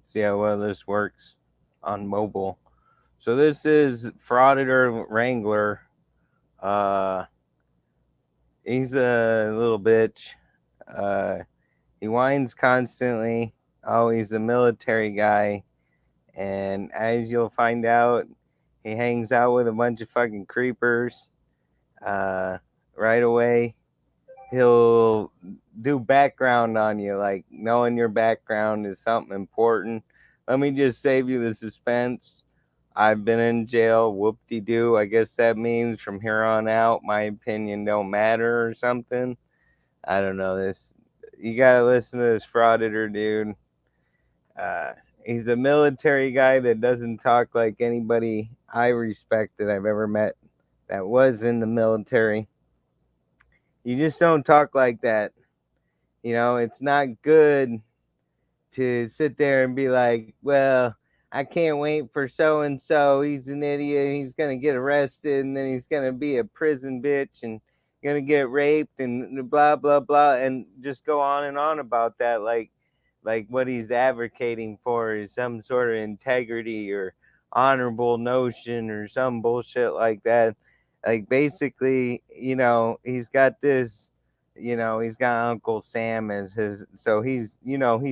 See how well this works on mobile. So this is Frauditor Wrangler. Uh, he's a little bitch. Uh, he whines constantly. Oh, he's a military guy, and as you'll find out, he hangs out with a bunch of fucking creepers. Uh, right away, he'll do background on you, like knowing your background is something important. Let me just save you the suspense. I've been in jail. Whoop de doo. I guess that means from here on out, my opinion don't matter or something. I don't know. This you gotta listen to this frauditor dude. Uh, he's a military guy that doesn't talk like anybody I respect that I've ever met that was in the military. You just don't talk like that. It's not good to sit there and be like, well, I can't wait for so and so. He's an idiot. He's going to get arrested and then he's going to be a prison bitch and going to get raped and blah, blah, blah. And just go on and on about that. Like what he's advocating for is some sort of integrity or honorable notion or some bullshit like that. Like basically, he's got this, he's got Uncle Sam as his, so he's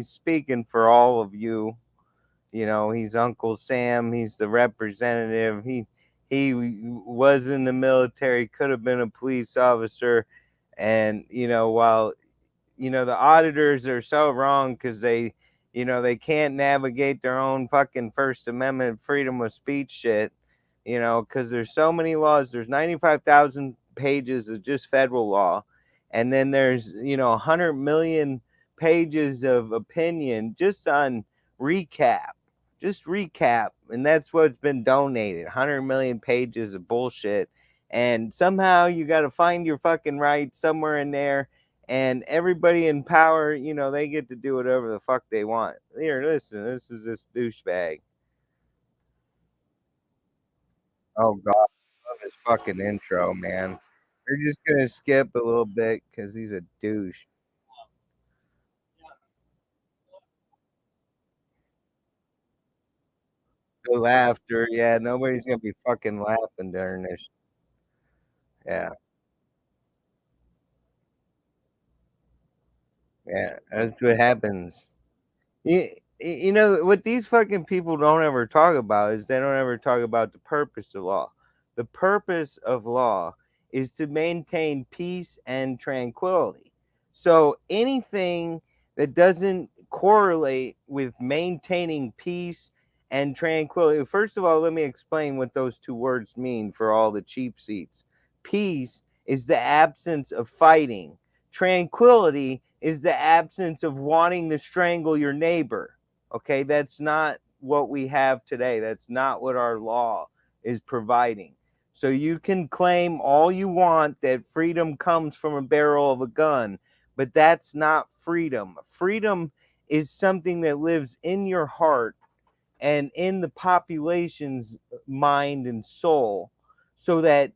speaking for all of you. He's Uncle Sam. He's the representative. He was in the military, could have been a police officer, and while the auditors are so wrong because they can't navigate their own fucking First Amendment freedom of speech shit. Because there's so many laws. There's 95,000 pages of just federal law, and then there's 100 million pages of opinion just on recap, just recap, and that's what's been donated. 100 million pages of bullshit, and somehow you got to find your fucking right somewhere in there, and everybody in power, they get to do whatever the fuck they want. Here, listen, this is this douchebag. Oh God, I love his fucking intro, man. We're just gonna skip a little bit because he's a douche. The laughter, yeah, nobody's gonna be fucking laughing during this. Yeah, yeah, that's what happens. What these fucking people don't ever talk about is they don't ever talk about the purpose of law. The purpose of law is to maintain peace and tranquility. So anything that doesn't correlate with maintaining peace and tranquility, first of all, let me explain what those two words mean for all the cheap seats. Peace is the absence of fighting. Tranquility is the absence of wanting to strangle your neighbor. Okay, that's not what we have today. That's not what our law is providing. So you can claim all you want that freedom comes from a barrel of a gun, but that's not freedom. Freedom is something that lives in your heart and in the population's mind and soul, so that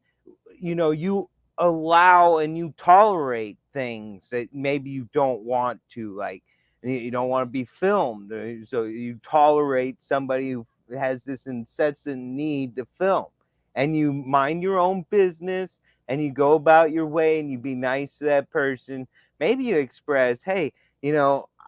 you allow and you tolerate things that maybe you don't want to, like you don't want to be filmed, so you tolerate somebody who has this incessant need to film, and you mind your own business and you go about your way and you be nice to that person. Maybe you express, hey,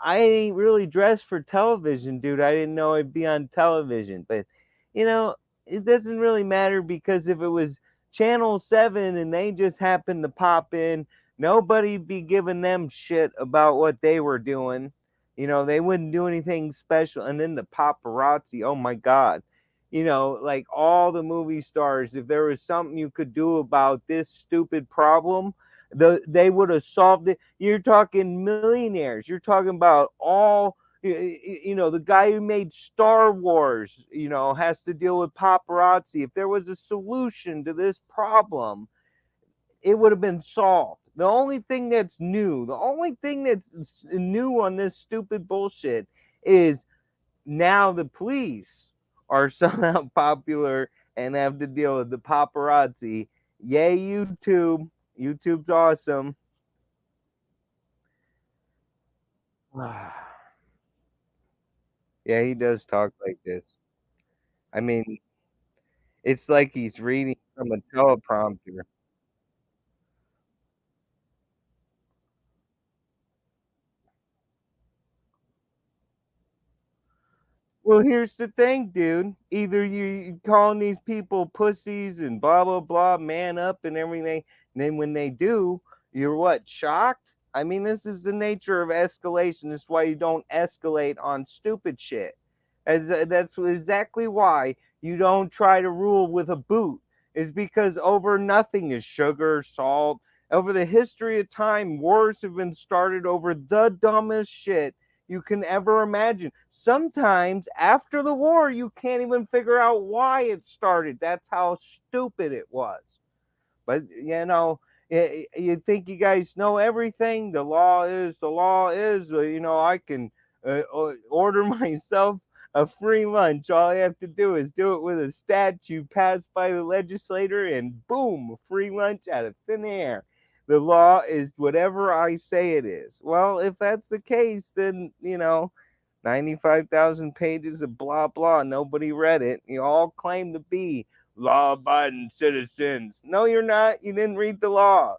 I ain't really dressed for television, dude. I didn't know I'd be on television, but you know it doesn't really matter, because if it was Channel 7 and they just happened to pop in, nobody'd be giving them shit about what they were doing. They wouldn't do anything special. And then the paparazzi, oh my God. Like all the movie stars, if there was something you could do about this stupid problem, they would have solved it. You're talking millionaires. You're talking about all the guy who made Star Wars, has to deal with paparazzi. If there was a solution to this problem, it would have been solved. The only thing that's new on this stupid bullshit is now the police are somehow popular and have to deal with the paparazzi. Yay, YouTube. YouTube's awesome. Yeah, he does talk like this. I mean, it's like he's reading from a teleprompter. Well, here's the thing, dude. Either you calling these people pussies and blah blah blah, man up and everything, and then when they do, you're what, shocked? I mean, this is the nature of escalation. This is why you don't escalate on stupid shit. That's exactly why you don't try to rule with a boot. Is because over nothing is sugar, salt. Over the history of time, wars have been started over the dumbest shit you can ever imagine. Sometimes after the war, you can't even figure out why it started. That's how stupid it was. But you think you guys know everything. The law is the law is. I can order myself a free lunch. All I have to do is do it with a statute passed by the legislator, and boom, free lunch out of thin air. The law is whatever I say it is. Well, if that's the case, then 95,000 pages of blah blah. Nobody read it. You all claim to be law abiding citizens. No, you're not. You didn't read the law.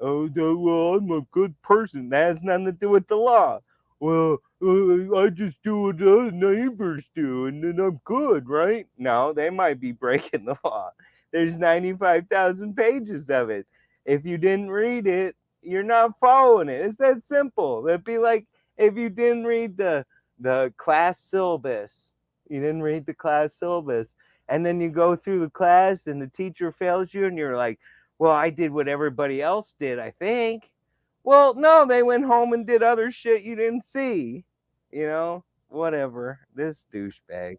Oh, well, I'm a good person. That has nothing to do with the law. Well, I just do what the neighbors do, and then I'm good, right? No, they might be breaking the law. There's 95,000 pages of it. If you didn't read it, you're not following it. It's that simple. It'd be like if you didn't read the class syllabus. You didn't read the class syllabus, and then you go through the class, and the teacher fails you, and you're like, well, I did what everybody else did, I think. Well, no, they went home and did other shit you didn't see. Whatever. This douchebag.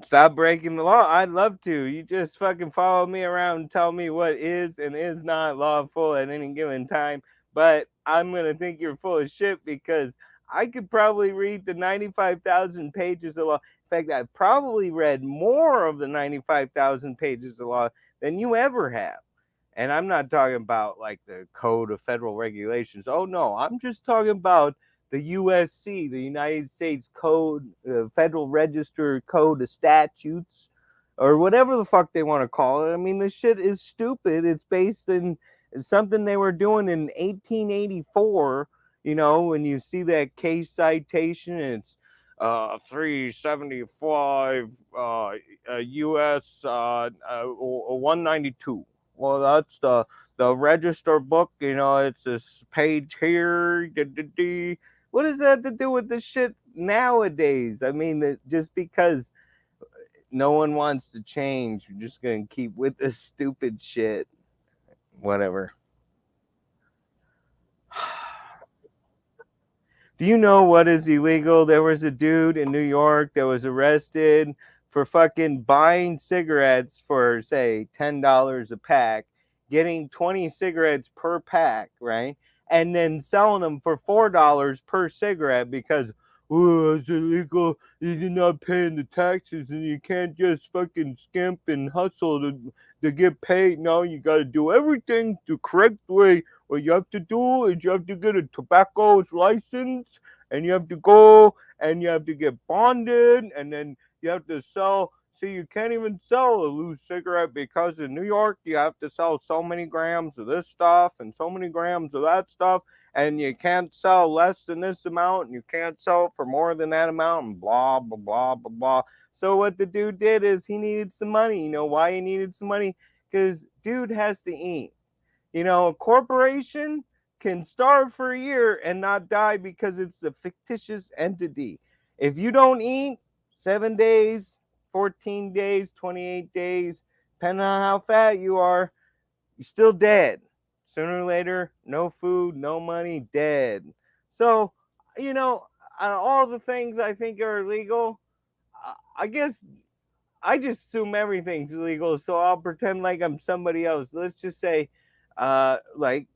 Stop breaking the law. I'd love to. You just fucking follow me around and tell me what is and is not lawful at any given time. But I'm going to think you're full of shit because I could probably read the 95,000 pages of law. In fact, I've probably read more of the 95,000 pages of law than you ever have. And I'm not talking about like the Code of Federal Regulations. Oh, no, I'm just talking about the USC, the United States Code, Federal Register Code of Statutes, or whatever the fuck they want to call it. I mean, this shit is stupid. It's based in something they were doing in 1884. When you see that case citation, it's 375 US 192. Well, that's the register book. It's this page here. What does that have to do with this shit nowadays? I mean, just because no one wants to change, you're just gonna keep with this stupid shit. Whatever. Do you know what is illegal? There was a dude in New York that was arrested for fucking buying cigarettes for, say, $10 a pack, getting 20 cigarettes per pack, right? And then selling them for $4 per cigarette because, oh, it's illegal. You're not paying the taxes and you can't just fucking skimp and hustle to get paid. No, you got to do everything the correct way. What you have to do is you have to get a tobacco license and you have to go and you have to get bonded and then you have to sell. See, you can't even sell a loose cigarette because in New York you have to sell so many grams of this stuff and so many grams of that stuff, and you can't sell less than this amount and you can't sell it for more than that amount and blah blah blah blah blah. So what the dude did is he needed some money. You know why he needed some money? Because dude has to eat. A corporation can starve for a year and not die because it's a fictitious entity. If you don't eat 7 days, 14 days, 28 days, depending on how fat you are, you're still dead. Sooner or later, no food, no money, dead. So, you know, all the things I think are illegal, I guess I just assume everything's illegal, so I'll pretend like I'm somebody else. Let's just say, like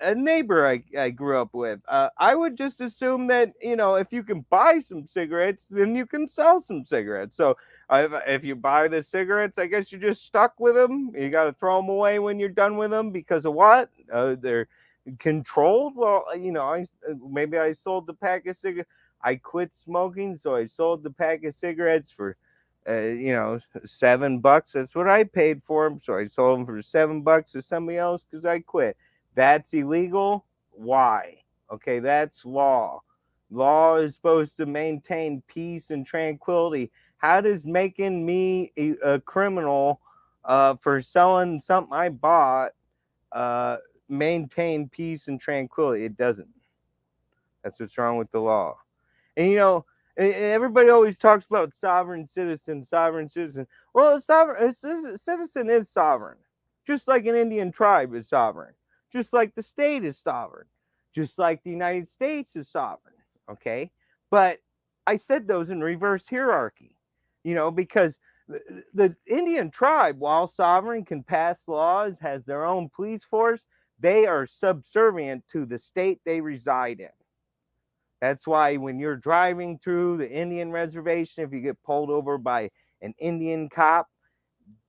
a neighbor I grew up with. I would just assume that if you can buy some cigarettes, then you can sell some cigarettes. So if you buy the cigarettes, I guess you're just stuck with them. You got to throw them away when you're done with them because of what? They're Controlled? Well, maybe I sold the pack of cigarettes. I quit smoking, so I sold the pack of cigarettes for, $7. That's what I paid for them. So I sold them for $7 to somebody else because I quit. That's illegal. Why? Okay, that's law. Law is supposed to maintain peace and tranquility. How does making me a criminal for selling something I bought uh, maintain peace and tranquility? It doesn't. That's what's wrong with the law. And everybody always talks about sovereign citizen, sovereign citizen. Well, a citizen is sovereign, just like an Indian tribe is sovereign, just like the state is sovereign, just like the United States is sovereign. Okay, but I said those in reverse hierarchy, because the Indian tribe, while sovereign, can pass laws, has their own police force. They are subservient to the state they reside in. That's why when you're driving through the Indian reservation, if you get pulled over by an Indian cop,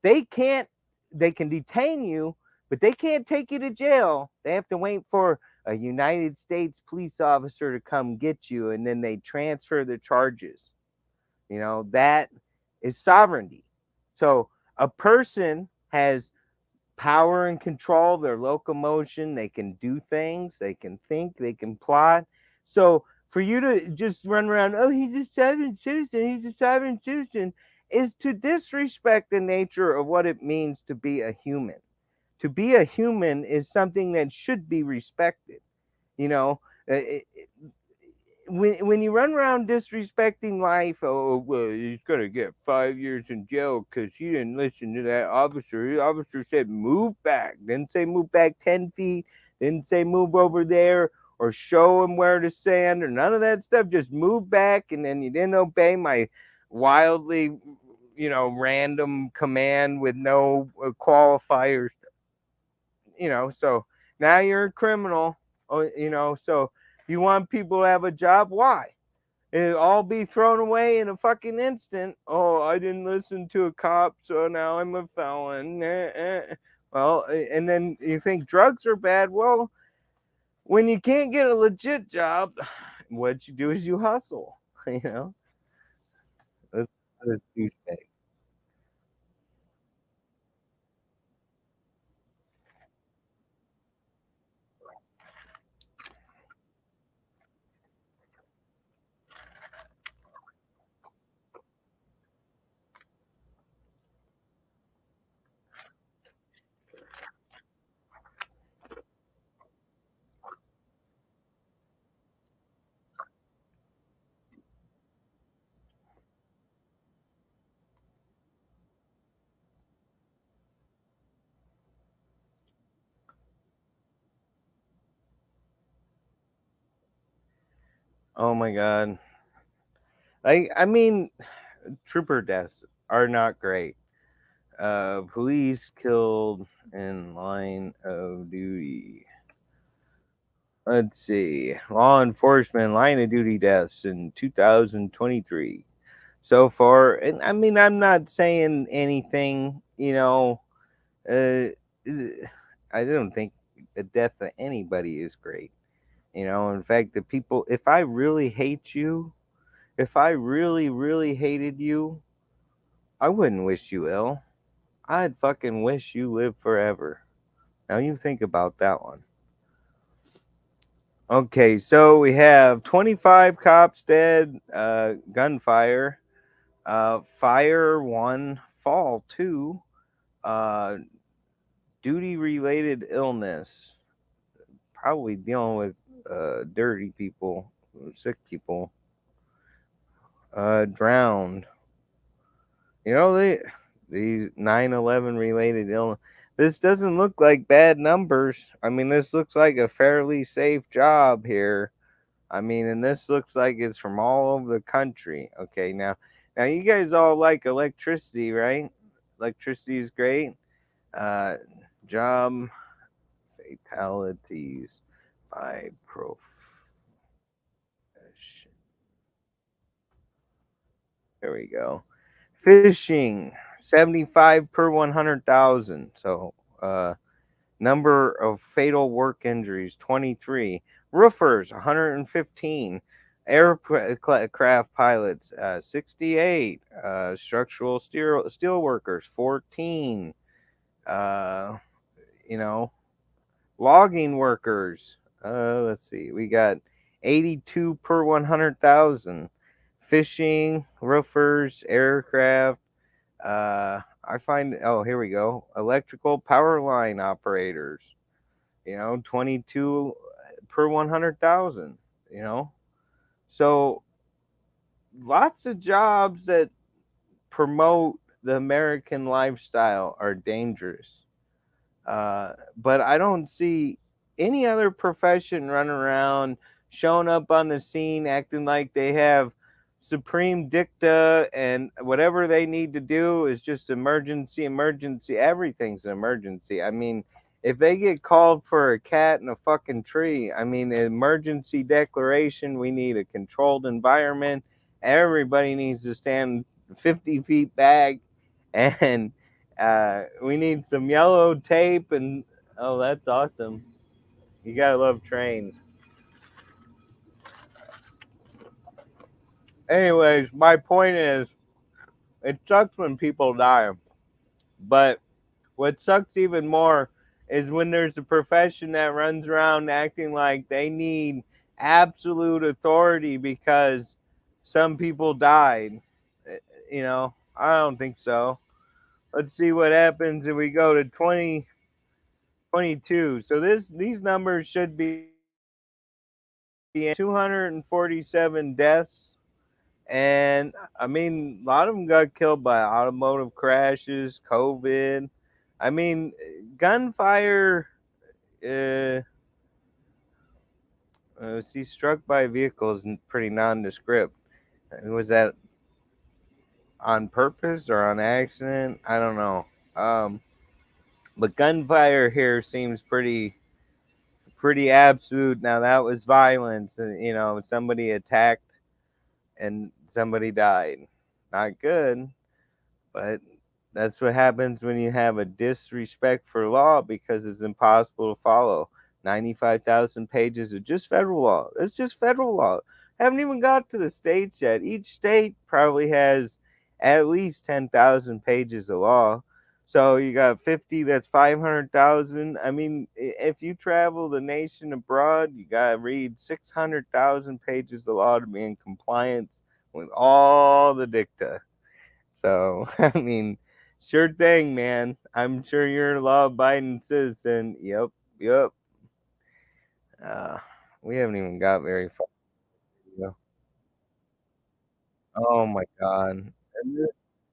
they can't, they can detain you, but they can't take you to jail. They have to wait for a United States police officer to come get you, and then they transfer the charges. That is sovereignty. So a person has power and control of their locomotion. They can do things, they can think, they can plot. So for you to just run around, oh, he's a sovereign citizen, he's a sovereign citizen, is to disrespect the nature of what it means to be a human. To be a human is something that should be respected. You know, it, when you run around disrespecting life, oh well, he's gonna get 5 years in jail because he didn't listen to that officer. The officer said move back, didn't say move back 10 feet, didn't say move over there or show him where to stand or none of that stuff. Just move back, and then you didn't obey my wildly, random command with no qualifiers. So now you're a criminal. So you want people to have a job? Why? It'll all be thrown away in a fucking instant. Oh, I didn't listen to a cop, so now I'm a felon. Well, and then you think drugs are bad. Well, when you can't get a legit job, what you do is you hustle. You know, that's douchebag. Oh my god. I mean, trooper deaths are not great. Police killed in line of duty. Let's see. Law enforcement line of duty deaths in 2023 so far. And I mean, I'm not saying anything, uh, I don't think the death of anybody is great. In fact, the people, if I really hate you, if I really, really hated you, I wouldn't wish you ill. I'd fucking wish you lived forever. Now you think about that one. Okay, so we have 25 cops dead, gunfire, fire one, fall two, uh, duty related illness, probably dealing with dirty people, sick people, drowned. These 9/11 related illness. This doesn't look like bad numbers. I mean, this looks like a fairly safe job here. I mean, and this looks like it's from all over the country. Okay, now you guys all like electricity, right? Electricity is great. Uh, Job fatalities by profession. There we go. Fishing, 75 per 100,000. So, Number of fatal work injuries 23. Roofers 115. Aircraft pilots 68. Structural steel workers 14. Uh, you know, logging workers. Let's see, we got 82 per 100,000. Fishing, roofers, aircraft. I find, oh, here we go. Electrical power line operators, 22 per 100,000, you know. So lots of jobs that promote the American lifestyle are dangerous. But I don't see any other profession running around, showing up on the scene, acting like they have supreme dicta and whatever they need to do is just emergency, emergency. Everything's an emergency. I mean, if they get called for a cat in a fucking tree, I mean, emergency declaration, we need a controlled environment. Everybody needs to stand 50 feet back and we need some yellow tape and oh, that's awesome. You gotta love trains. Anyways, my point is, it sucks when people die, but what sucks even more is when there's a profession that runs around acting like they need absolute authority because some people died. I don't think so. Let's see what happens if we go to 2022. So these numbers should be 247 deaths, and I mean a lot of them got killed by automotive crashes, COVID. I mean, gunfire. Uh, see, struck by vehicles pretty nondescript. Was that on purpose or on accident? I don't know. Um, but gunfire here seems pretty absolute. Now that was violence, and somebody attacked and somebody died. Not good, but that's what happens when you have a disrespect for law because it's impossible to follow. 95,000 pages of just federal law. It's just federal law. Haven't even got to the states yet. Each state probably has at least 10,000 pages of law. So you got 50, that's 500,000. I mean, if you travel the nation abroad, you got to read 600,000 pages of law to be in compliance with all the dicta. So, I mean, sure thing, man. I'm sure you're a law abiding citizen. Yep, yep. Uh, we haven't even got very far. You know? Oh my God. And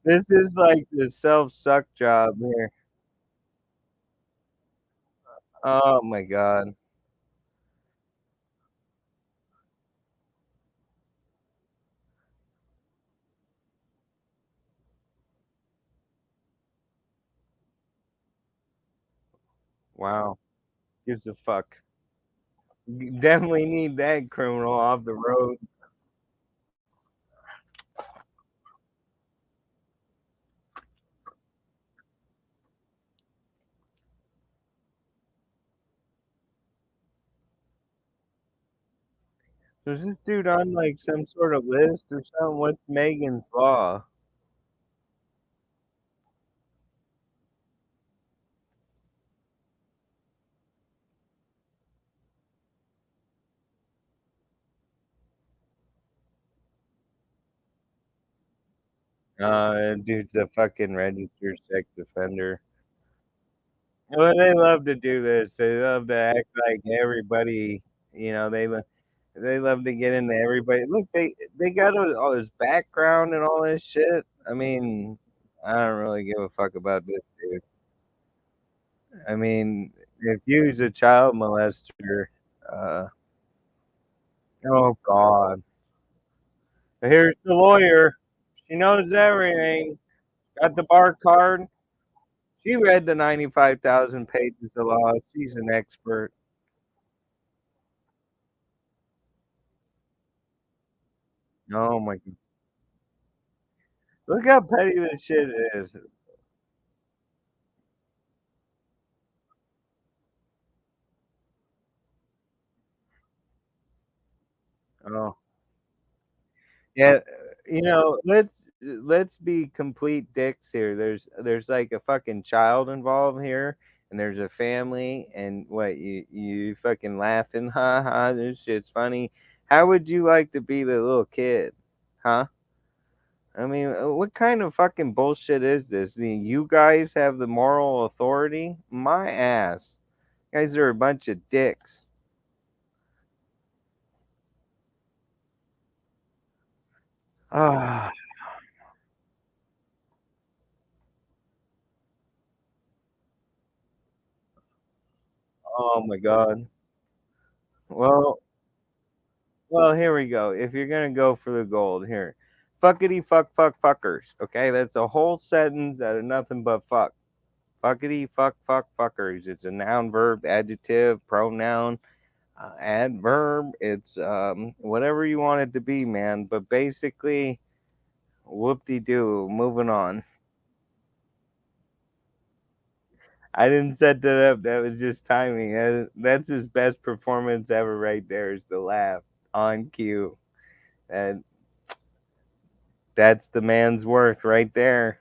this is like the self suck job here. Oh my God. Wow. Gives a fuck. You definitely need that criminal off the road. So is this dude on like some sort of list or something? What's Megan's Law? Dude's a fucking registered sex offender. Well, they love to do this. They love to act like everybody, they love to get into everybody. Look, they got all this background and all this shit. I mean, I don't really give a fuck about this dude. I mean, if you was a child molester, uh, oh God, here's the lawyer. She knows everything. Got the bar card. She read the 95,000 pages of law. She's an expert. Oh my Look how petty this shit is. Oh, yeah. Let's be complete dicks here. There's like a fucking child involved here, and there's a family, and what you fucking laughing, ha ha, this shit's funny. How would you like to be the little kid, huh? I mean, what kind of fucking bullshit is this? You guys have the moral authority? My ass. You guys are a bunch of dicks. Ah, oh my god. Well, well, here we go. If you're gonna go for the gold, here, fuckity fuck fuck fuckers. Okay, that's a whole sentence out of nothing but fuck. Fuckity fuck fuck fuckers. It's a noun, verb, adjective, pronoun, adverb. It's whatever you want it to be, man. But basically, whoop de doo. Moving on. I didn't set that up. That was just timing. That's his best performance ever, right there. Is the laugh on cue. And that's the man's worth right there.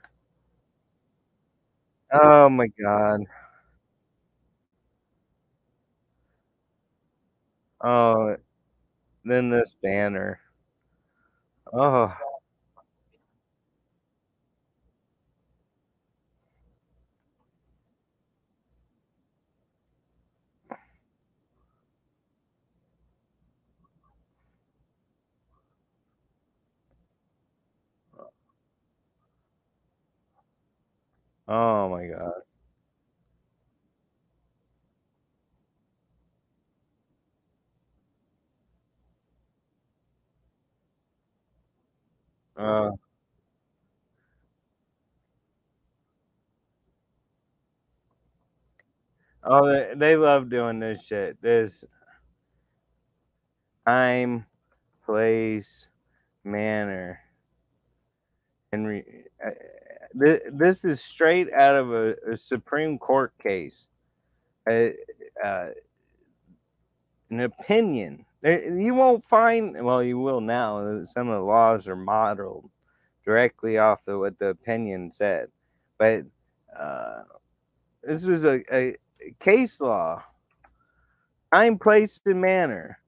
Oh my god. Oh, then this banner. Oh, oh my god. Uh, oh, they love doing this shit. This time, place, manner, and this is straight out of a Supreme Court case. Uh, uh, an opinion. You won't find, well, you will now. Some of the laws are modeled directly off of what the opinion said. But uh, this was a case law, time, place, and manner.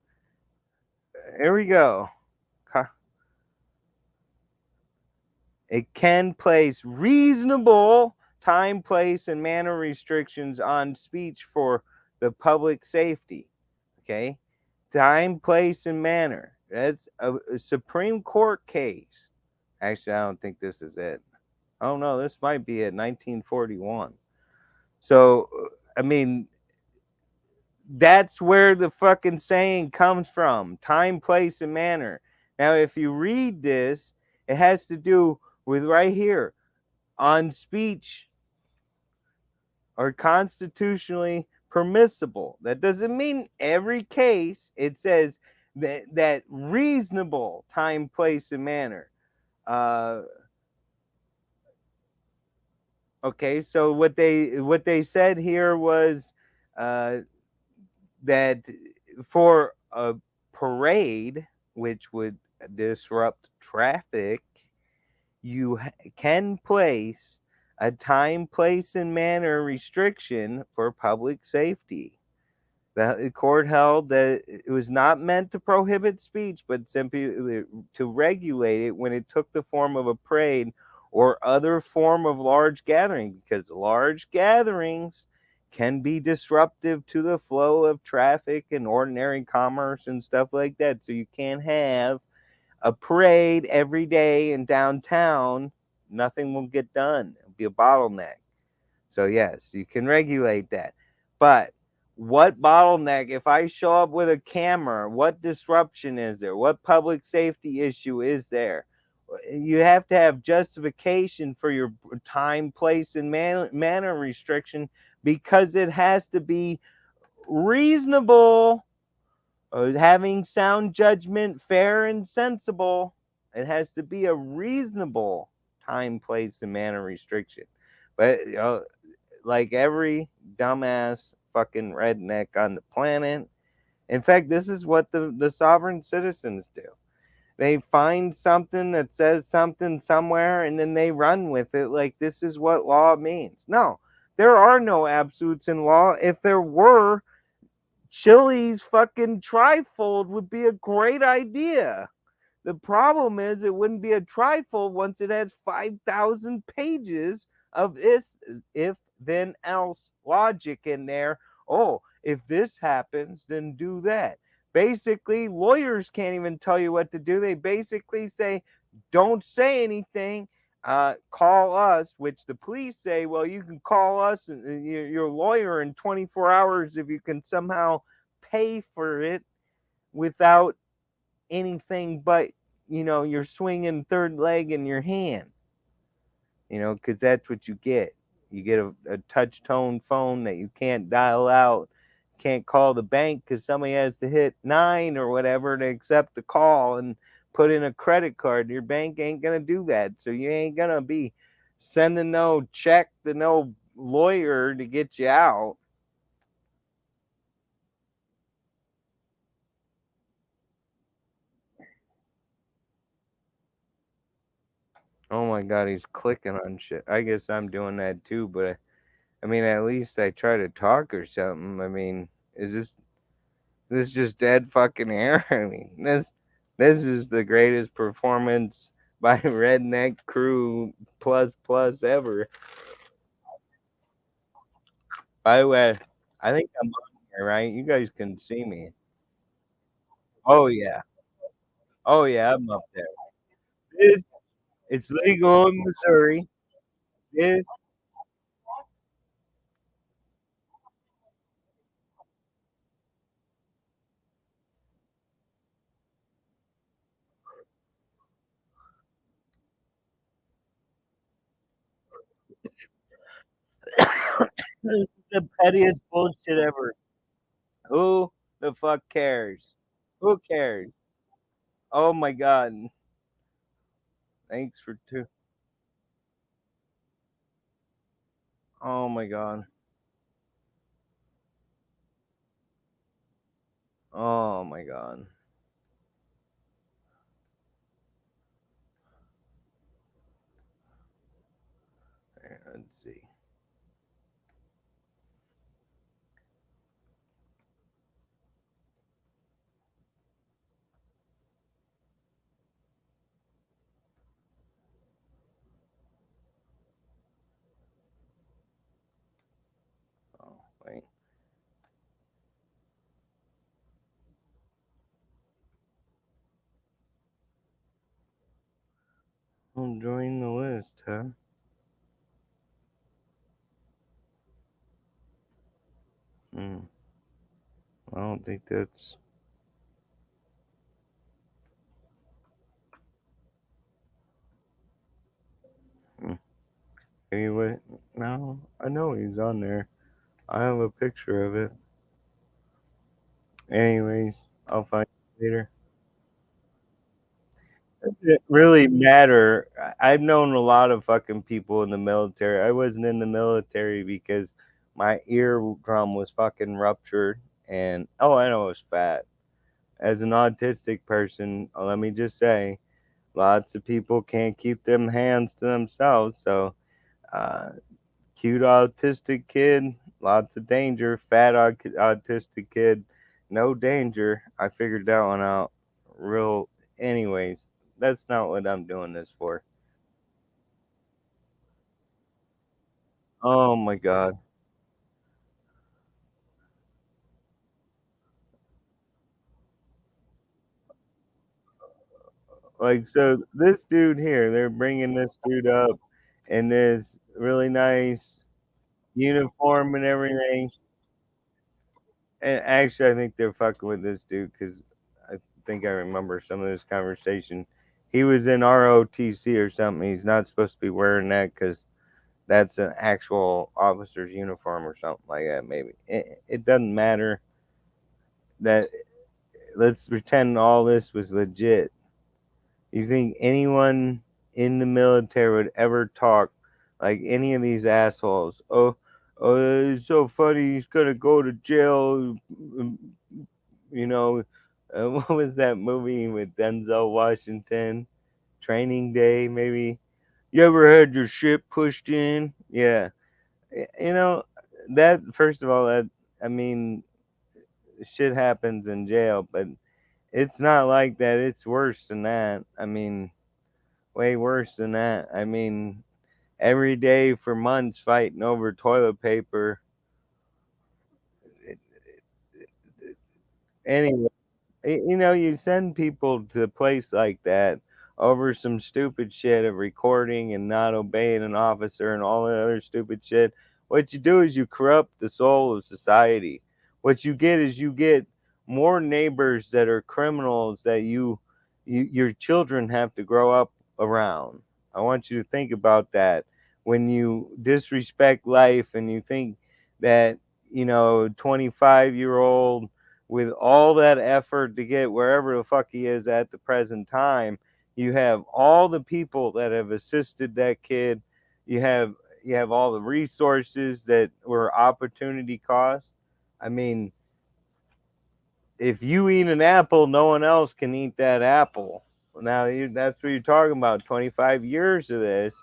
Here we go. It can place reasonable time, place, and manner restrictions on speech for the public safety. Okay? Time, place, and manner. That's a Supreme Court case. Actually, I don't think this is it. Oh no, this might be it, 1941. So, I mean, that's where the fucking saying comes from, time, place, and manner. Now, if you read this, it has to do with right here on speech are constitutionally permissible. That doesn't mean every case. It says that reasonable time, place, and manner. Uh, okay, so what they said here was uh, that for a parade, which would disrupt traffic, you can place a time, place, and manner restriction for public safety. The court held that it was not meant to prohibit speech, but simply to regulate it when it took the form of a parade or other form of large gathering, because large gatherings can be disruptive to the flow of traffic and ordinary commerce and stuff like that. So you can't have a parade every day in downtown. Nothing will get done. It'll be a bottleneck. So yes, you can regulate that. But what bottleneck, if I show up with a camera, what disruption is there? What public safety issue is there? You have to have justification for your time, place, and manner restriction, because it has to be reasonable, having sound judgment, fair and sensible. It has to be a reasonable time, place, and manner restriction. But like every dumbass fucking redneck on the planet, In fact, this is what the sovereign citizens do. They find something that says something somewhere and then they run with it like this is what law means. No, there are no absolutes in law. If there were, Chili's fucking trifold would be a great idea. The problem is it wouldn't be a trifold once it has 5,000 pages of this if then else logic in there. Oh, if this happens, then do that. Basically, lawyers can't even tell you what to do. They basically say, don't say anything. Call us, which the police say, well, you can call us and your lawyer in 24 hours if you can somehow pay for it without anything but you're swinging third leg in your hand, because that's what you get. You get a touch tone phone that you can't dial out, can't call the bank because somebody has to hit 9 or whatever to accept the call and put in a credit card. Your bank ain't gonna do that, so you ain't gonna be sending no check to no lawyer to get you out. Oh my god, he's clicking on shit. I guess I'm doing that too, but I mean, at least I try to talk or something. I mean, is this just dead fucking air? I mean, this is the greatest performance by Redneck Crew plus ever. By the way, I think I'm on here, right? You guys can see me. Oh yeah, oh yeah, I'm up there. This it's legal in Missouri. This this is the pettiest bullshit ever. Who the fuck cares? Who cares? Oh my god. Thanks for two. Oh my god. Oh my god. Let's see. Oh wait. I'll join the list, huh? Hmm. I don't think that's. Hmm. Anyway, no, I know he's on there. I have a picture of it. Anyways, I'll find it later. Does it really matter? I've known a lot of fucking people in the military. I wasn't in the military because my eardrum was fucking ruptured, and oh, I know I was fat. As an autistic person, let me just say, lots of people can't keep them hands to themselves. So, uh, cute autistic kid, lots of danger. Fat autistic kid, no danger. I figured that one out. Real, anyways. That's not what I'm doing this for. Oh my god. Like, so this dude here, they're bringing this dude up in this really nice uniform and everything. And actually, I think they're fucking with this dude because I think I remember some of this conversation. He was in ROTC or something. He's not supposed to be wearing that because that's an actual officer's uniform or something like that. Maybe it doesn't matter. That let's pretend all this was legit. You think anyone in the military would ever talk like any of these assholes? Oh, it's so funny. He's gonna go to jail. You know, what was that movie with Denzel Washington? Training Day, maybe. You ever had your shit pushed in? Yeah. You know, that, first of all, that, I mean, shit happens in jail, but it's not like that. It's worse than that. I mean, way worse than that. I mean, every day for months fighting over toilet paper. Anyway, you know, you send people to a place like that over some stupid shit of recording and not obeying an officer and all that other stupid shit. What you do is you corrupt the soul of society. What you get is you get more neighbors that are criminals that your children have to grow up around. I want you to think about that. When you disrespect life and you think that, 25-year-old with all that effort to get wherever the fuck he is at the present time, you have all the people that have assisted that kid. You have you have all the resources that were opportunity cost. I mean, if you eat an apple, no one else can eat that apple. Now that's what you're talking about. 25 years of this,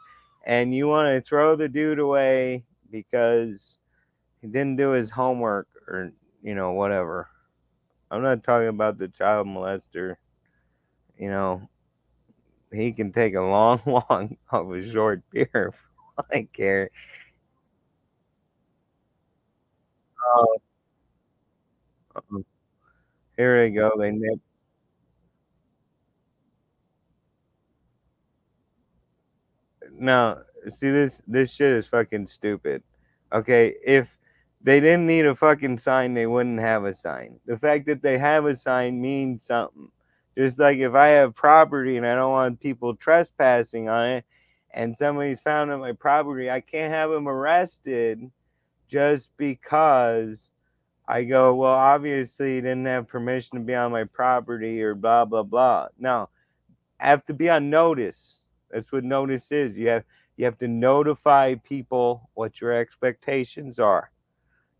and you want to throw the dude away because he didn't do his homework or whatever. I'm not talking about the child molester. You know, he can take a long, long of a short beer. For all I care. Oh, here they go. They nip. No, see this shit is fucking stupid. Okay, if they didn't need a fucking sign, they wouldn't have a sign. The fact that they have a sign means something. Just like if I have property and I don't want people trespassing on it, and somebody's found on my property, I can't have them arrested just because I go, well, obviously you didn't have permission to be on my property or blah blah blah. No, I have to be on notice. That's what notice is. You have to notify people what your expectations are.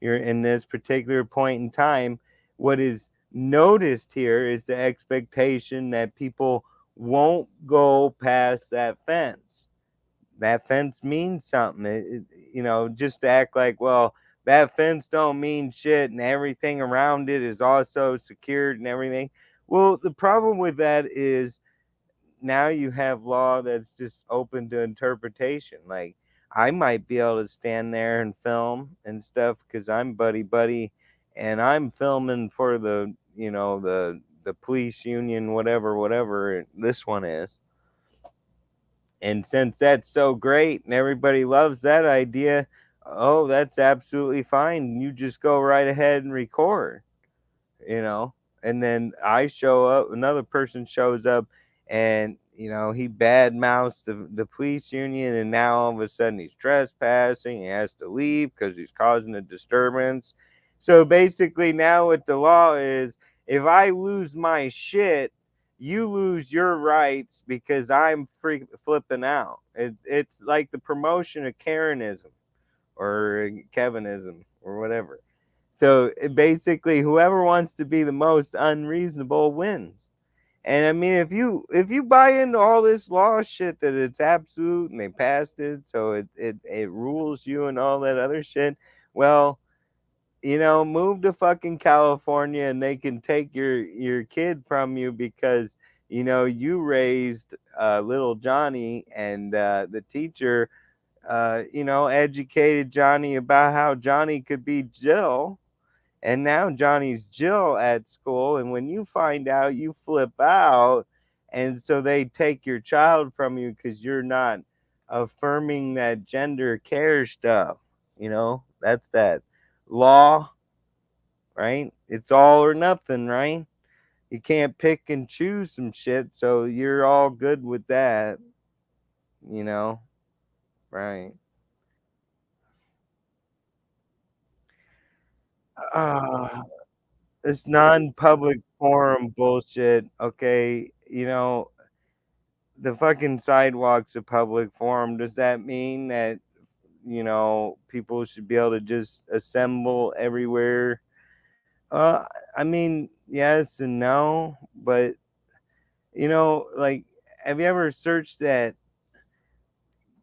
You're in this particular point in time. What is noticed here is the expectation that people won't go past that fence. That fence means something. Just to act like, well, that fence don't mean shit and everything around it is also secured and everything. Well, the problem with that is now you have law that's just open to interpretation. Like, I might be able to stand there and film and stuff because I'm buddy buddy, and I'm filming for the police union, whatever this one is. And since that's so great and everybody loves that idea, oh, that's absolutely fine. You just go right ahead and record, you know. And then I show up, another person shows up, and he bad mouths the police union, and now all of a sudden he's trespassing. He has to leave because he's causing a disturbance. So basically, now what the law is, if I lose my shit, you lose your rights because I'm flipping out. It's like the promotion of Karenism or Kevinism or whatever. So basically, whoever wants to be the most unreasonable wins. And I mean, if you buy into all this law shit that it's absolute and they passed it, so it rules you and all that other shit, well, move to fucking California and they can take your kid from you because you raised little Johnny, and the teacher educated Johnny about how Johnny could be Jill, and now Johnny's Jill at school. And when you find out, you flip out. And so they take your child from you because you're not affirming that gender care stuff. That's that law, right? It's all or nothing, right? You can't pick and choose some shit. So you're all good with that, you know? Right. Ah, this non-public forum bullshit. Okay, the fucking sidewalk's a public forum. Does that mean that people should be able to just assemble everywhere? Uh, I mean, yes and no, but like, have you ever searched that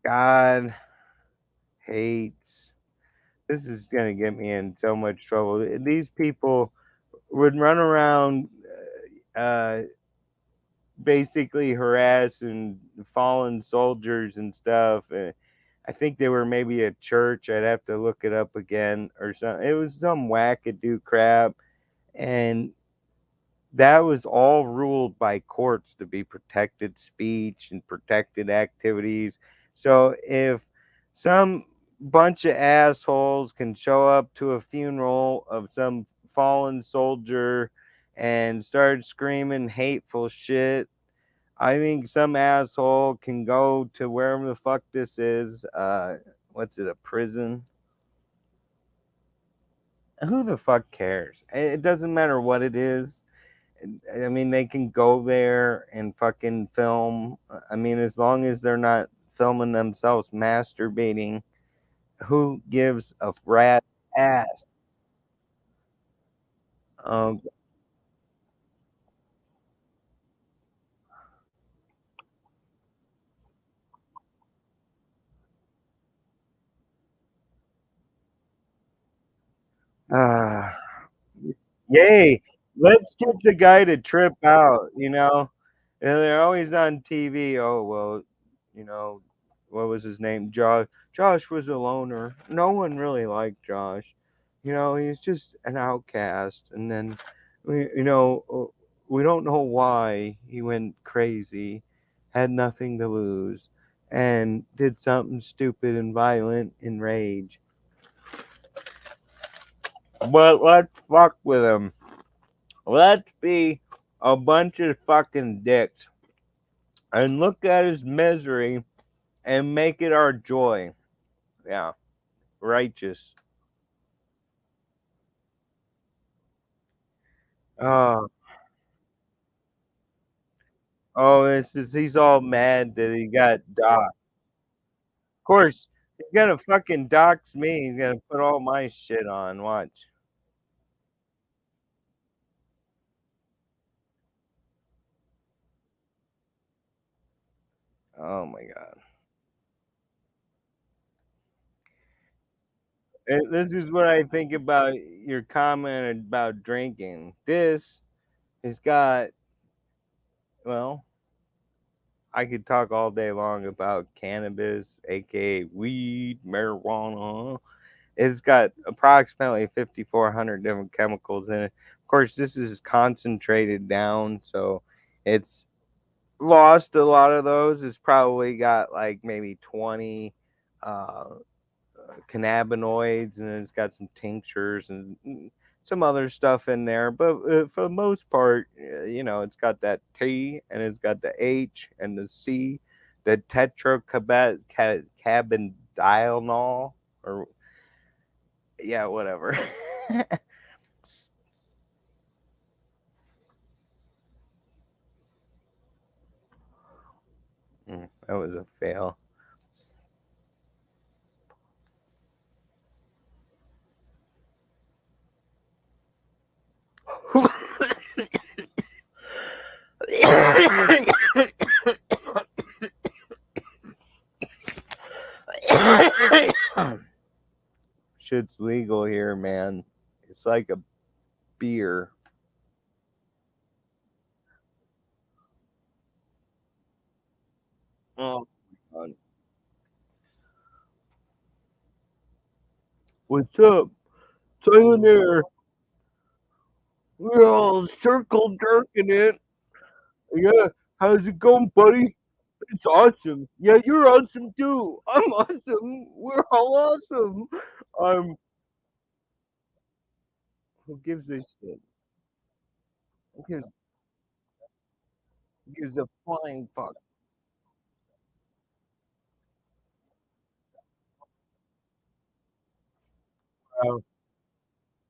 God hates? This is gonna get me in so much trouble. These people would run around, uh, basically harassing fallen soldiers and stuff. I think they were maybe a church. I'd have to look it up again or something. It was some wackadoo crap, and that was all ruled by courts to be protected speech and protected activities. So if some bunch of assholes can show up to a funeral of some fallen soldier and start screaming hateful shit, I think some asshole can go to wherever the fuck this is. What's it, a prison? Who the fuck cares? It doesn't matter what it is. I mean, they can go there and fucking film. I mean, as long as they're not filming themselves masturbating, who gives a rat ass? Um, ah, yay! Let's get the guy to trip out. And they're always on TV. Oh well, you know, what was his name? Josh. Josh was a loner. No one really liked Josh. He's just an outcast. And then, we don't know why he went crazy, had nothing to lose, and did something stupid and violent in rage. But let's fuck with him. Let's be a bunch of fucking dicks and look at his misery and make it our joy. Yeah, righteous. Oh, oh, he's all mad that he got doxxed. Of course, he's gonna fucking dox me. He's gonna put all my shit on. Watch. Oh my god. This is what I think about your comment about drinking. This has got, well, I could talk all day long about cannabis, aka weed, marijuana. It's got approximately 5,400 different chemicals in it. Of course, this is concentrated down, so it's lost a lot of those. It's probably got like maybe 20 uh, cannabinoids, and it's got some tinctures and some other stuff in there. But for the most part, it's got that T and it's got the H and the C, the tetracabindiol, or yeah, whatever. That was a fail. Shit's legal here, man. It's like a beer. Oh, my God. What's up? Tyler there. We're all circle jerking it. Yeah. How's it going, buddy? It's awesome. Yeah, you're awesome too. I'm awesome. We're all awesome. Um, who gives a shit? Who gives a flying fuck? Wow.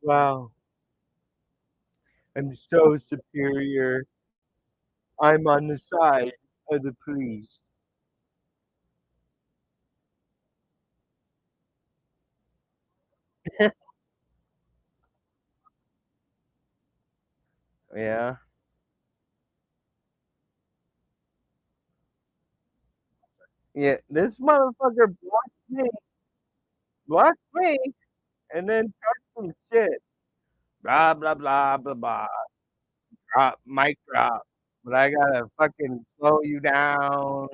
Wow. I'm so superior. I'm on the side of the police. Yeah. Yeah. This motherfucker blocked me, and then talked some shit. Blah blah blah blah blah. Drop, mic drop. But I gotta fucking slow you down.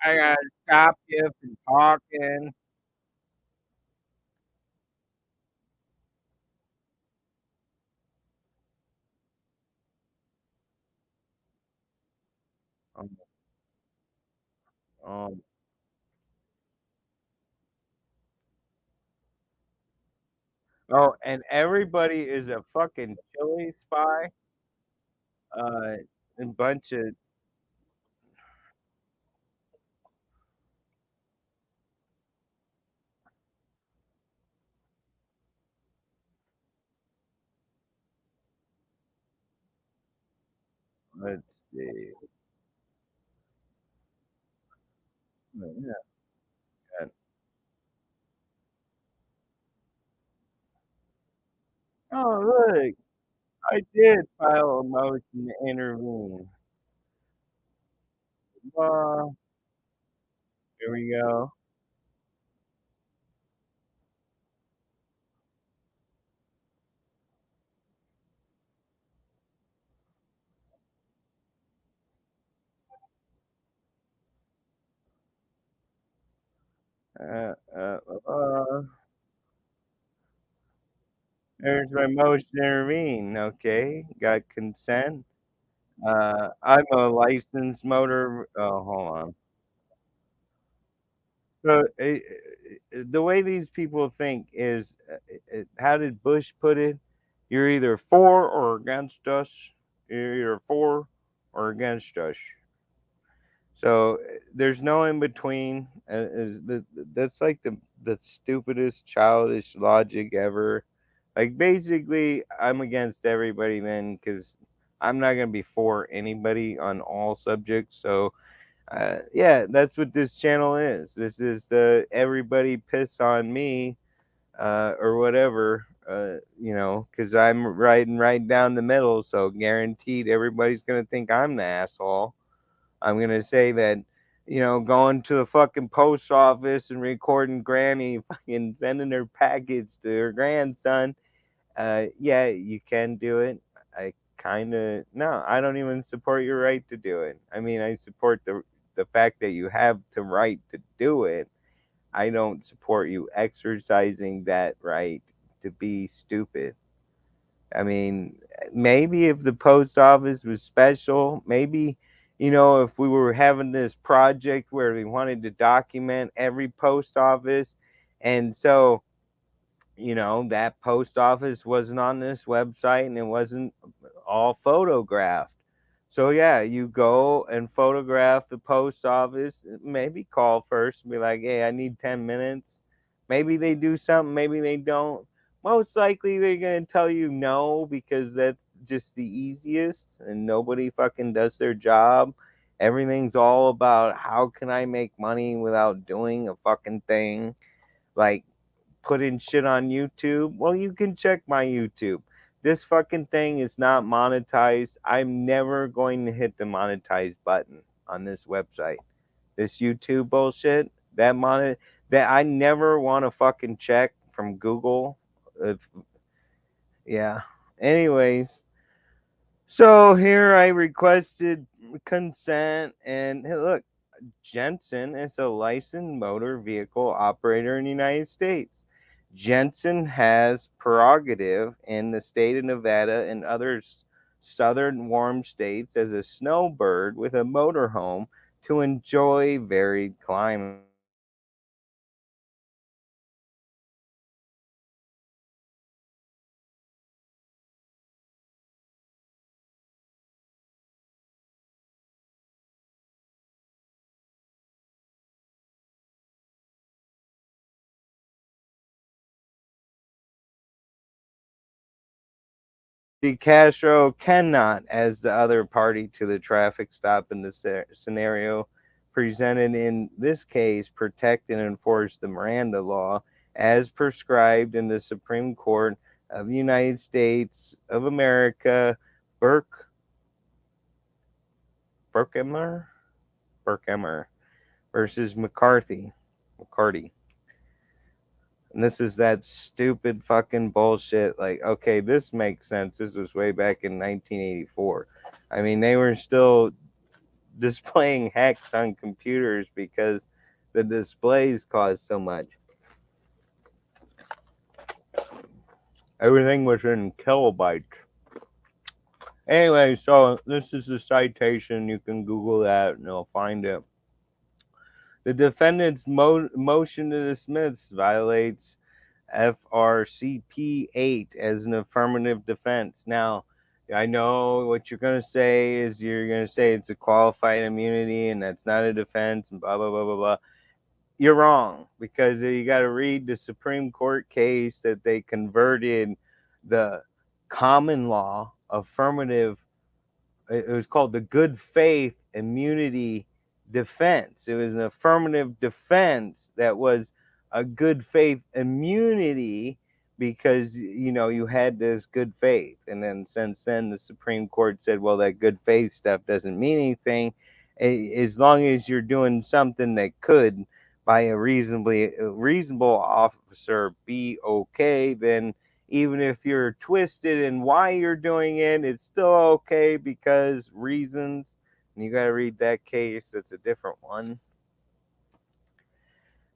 I gotta stop you from talking. Um, um, oh, and everybody is a fucking Chile spy. Uh, and bunch of let's see. Yeah. Oh, look, I did file a motion to intervene. Here we go. Uh, uh, uh, there's my motion to intervene. Okay, got consent. I'm a licensed motor. Oh, hold on. So the way these people think is, how did Bush put it? You're either for or against us. You're either for or against us. So there's no in between. That's like the stupidest childish logic ever. Like basically, I'm against everybody then because I'm not gonna be for anybody on all subjects. So yeah, that's what this channel is. This is the everybody piss on me or whatever. Because I'm riding right down the middle, so guaranteed everybody's gonna think I'm the asshole. I'm gonna say that, going to the fucking post office and recording Granny fucking sending her package to her grandson. Yeah, you can do it. I kind of no, I don't even support your right to do it. I mean, I support the fact that you have the right to do it. I don't support you exercising that right to be stupid. I mean, maybe if the post office was special, maybe, if we were having this project where we wanted to document every post office, and so, that post office wasn't on this website and it wasn't all photographed. So yeah, you go and photograph the post office, maybe call first and be like, "Hey, I need 10 minutes." Maybe they do something, maybe they don't. Most likely they're going to tell you no because that's just the easiest and nobody fucking does their job. Everything's all about how can I make money without doing a fucking thing. Like putting shit on YouTube, well, you can check my YouTube. This fucking thing is not monetized. I'm never going to hit the monetize button on this website. This YouTube bullshit, that I never want to fucking check from Google. If, yeah. Anyways, so here I requested consent, and hey, look, Jensen is a licensed motor vehicle operator in the United States. Jensen has prerogative in the state of Nevada and other southern warm states as a snowbird with a motorhome to enjoy varied climates. Castro cannot, as the other party to the traffic stop in the scenario presented in this case, protect and enforce the Miranda law as prescribed in the Supreme Court of the United States of America Berkemmer versus McCarthy. And this is that stupid fucking bullshit. Like, okay, this makes sense. This was way back in 1984. I mean, they were still displaying hex on computers because the displays caused so much. Everything was in kilobytes. Anyway, so this is the citation. You can Google that and you'll find it. The defendant's motion to dismiss violates FRCP 8 as an affirmative defense. Now, I know what you're going to say is you're going to say it's a qualified immunity and that's not a defense and blah, blah, blah, blah, blah. You're wrong, because you got to read the Supreme Court case that they converted the common law affirmative. It was called the good faith immunity defense. It was an affirmative defense that was a good faith immunity because, you know, you had this good faith. And then since then, the Supreme Court said, well, that good faith stuff doesn't mean anything. As long as you're doing something that could, by a reasonable officer, be okay, then even if you're twisted in why you're doing it, it's still okay because reasons. And you got to read that case. It's a different one.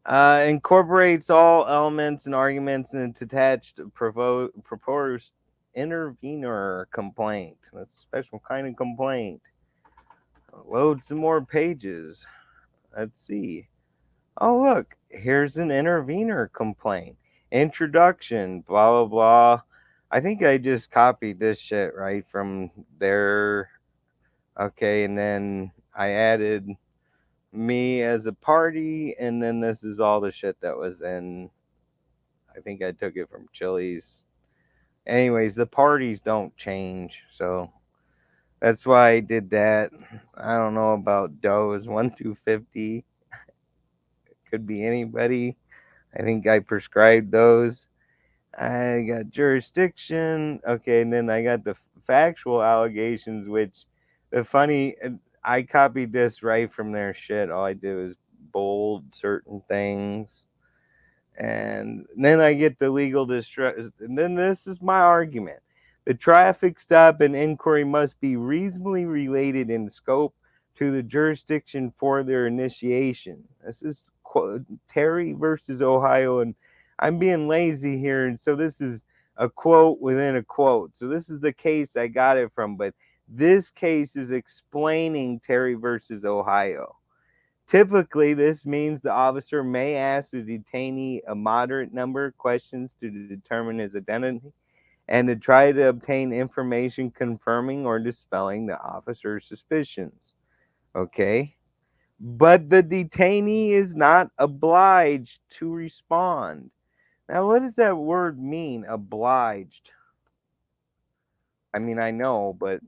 Incorporates all elements and arguments in its attached proposed intervenor complaint. That's a special kind of complaint. Load some more pages. Let's see. Oh, look. Here's an intervenor complaint. Introduction, blah, blah, blah. I think I just copied this shit right from there. Okay, and then I added me as a party, and then this is all the shit that was in. I think I took it from Chili's. Anyways, the parties don't change, so that's why I did that. I don't know about Doe's 1 through 50. It could be anybody. I think I prescribed those. I got jurisdiction. Okay, and then I got the factual allegations, which I copied this right from their shit. All I did was bold certain things. And then I get the legal distress. And then this is my argument. The traffic stop and inquiry must be reasonably related in scope to the jurisdiction for their initiation. This is Terry versus Ohio, and I'm being lazy here, and so this is a quote within a quote. So this is the case I got it from, but this case is explaining Terry versus Ohio. Typically, this means the officer may ask the detainee a moderate number of questions to determine his identity and to try to obtain information confirming or dispelling the officer's suspicions. Okay? But the detainee is not obliged to respond. Now, what does that word mean, obliged? I mean, I know, but,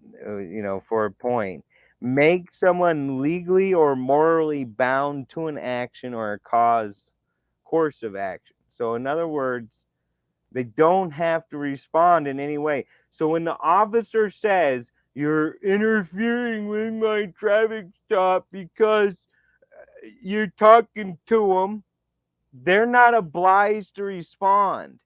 for a point. Make someone legally or morally bound to an action or a course of action. So, in other words, they don't have to respond in any way. So, when the officer says, you're interfering with my traffic stop because you're talking to them, they're not obliged to respond.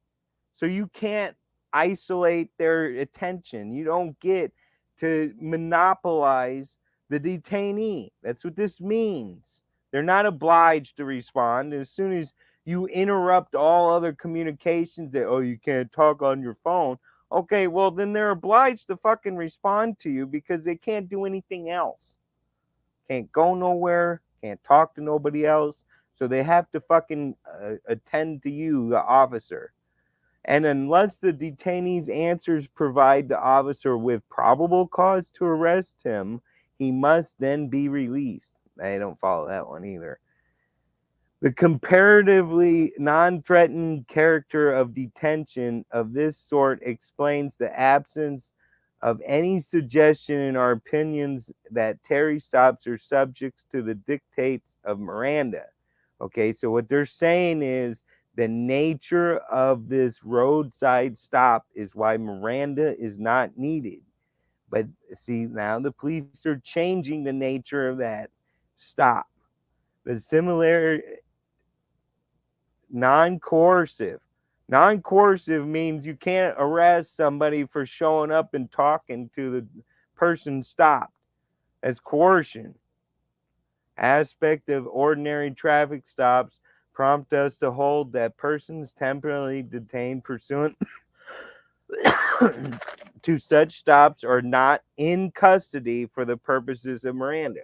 So you can't isolate their attention. You don't get to monopolize the detainee. That's what this means. They're not obliged to respond. As soon as you interrupt all other communications that, you can't talk on your phone. Okay, well, then they're obliged to fucking respond to you because they can't do anything else. Can't go nowhere. Can't talk to nobody else. So they have to fucking attend to you, the officer. And unless the detainee's answers provide the officer with probable cause to arrest him, he must then be released. I don't follow that one either. The comparatively non-threatening character of detention of this sort explains the absence of any suggestion in our opinions that Terry stops are subject to the dictates of Miranda. Okay, so what they're saying is the nature of this roadside stop is why Miranda is not needed. But see, now the police are changing the nature of that stop. The similar non-coercive. Non-coercive means you can't arrest somebody for showing up and talking to the person stopped. That's coercion. Aspect of ordinary traffic stops prompt us to hold that persons temporarily detained pursuant to such stops are not in custody for the purposes of Miranda.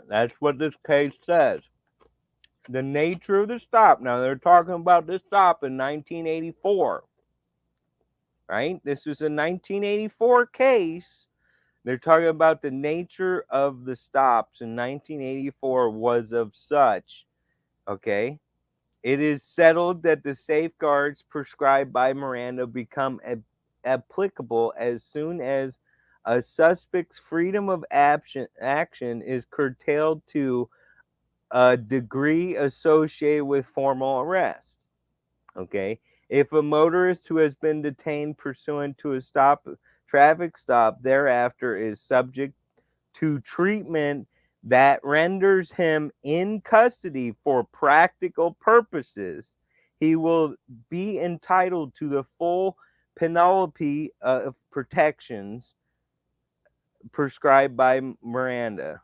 That's what this case says. The nature of the stop. Now, they're talking about this stop in 1984, right? This was a 1984 case. They're talking about the nature of the stops in 1984 was of such, okay? It is settled that the safeguards prescribed by Miranda become applicable as soon as a suspect's freedom of action is curtailed to a degree associated with formal arrest. Okay. If a motorist who has been detained pursuant to a traffic stop thereafter is subject to treatment that renders him in custody for practical purposes, he will be entitled to the full panoply of protections prescribed by Miranda.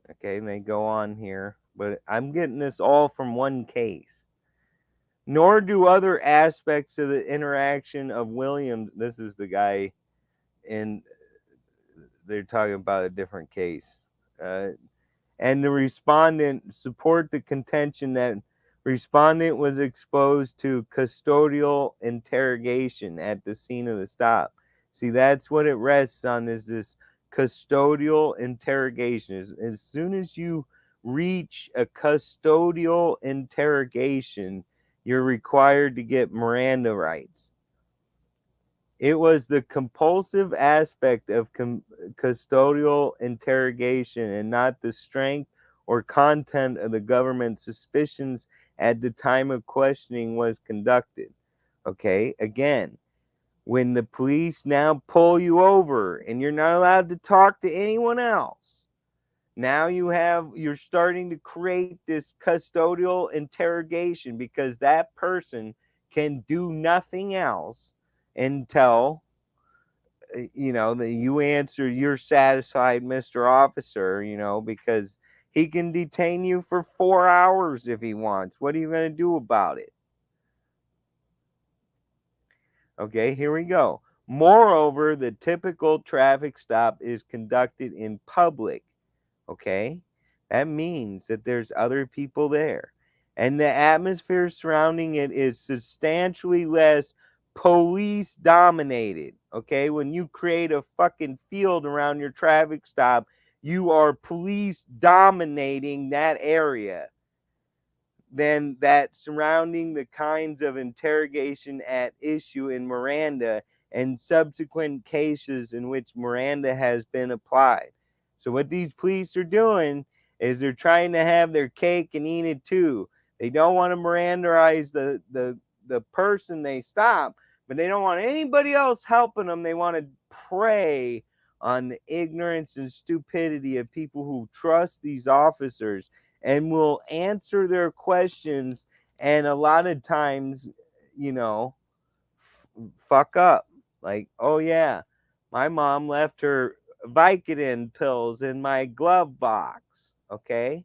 Okay, and they go on here, but I'm getting this all from one case. Nor do other aspects of the interaction of Williams. This is the guy in. They're talking about a different case. And the respondent support the contention that respondent was exposed to custodial interrogation at the scene of the stop. See, that's what it rests on, is this custodial interrogation. As soon as you reach a custodial interrogation, you're required to get Miranda rights. It was the compulsive aspect of custodial interrogation and not the strength or content of the government's suspicions at the time of questioning was conducted. Okay, again, when the police now pull you over and you're not allowed to talk to anyone else, now you're starting to create this custodial interrogation because that person can do nothing else until that you answer you're satisfied, Mr. Officer, because he can detain you for 4 hours if he wants. What are you going to do about it? Okay, here we go. Moreover, the typical traffic stop is conducted in public. Okay, that means that there's other people there, and the atmosphere surrounding it is substantially less police dominated. Okay, when you create a fucking field around your traffic stop, you are police dominating that area than that surrounding the kinds of interrogation at issue in Miranda and subsequent cases in which Miranda has been applied. So what these police are doing is they're trying to have their cake and eat it too. They don't want to Mirandaize the person they stop, but they don't want anybody else helping them. They want to prey on the ignorance and stupidity of people who trust these officers and will answer their questions, and a lot of times, fuck up. Like, oh yeah, my mom left her Vicodin pills in my glove box. Okay,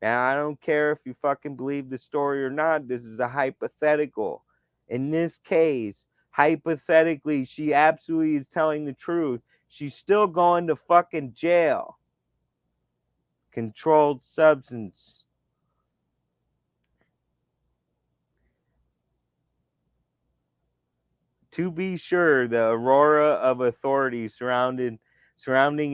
now I don't care if you fucking believe the story or not. This is a hypothetical. In this case, hypothetically, she absolutely is telling the truth. She's still going to fucking jail. Controlled substance. To be sure, the aurora of authority surrounding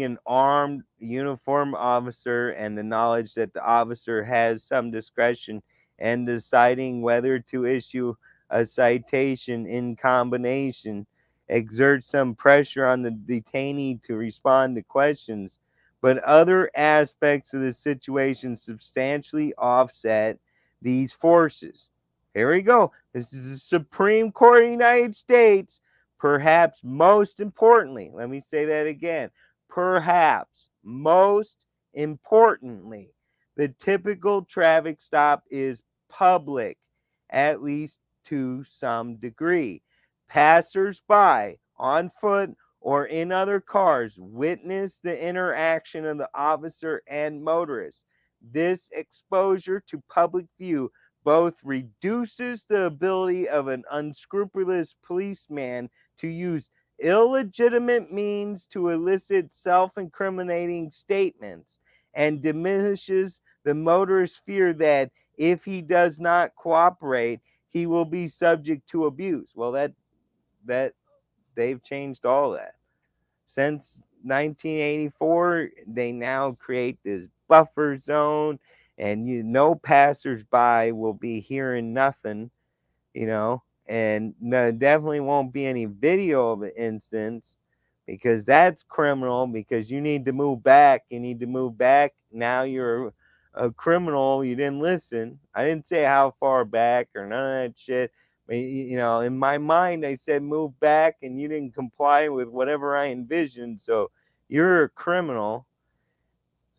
an armed uniformed officer and the knowledge that the officer has some discretion in deciding whether to issue a citation in combination exerts some pressure on the detainee to respond to questions, but other aspects of the situation substantially offset these forces. Here we go. This is the Supreme Court of the United States. Perhaps most importantly, let me say that again. Perhaps most importantly, the typical traffic stop is public, at least to some degree. Passers-by on foot or in other cars witness the interaction of the officer and motorist. This exposure to public view both reduces the ability of an unscrupulous policeman to use illegitimate means to elicit self incriminating statements and diminishes the motorist's fear that if he does not cooperate, he will be subject to abuse. Well, that they've changed all that. Since 1984, they now create this buffer zone, and no passersby will be hearing nothing, and no, definitely won't be any video of an instance because that's criminal. Because you need to move back. You need to move back. Now you're a criminal. You didn't listen. I didn't say how far back or none of that shit. But, in my mind, I said move back, and you didn't comply with whatever I envisioned. So you're a criminal.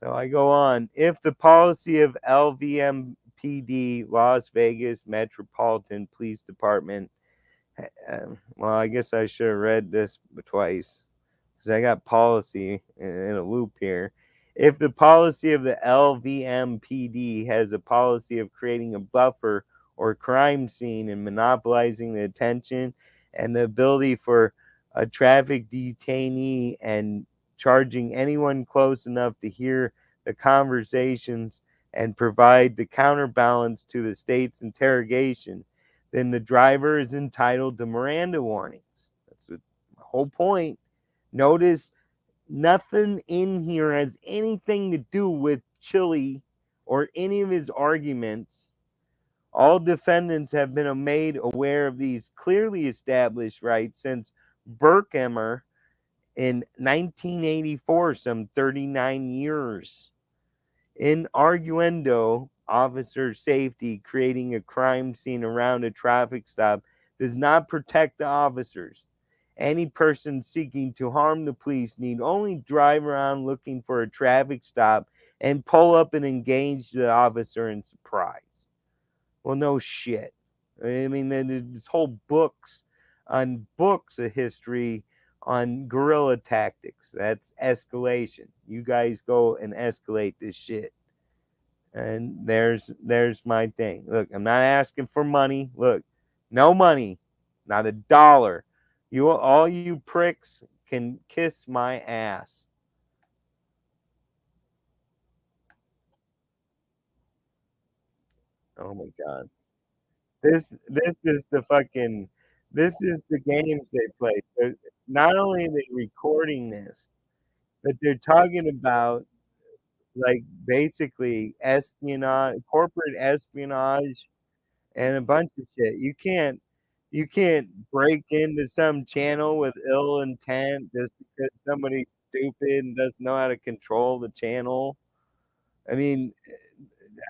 So I go on. If the policy of LVMPD, Las Vegas Metropolitan Police Department, well, I guess I should have read this twice because I got policy in a loop here. If the policy of the LVMPD has a policy of creating a buffer or crime scene and monopolizing the attention and the ability for a traffic detainee and charging anyone close enough to hear the conversations and provide the counterbalance to the state's interrogation, then the driver is entitled to Miranda warnings. That's the whole point. Notice nothing in here has anything to do with Chili or any of his arguments. All defendants have been made aware of these clearly established rights since Berkheimer in 1984, some 39 years. In arguendo, officer safety creating a crime scene around a traffic stop does not protect the officers. Any person seeking to harm the police need only drive around looking for a traffic stop and pull up and engage the officer in surprise. Well, no shit. I mean, there's whole books of history on guerrilla tactics. That's escalation. You guys go and escalate this shit. And there's my thing. Look, I'm not asking for money. Look, no money, not a dollar. You all you pricks can kiss my ass. Oh my god. This is the fucking this is the games they play. Not only are they recording this, but they're talking about like basically espionage, corporate espionage and a bunch of shit. You can't break into some channel with ill intent just because somebody's stupid and doesn't know how to control the channel. I mean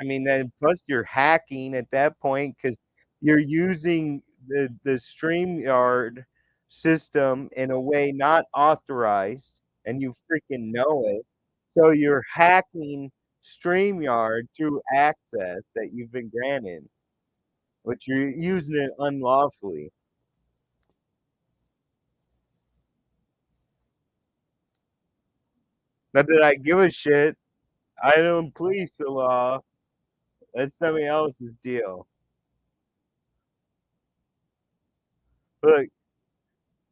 then plus you're hacking at that point because you're using the StreamYard system in a way not authorized, and you freaking know it. So you're hacking StreamYard through access that you've been granted, but you're using it unlawfully. Not that I give a shit. I don't police the law. That's somebody else's deal. Look,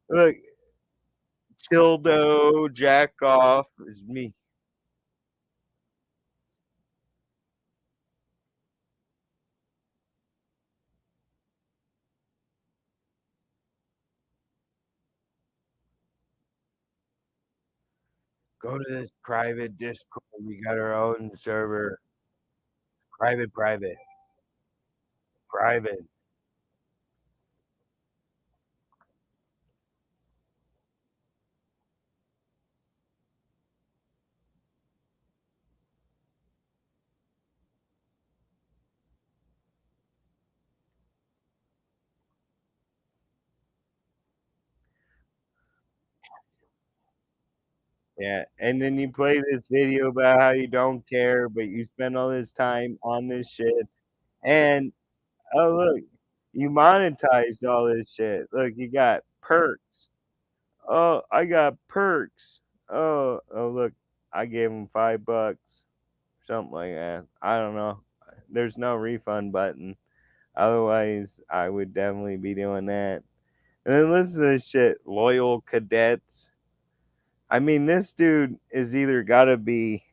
look, Childo, jack off is me. Go to this private Discord. We got our own server. Private, private, private. Yeah, and then you play this video about how you don't care, but you spend all this time on this shit, and oh look, you monetized all this shit. Look, you got perks. Oh, I got perks. Oh look, I gave him $5, something like that. I don't know. There's no refund button. Otherwise, I would definitely be doing that. And then listen to this shit, loyal cadets. I mean, this dude is either gotta be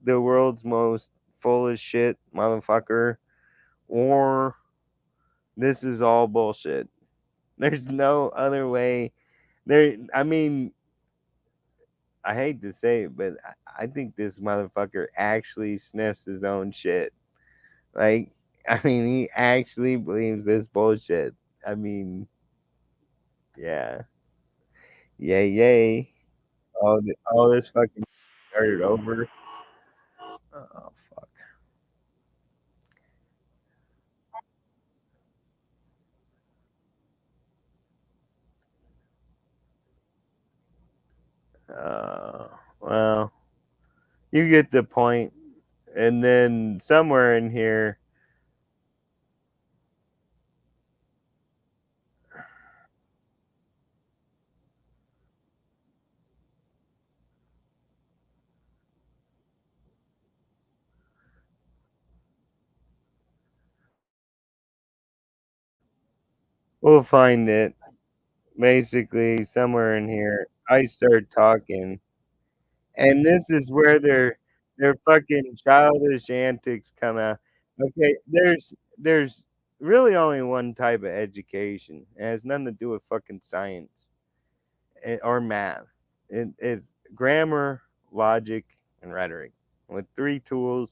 the world's most full of shit motherfucker, or this is all bullshit. There's no other way. I mean, I hate to say it, but I think this motherfucker actually sniffs his own shit. Like, I mean, he actually believes this bullshit. I mean, yeah, yay, yay. All this fucking started over. Oh fuck. Well, you get the point. And then somewhere in here, we'll find it. Basically, somewhere in here, I start talking, and this is where their fucking childish antics come out. Okay, there's really only one type of education. It has nothing to do with fucking science or math. It's grammar, logic, and rhetoric. With three tools,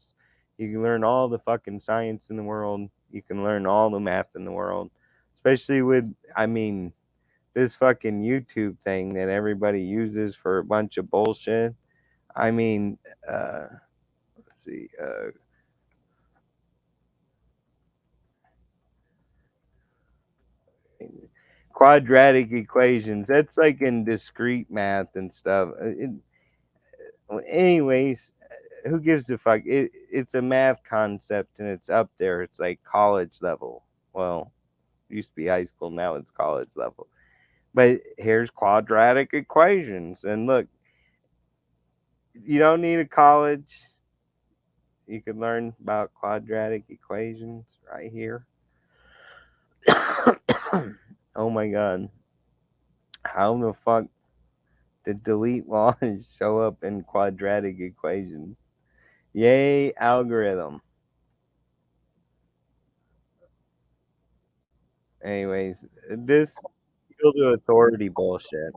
you can learn all the fucking science in the world. You can learn all the math in the world. Especially with, I mean, this fucking YouTube thing that everybody uses for a bunch of bullshit. I mean, let's see, quadratic equations. That's like in discrete math and stuff. Anyways, who gives a fuck? It's a math concept and it's up there. It's like college level. Well, it used to be high school, now it's college level. But here's quadratic equations. And look, you don't need a college. You can learn about quadratic equations right here. Oh my god. How the fuck did delete laws show up in quadratic equations? Yay, algorithm. Anyways, this field of authority bullshit.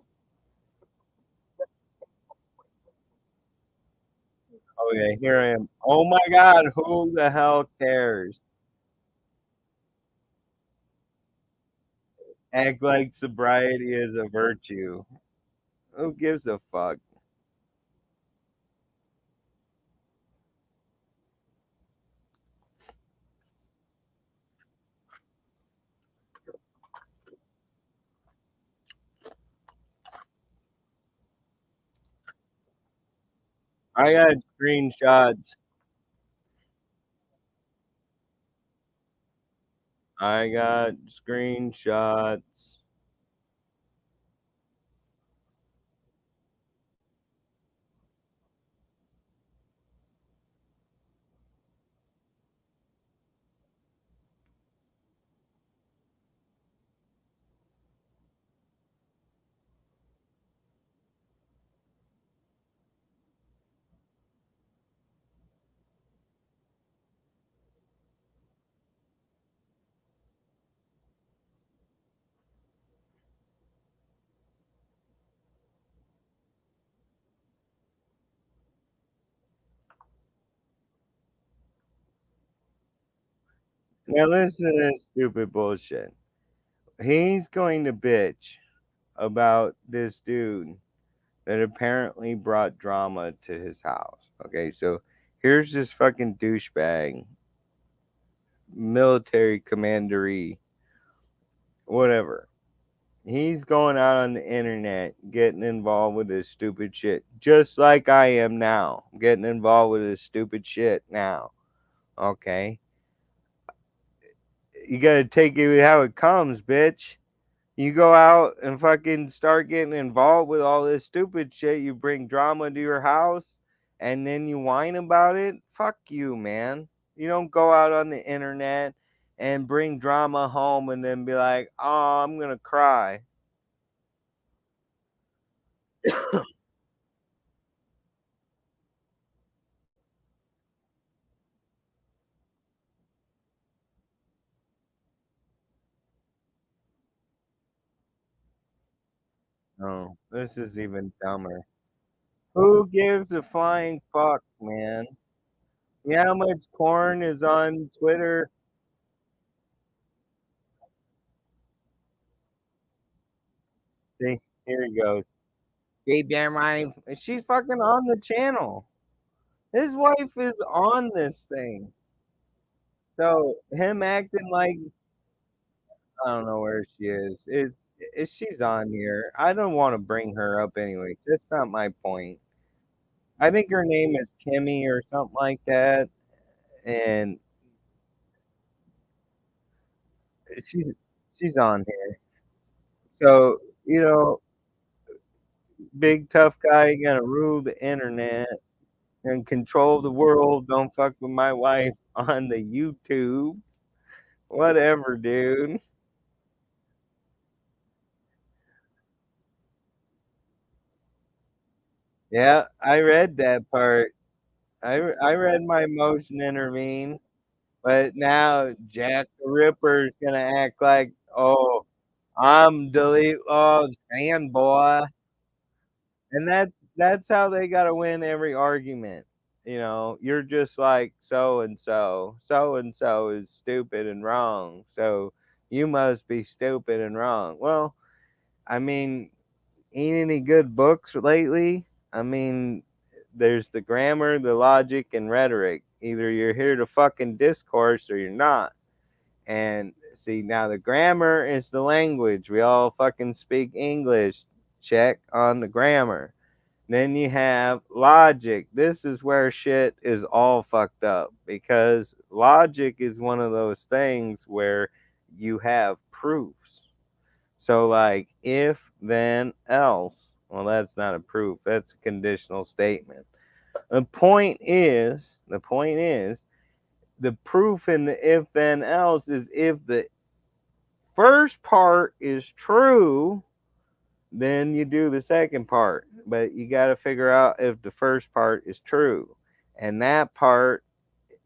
Okay, here I am. Oh my god, who the hell cares? Act like sobriety is a virtue. Who gives a fuck? I got screenshots. I got screenshots. Now listen to this stupid bullshit. He's going to bitch about this dude that apparently brought drama to his house. Okay, so here's this fucking douchebag, military commandery, whatever. He's going out on the internet, getting involved with this stupid shit, just like I am now, getting involved with this stupid shit now. Okay, you gotta take it how it comes, bitch. You go out and fucking start getting involved with all this stupid shit. You bring drama to your house, and then you whine about it. Fuck you, man. You don't go out on the internet and bring drama home and then be like, "Oh, I'm gonna cry." Oh, this is even dumber. Who gives a flying fuck, man? You know how much porn is on Twitter? See, here he goes. Hey, damn right. She's fucking on the channel. His wife is on this thing. So him acting like I don't know where she is. She's on here. I don't want to bring her up anyways. That's not my point. I think her name is Kimmy or something like that. And she's she's on here. So, big tough guy gonna rule the internet and control the world. Don't fuck with my wife on the YouTube. Whatever, dude. Yeah, I read that part. I read my motion intervene, but now Jack the Ripper's gonna act like, oh, I'm delete laws fanboy, and that's how they gotta win every argument. You're just like so and so is stupid and wrong, so you must be stupid and wrong. Well, I mean, ain't any good books lately. I mean, there's the grammar, the logic, and rhetoric. Either you're here to fucking discourse or you're not. And see, now the grammar is the language. We all fucking speak English. Check on the grammar. Then you have logic. This is where shit is all fucked up because logic is one of those things where you have proofs. So, like, if, then, else. Well, that's not a proof. That's a conditional statement. The proof in the if, then, else is if the first part is true, then you do the second part. But you got to figure out if the first part is true. And that part,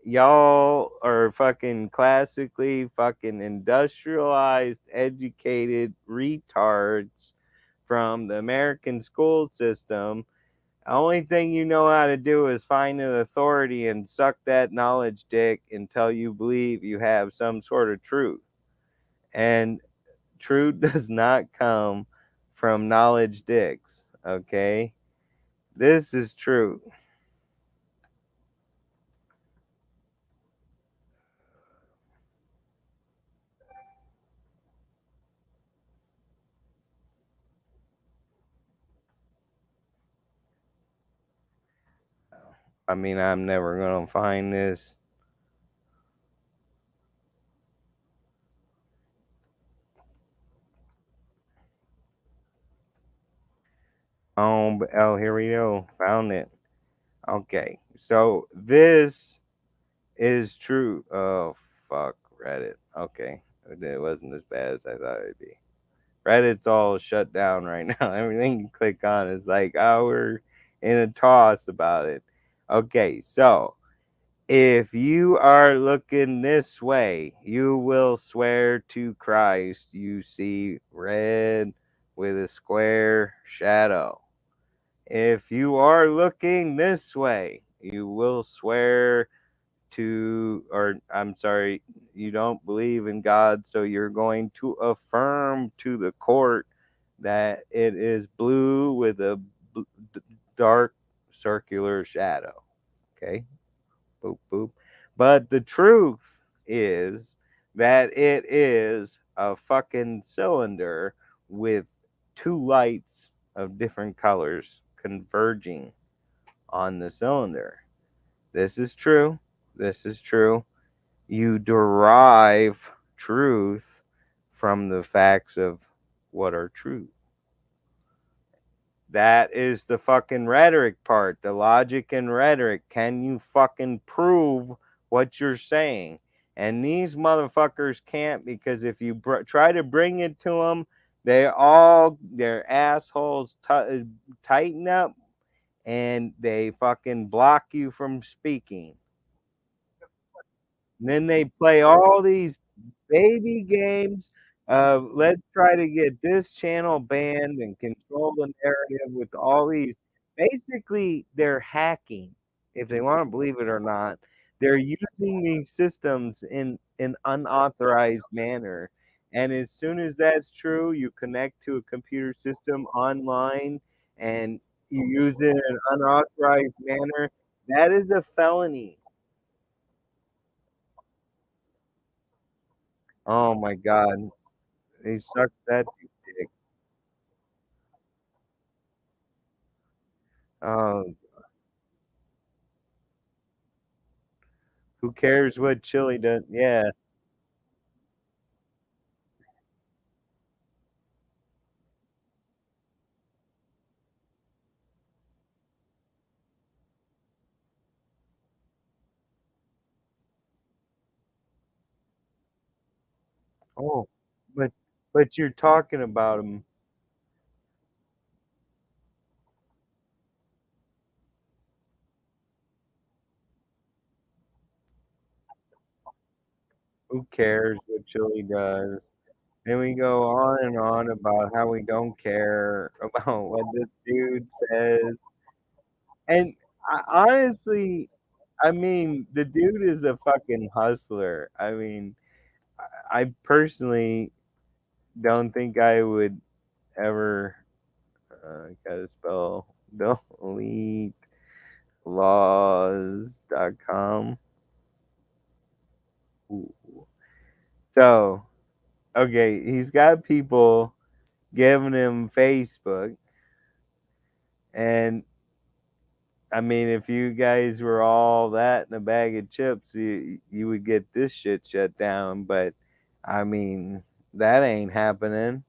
y'all are fucking classically fucking industrialized, educated retards from the American school system. The only thing you know how to do is find an authority and suck that knowledge dick until you believe you have some sort of truth. And truth does not come from knowledge dicks, okay? This is truth. I mean, I'm never going to find this. Oh, here we go. Found it. Okay. So this is true. Oh, fuck. Reddit. Okay. It wasn't as bad as I thought it'd be. Reddit's all shut down right now. Everything you click on is like, oh, we're in a toss about it. Okay. So if you are looking this way, you will swear to Christ you see red with a square shadow. If you are looking this way, you will swear to, or I'm sorry, you don't believe in God, so you're going to affirm to the court that it is blue with a dark circular shadow. Okay? Boop, boop. But the truth is that it is a fucking cylinder with two lights of different colors converging on the cylinder. This is true. This is true. You derive truth from the facts of what are true. That is the fucking rhetoric part, the logic and rhetoric. Can you fucking prove what you're saying? And these motherfuckers can't, because if you try to bring it to them, their assholes tighten up and they fucking block you from speaking. And then they play all these baby games. Let's try to get this channel banned and control the narrative with all these. Basically, they're hacking, if they want to believe it or not. They're using these systems in an unauthorized manner. And as soon as that's true, you connect to a computer system online and you use it in an unauthorized manner. That is a felony. Oh my God. He sucks that dick. Oh, who cares what Chili does? Yeah. Oh, but you're talking about him. Who cares what Chili does? Then we go on and on about how we don't care about what this dude says. And honestly, I mean, the dude is a fucking hustler. I mean, I personally don't think I would ever gotta spell delete laws.com. Ooh. So, okay, he's got people giving him Facebook. And I mean, if you guys were all that in a bag of chips, you would get this shit shut down. But I mean, that ain't happening.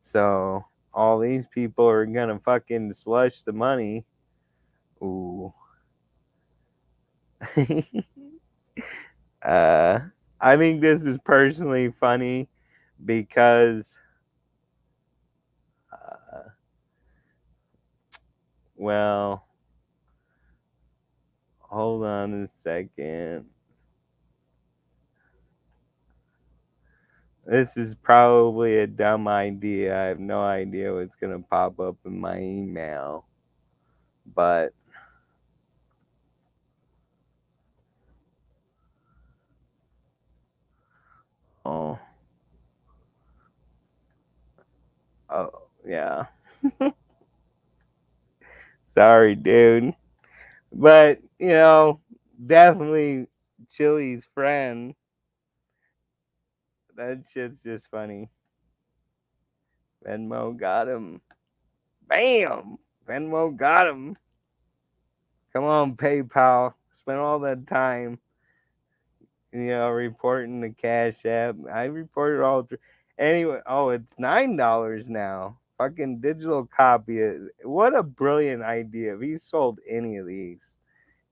So, all these people are gonna fucking slush the money. Ooh. uh, I think this is personally funny because, uh, well, hold on a second. This is probably a dumb idea. I have no idea what's going to pop up in my email. But, oh, oh, yeah. Sorry, dude. But, definitely Chili's friend. That shit's just funny. Venmo got him. Bam! Venmo got him. Come on, PayPal. Spend all that time, reporting the Cash App. I reported all through. Anyway, oh, it's $9 now. Fucking digital copy. What a brilliant idea. If he sold any of these,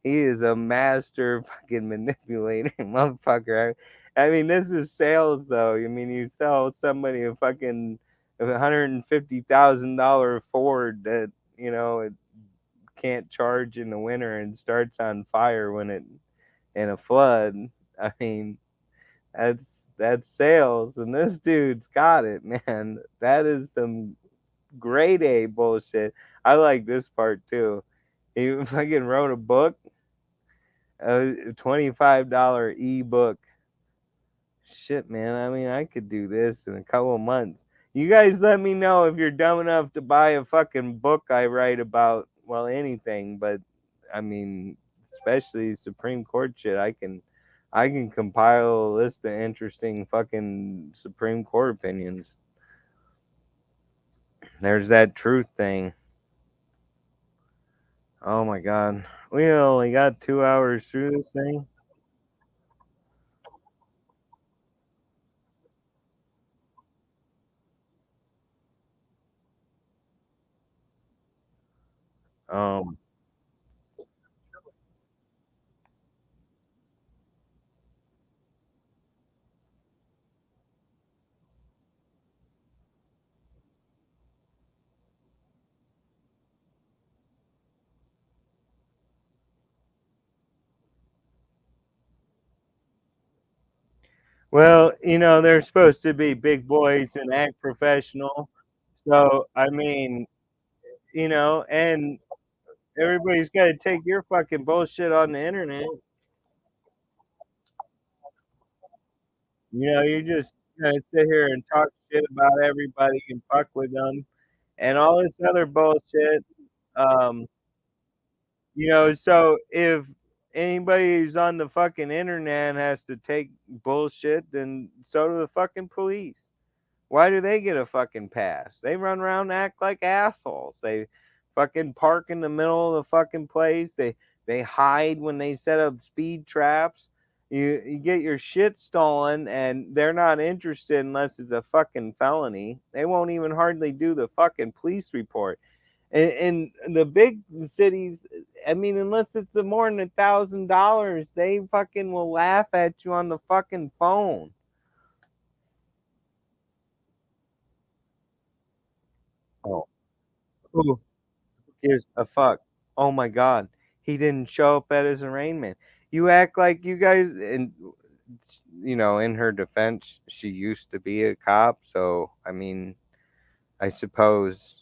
he is a master fucking manipulating motherfucker. I mean, this is sales though. I mean, you sell somebody a fucking $150,000 Ford that it can't charge in the winter and starts on fire when it in a flood. I mean, that's that's sales, and this dude's got it, man. That is some grade A bullshit. I like this part too. He fucking wrote a book, a $25 ebook. Shit, man. I mean, I could do this in a couple of months. You guys let me know if you're dumb enough to buy a fucking book I write about, well, anything, but I mean, especially Supreme Court shit. I can compile a list of interesting fucking Supreme Court opinions. There's that truth thing. Oh my god. We only got 2 hours through this thing. Um well, they're supposed to be big boys and act professional. So, I mean, and everybody's got to take your fucking bullshit on the internet. You just gonna sit here and talk shit about everybody and fuck with them and all this other bullshit. Um, so if anybody who's on the fucking internet has to take bullshit, then so do the fucking police. Why do they get a fucking pass? They run around and act like assholes. They fucking park in the middle of the fucking place. They hide when they set up speed traps. You get your shit stolen and they're not interested unless it's a fucking felony. They won't even hardly do the fucking police report. In the big cities, I mean, unless it's more than $1,000, they fucking will laugh at you on the fucking phone. Oh, who gives a fuck? Oh my god, he didn't show up at his arraignment. You act like you guys, and in her defense, she used to be a cop, so I mean, I suppose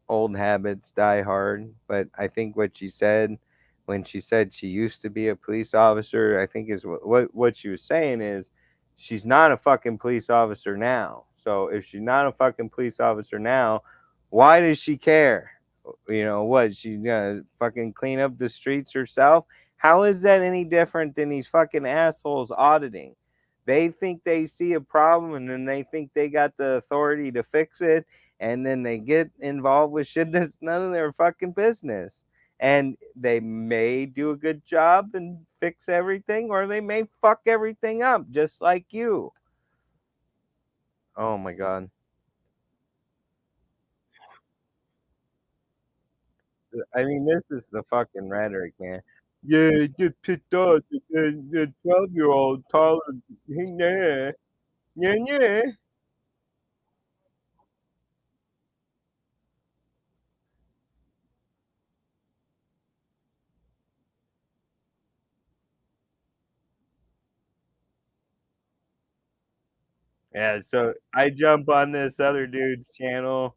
old habits die hard. But I think what she said when she said she used to be a police officer, I think is what she was saying is she's not a fucking police officer now. So if she's not a fucking police officer now, why does she care? What, she's gonna fucking clean up the streets herself? How is that any different than these fucking assholes auditing? They think they see a problem and then they think they got the authority to fix it, and then they get involved with shit that's none of their fucking business. And they may do a good job and fix everything, or they may fuck everything up, just like you. Oh my god. I mean, this is the fucking rhetoric, man. Yeah, just pissed off the 12-year-old taller. Yeah, yeah, yeah. Yeah, so I jump on this other dude's channel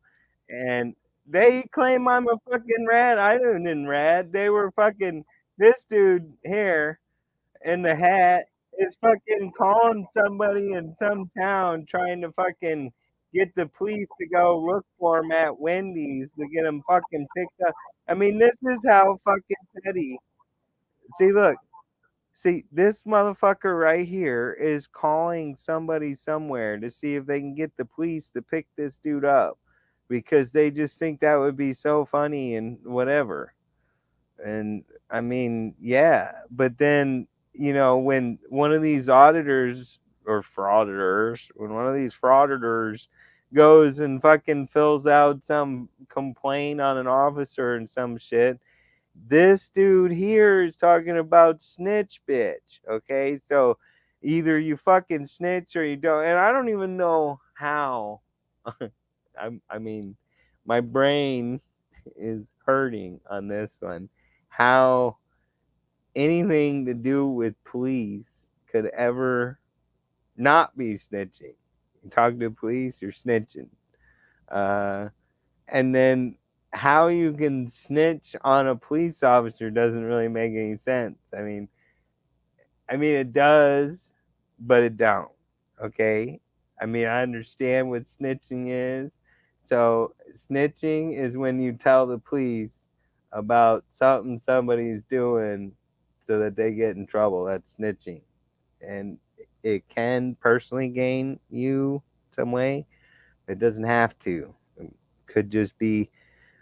and they claim I'm a fucking rat. I didn't rat. They were fucking this dude here in the hat is fucking calling somebody in some town trying to fucking get the police to go look for him at Wendy's to get him fucking picked up. I mean, this is how fucking petty. See, look, See, this motherfucker right here is calling somebody somewhere to see if they can get the police to pick this dude up because they just think that would be so funny and whatever. And I mean, yeah, but then, when one of these auditors or frauditors, when one of these frauditors goes and fucking fills out some complaint on an officer and some shit, this dude here is talking about snitch bitch. Okay, so either you fucking snitch or you don't. And I don't even know how. I mean, my brain is hurting on this one. How anything to do with police could ever not be snitching. You talk to police, you're snitching. Uh, and then how you can snitch on a police officer doesn't really make any sense. I mean it does, but it don't. Okay? I mean, I understand what snitching is. So, snitching is when you tell the police about something somebody's doing so that they get in trouble. That's snitching. And it can personally gain you some way. It doesn't have to. could just be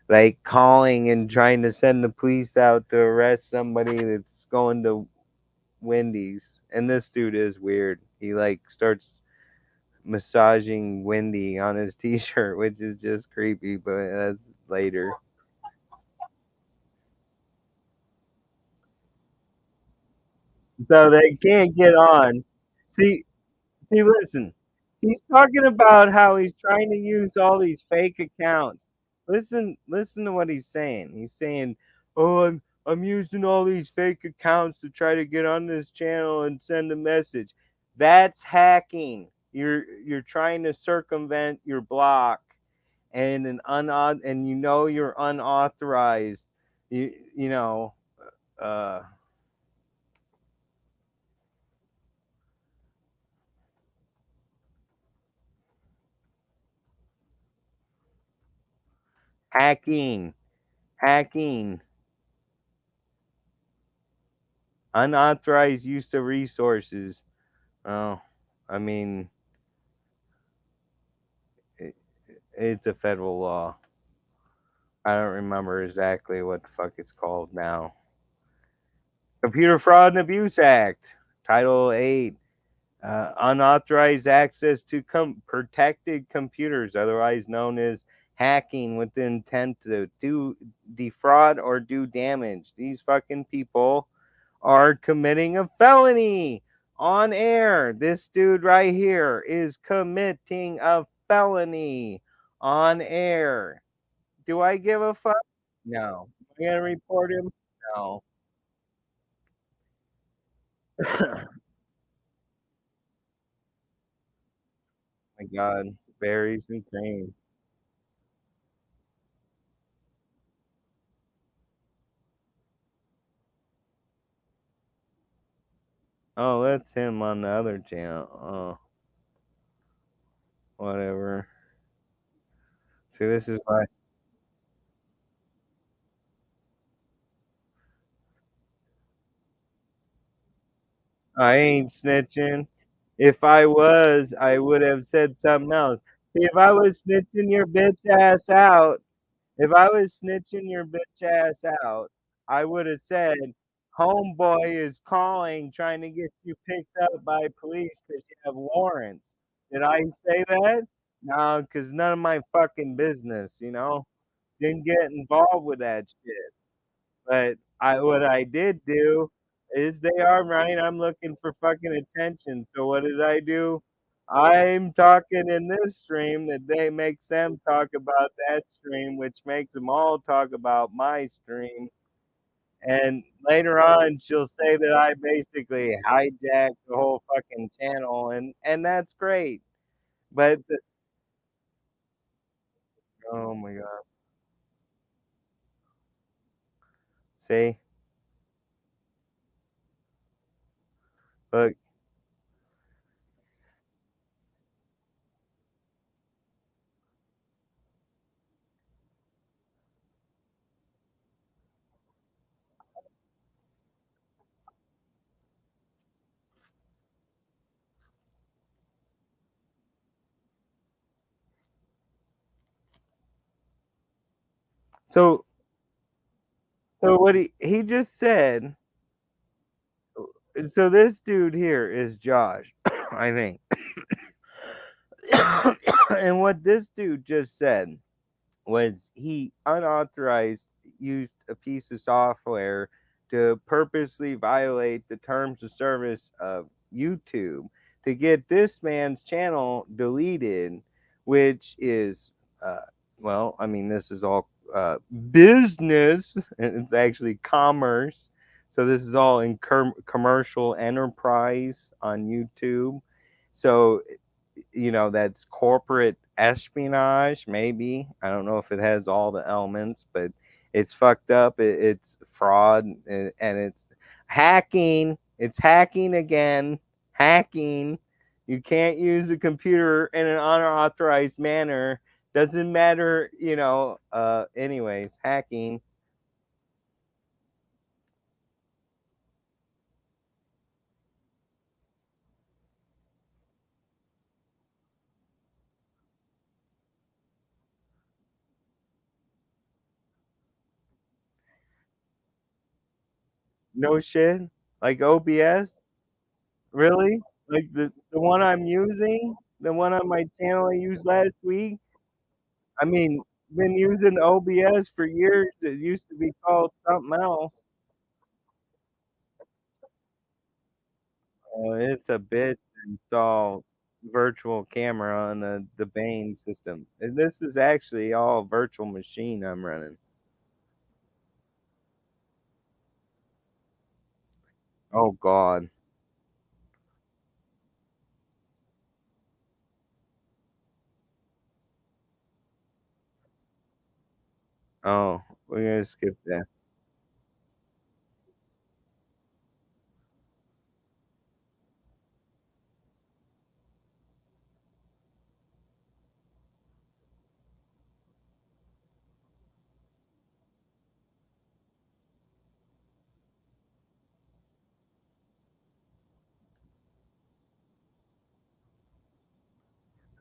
like calling and trying to send the police out to arrest somebody that's going to Wendy's. And this dude is weird. He like starts massaging Wendy on his t-shirt, which is just creepy, but that's later. So they can't get on. See, See, listen. He's talking about how he's trying to use all these fake accounts. Listen to what he's saying. He's saying, "Oh, I'm using all these fake accounts to try to get on this channel and send a message." That's hacking. You're trying to circumvent your block and and you know you're unauthorized. You know, uh hacking, hacking. Unauthorized use of resources. Oh, I mean, it, it's a federal law. I don't remember exactly what the fuck it's called now. Computer Fraud and Abuse Act, Title 8. Unauthorized access to protected computers, otherwise known as hacking with the intent to defraud or do damage. These fucking people are committing a felony on air. This dude right here is committing a felony on air. Do I give a fuck? No. Am I gonna report him? No. My God, berries and cream. Oh, that's him on the other channel. Oh, whatever. See, this is why I ain't snitching. If I was, I would have said something else. See, if I was snitching your bitch ass out, if I was snitching your bitch ass out, I would have said, "Homeboy is calling, trying to get you picked up by police because you have warrants." Did I say that? No, because none of my fucking business, you know? Didn't get involved with that shit. But what I did do is they are right. I'm looking for fucking attention. So what did I do? I'm talking in this stream that they makes them talk about that stream, which makes them all talk about my stream. And later on, she'll say that I basically hijacked the whole fucking channel, and that's great. But oh my god, see, look. So what he just said. So this dude here is Josh, I think. And what this dude just said was he unauthorized used a piece of software to purposely violate the terms of service of YouTube to get this man's channel deleted, which is, uh, well, I mean, this is all business, and it's actually commerce. So this is all in commercial enterprise on YouTube. So that's corporate espionage, maybe. I don't know if it has all the elements, but it's fucked up. It's fraud, and it's hacking. It's hacking again. Hacking. You can't use a computer in an unauthorized manner. Doesn't matter, anyways, hacking. No shit? Like OBS? Really? Like the one I'm using? The one on my channel I used last week? I mean, been using OBS for years. It used to be called something else. It's a bit to install virtual camera on the Bane system. And this is actually all virtual machine I'm running. Oh God. Oh, we're gonna skip that.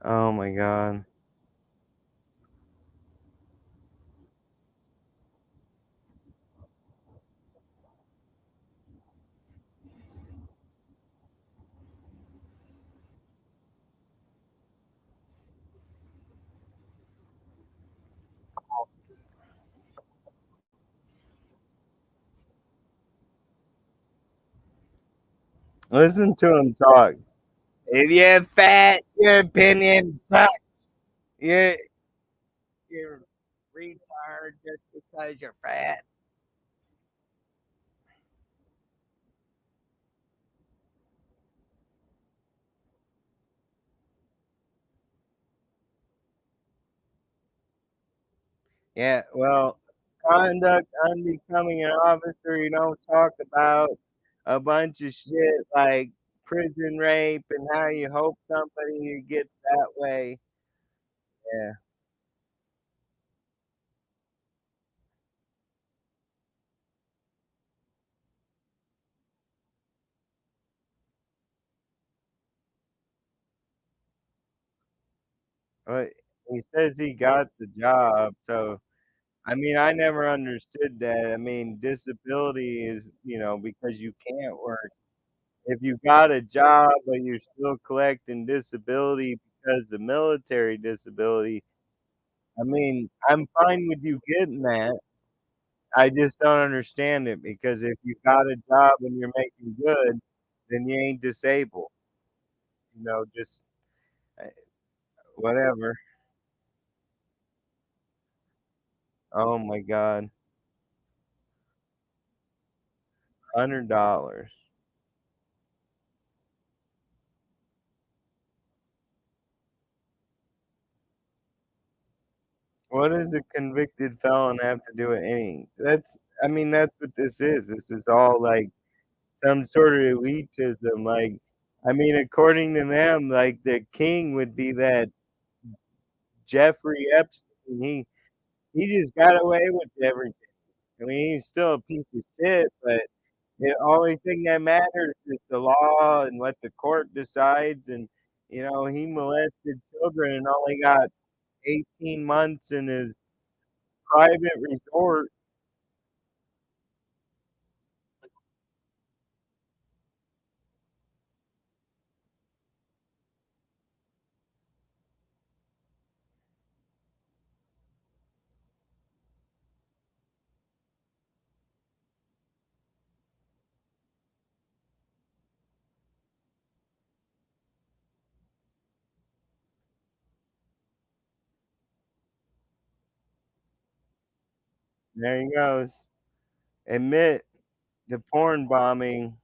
Oh my God. Listen to him talk. If you're fat, your opinion sucks. You're, you're retard just because you're fat. Yeah, well, conduct unbecoming an officer, you don't talk about a bunch of shit like prison rape and how you hope somebody gets that way. Yeah, but he says he got the job, so I mean, I never understood that. I mean, disability is, because you can't work. If you got a job but you're still collecting disability because of military disability, I mean, I'm fine with you getting that. I just don't understand it because if you got a job and you're making good, then you ain't disabled. Just uh, whatever. Oh my God, $100. What does a convicted felon have to do with anything? I mean, that's what this is. This is all like some sort of elitism. Like, I mean, according to them, like the king would be that Jeffrey Epstein. He just got away with everything. I mean, he's still a piece of shit, but the only thing that matters is the law and what the court decides. And he molested children and only got 18 months in his private resort. There he goes. Admit the porn bombing.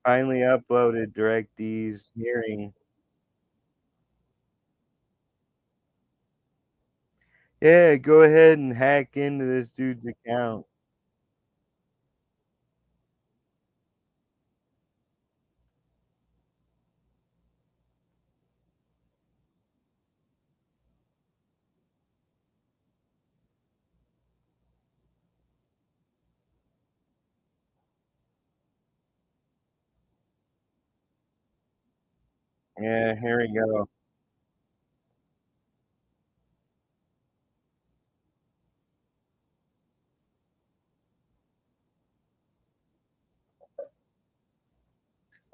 Finally uploaded DirectD's hearing. Yeah, go ahead and hack into this dude's account. Yeah, here we go.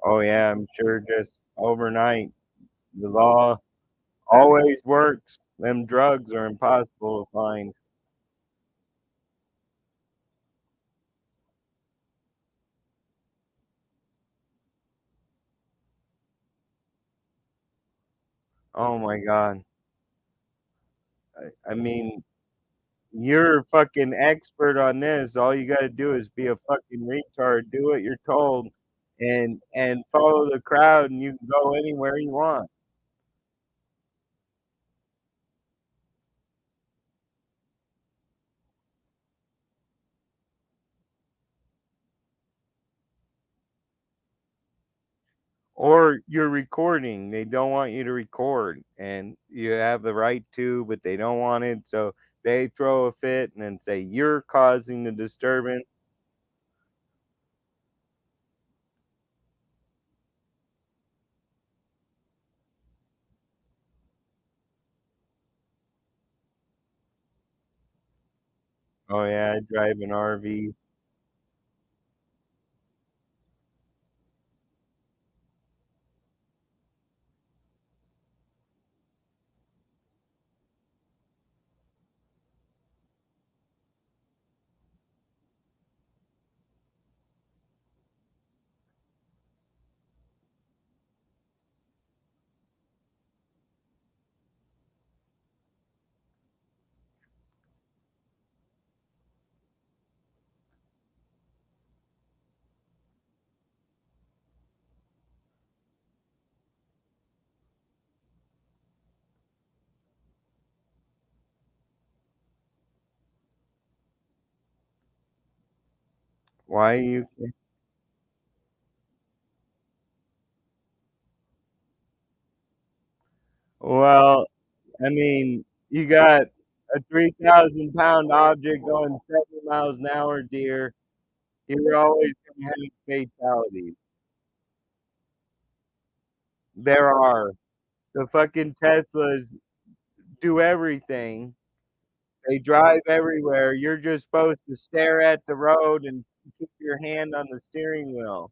Oh yeah, I'm sure just overnight. The law always works. Them drugs are impossible to find. Oh my god. I mean, you're a fucking expert on this. All you gotta do is be a fucking retard, do what you're told, and follow the crowd, and you can go anywhere you want. Or you're recording. They don't want you to record, and you have the right to, but they don't want it, so they throw a fit and then say you're causing the disturbance. Oh yeah, I drive an RV. Why you Well, I mean, you got a 3,000-pound object going 70 miles an hour, dear. You're always gonna have fatalities. There are. The fucking Teslas do everything. They drive everywhere. You're just supposed to stare at the road and keep your hand on the steering wheel.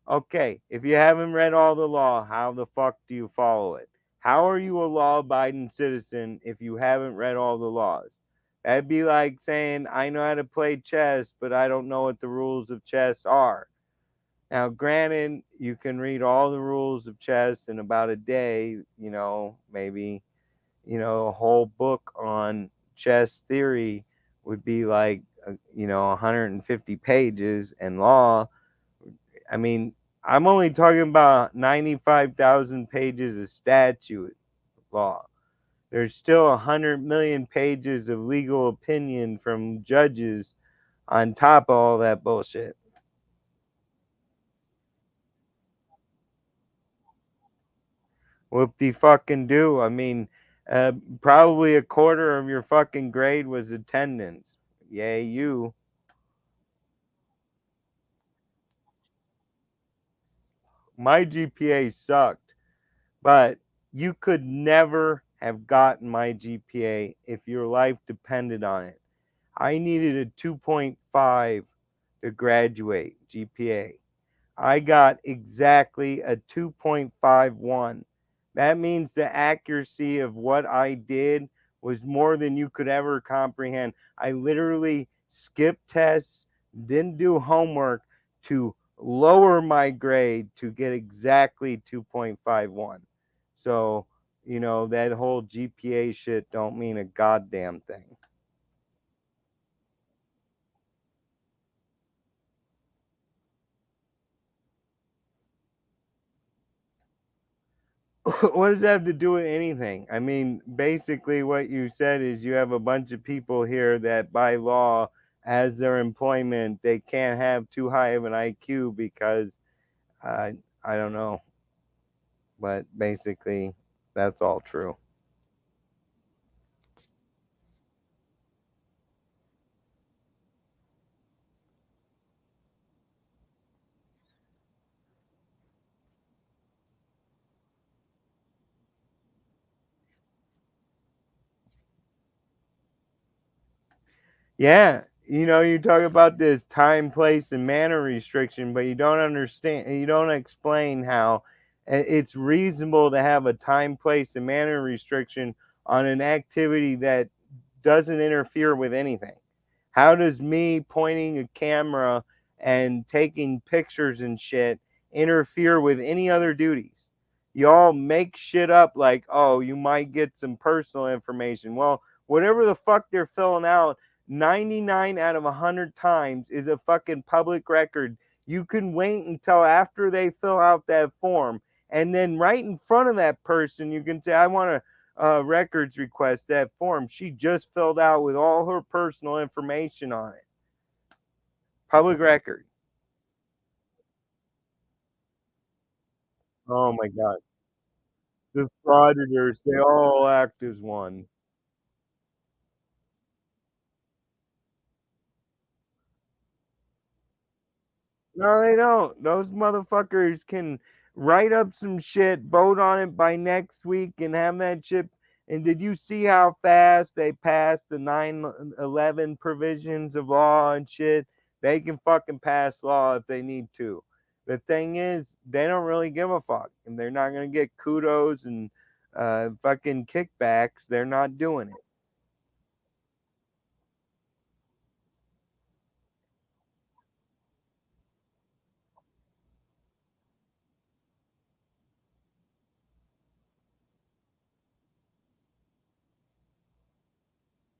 Okay, if you haven't read all the law, how the fuck do you follow it? How are you a law-abiding citizen if you haven't read all the laws? That'd be like saying, I know how to play chess, but I don't know what the rules of chess are. Now, granted, you can read all the rules of chess in about a day, maybe, a whole book on chess theory would be like, 150 pages, and law, I mean, I'm only talking about 95,000 pages of statute law. There's still 100 million pages of legal opinion from judges on top of all that bullshit. Whoop de fucking do. I mean, probably a quarter of your fucking grade was attendance. Yay, you. My GPA sucked, but you could never have gotten my GPA if your life depended on it. I needed a 2.5 to graduate GPA. I got exactly a 2.51. That means the accuracy of what I did was more than you could ever comprehend. I literally skipped tests, didn't do homework to lower my grade to get exactly 2.51. So, that whole GPA shit don't mean a goddamn thing. What does that have to do with anything? I mean, basically, what you said is you have a bunch of people here that by law, as their employment, they can't have too high of an IQ because I don't know, but basically, that's all true. Yeah, you talk about this time, place, and manner restriction, but you don't understand, you don't explain how it's reasonable to have a time, place, and manner restriction on an activity that doesn't interfere with anything. How does me pointing a camera and taking pictures and shit interfere with any other duties? Y'all make shit up like, oh, you might get some personal information. Well, whatever the fuck they're filling out, 99 out of 100 times is a fucking public record. You can wait until after they fill out that form. And then right in front of that person, you can say, I want to records request, that form she just filled out with all her personal information on it. Public record. Oh my God. The frauditors, they all act as one. No, they don't. Those motherfuckers can write up some shit, vote on it by next week, and have that shit. And did you see how fast they passed the 9/11 provisions of law and shit? They can fucking pass law if they need to. The thing is, they don't really give a fuck, and they're not gonna get kudos and fucking kickbacks. They're not doing it.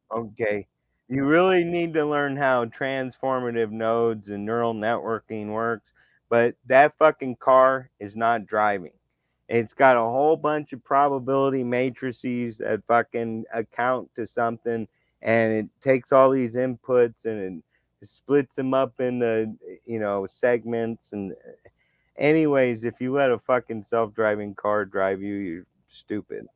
Okay. You really need to learn how transformative nodes and neural networking works, but that fucking car is not driving. It's got a whole bunch of probability matrices that fucking account to something, and it takes all these inputs and it splits them up into, segments. And anyways, if you let a fucking self-driving car drive you, you're stupid.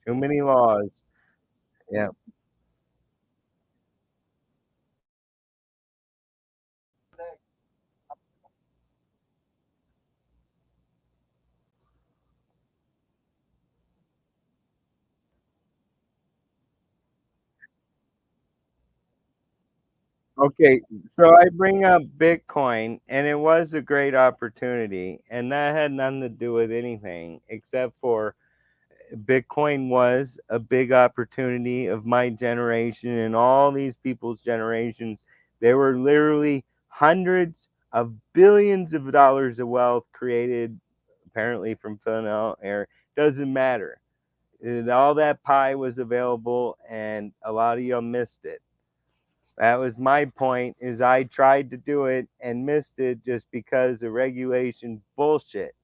Too many laws. Yeah. Okay, so I bring up Bitcoin, and it was a great opportunity, and that had nothing to do with anything except for Bitcoin was a big opportunity of my generation and all these people's generations. There were literally hundreds of billions of dollars of wealth created, apparently from Fennel air. Doesn't matter. All that pie was available, and a lot of you missed it. That was my point, is I tried to do it and missed it just because of regulation bullshit.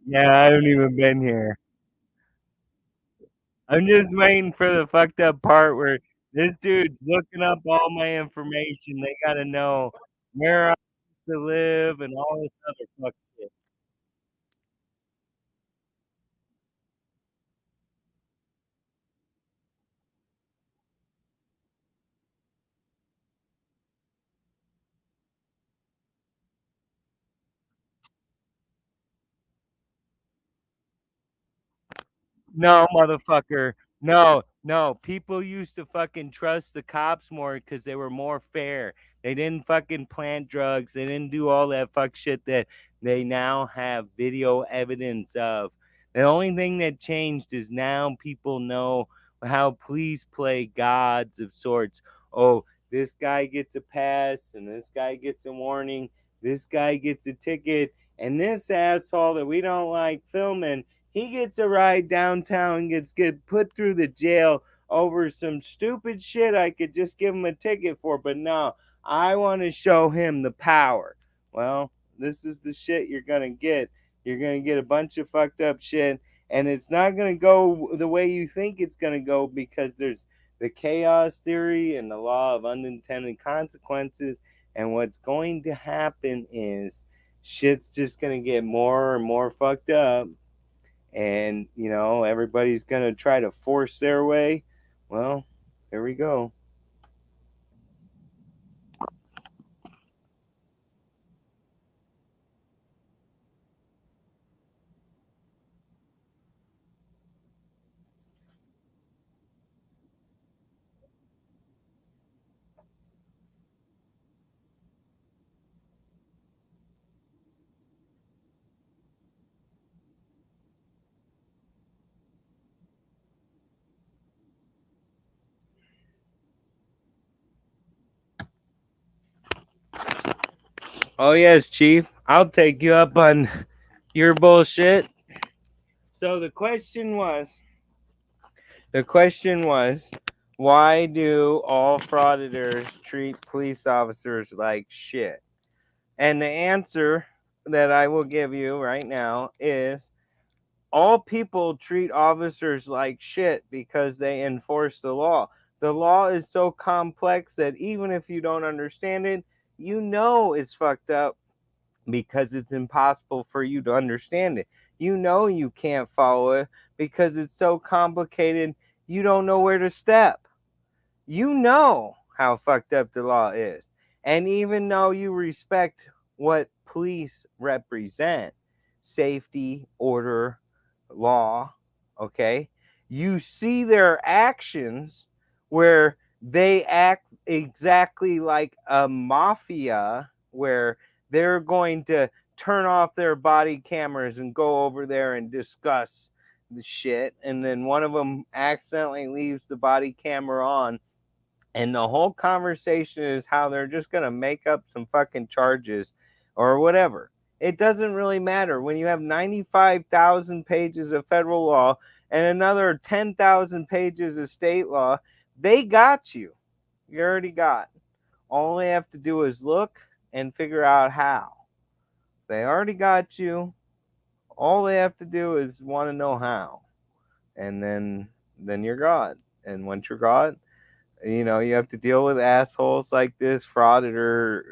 Yeah, I haven't even been here. I'm just waiting for the fucked up part where this dude's looking up all my information. They gotta know where I used to live and all this other fuck shit. No, motherfucker. No, no. People used to fucking trust the cops more because they were more fair. They didn't fucking plant drugs. They didn't do all that fuck shit that they now have video evidence of. The only thing that changed is now people know how police play gods of sorts. Oh, this guy gets a pass and this guy gets a warning. This guy gets a ticket. And this asshole that we don't like filming, he gets a ride downtown, get put through the jail over some stupid shit I could just give him a ticket for, but no, I want to show him the power. Well, this is the shit you're gonna get. You're gonna get a bunch of fucked up shit, and it's not gonna go the way you think it's gonna go because there's the chaos theory and the law of unintended consequences. And what's going to happen is shit's just gonna get more and more fucked up, and everybody's going to try to force their way. Well, here we go. Oh yes, chief, I'll take you up on your bullshit. So the question was why do all frauditors treat police officers like shit? And the answer that I will give you right now is all people treat officers like shit because they enforce the law. The law is so complex that even if you don't understand it, you know it's fucked up because it's impossible for you to understand it. You know you can't follow it because it's so complicated, you don't know where to step. You know how fucked up the law is. And even though you respect what police represent, safety, order, law, okay, you see their actions where they act exactly like a mafia, where they're going to turn off their body cameras and go over there and discuss the shit. And then one of them accidentally leaves the body camera on, and the whole conversation is how they're just going to make up some fucking charges or whatever. It doesn't really matter when you have 95,000 pages of federal law and another 10,000 pages of state law. They got you. You already got. All they have to do is look and figure out how. They already got you. All they have to do is want to know how. And then you're God. And once you're God, you have to deal with assholes like this frauditor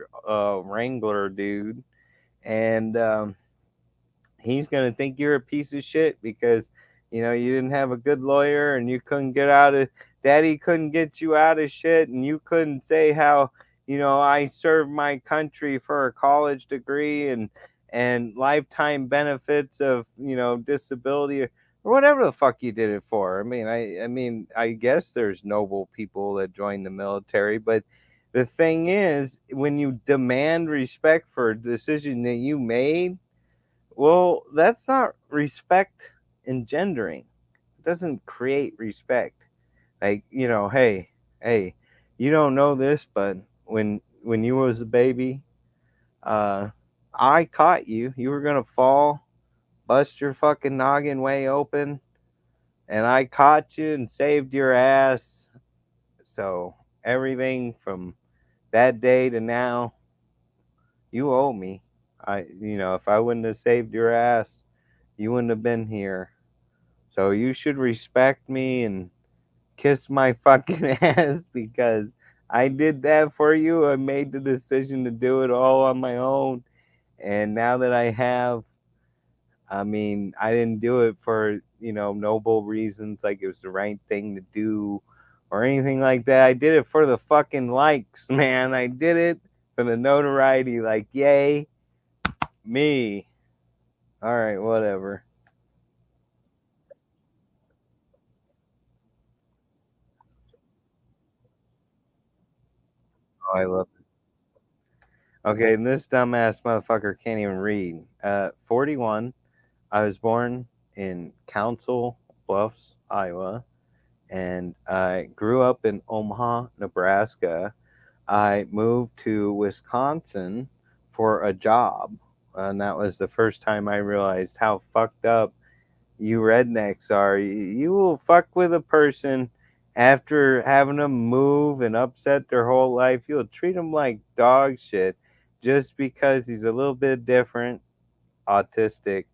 Wrangler dude, and he's gonna think you're a piece of shit because you didn't have a good lawyer and you couldn't get out of daddy couldn't get you out of shit, and you couldn't say how I served my country for a college degree and lifetime benefits of disability, or whatever the fuck you did it for. I mean I guess there's noble people that join the military, but the thing is, when you demand respect for a decision that you made, well, that's not respect engendering. It doesn't create respect. Like, hey, you don't know this, but when you was a baby, uh, I caught you. You were gonna fall, bust your fucking noggin way open, and I caught you and saved your ass. So everything from that day to now, you owe me. If I wouldn't have saved your ass, you wouldn't have been here. So you should respect me and kiss my fucking ass because I did that for you. I made the decision to do it all on my own. And now that I have, I mean, I didn't do it for, noble reasons like it was the right thing to do or anything like that. I did it for the fucking likes, man. I did it for the notoriety. Like, yay, me. All right, whatever. Oh, I love it. Okay, and this dumbass motherfucker can't even read. 41. I was born in Council Bluffs, Iowa, and I grew up in Omaha, Nebraska. I moved to Wisconsin for a job, and that was the first time I realized how fucked up you rednecks are. You will fuck with a person after having them move and upset their whole life. You'll treat them like dog shit just because he's a little bit different, autistic,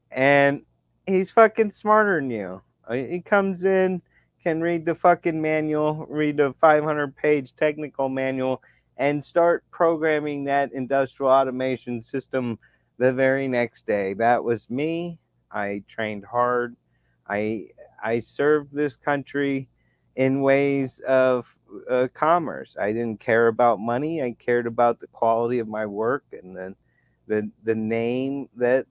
and he's fucking smarter than you. He comes in, can read the fucking manual, read the 500-page technical manual, and start programming that industrial automation system the very next day. That was me. I trained hard. I I served this country in ways of commerce. I didn't care about money. I cared about the quality of my work and then the name that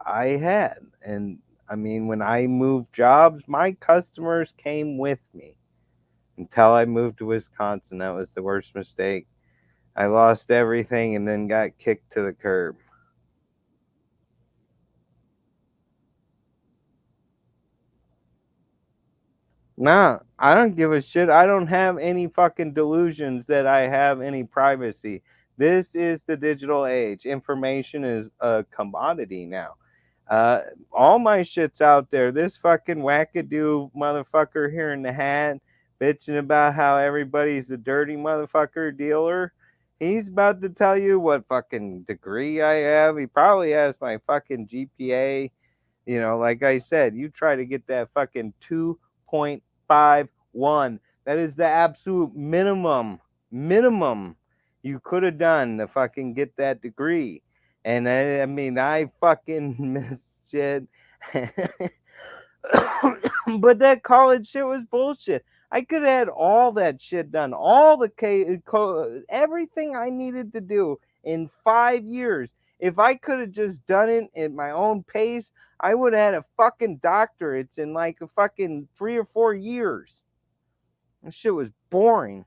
I had. And I mean, when I moved jobs, my customers came with me until I moved to Wisconsin. That was the worst mistake. I lost everything and then got kicked to the curb. Nah, I don't give a shit. I don't have any fucking delusions that I have any privacy. This is the digital age. Information is a commodity now. Uh, all my shit's out there. This fucking wackadoo motherfucker here in the hat bitching about how everybody's a dirty motherfucker dealer. He's about to tell you what fucking degree I have. He probably has my fucking GPA. Like I said, you try to get that fucking 2.51. That is the absolute minimum you could have done to fucking get that degree. And I mean, I fucking missed shit. But that college shit was bullshit. I could have had all that shit done, all the everything I needed to do in 5 years. If I could have just done it at my own pace, I would have had a fucking doctorate in like a fucking 3 or 4 years. That shit was boring.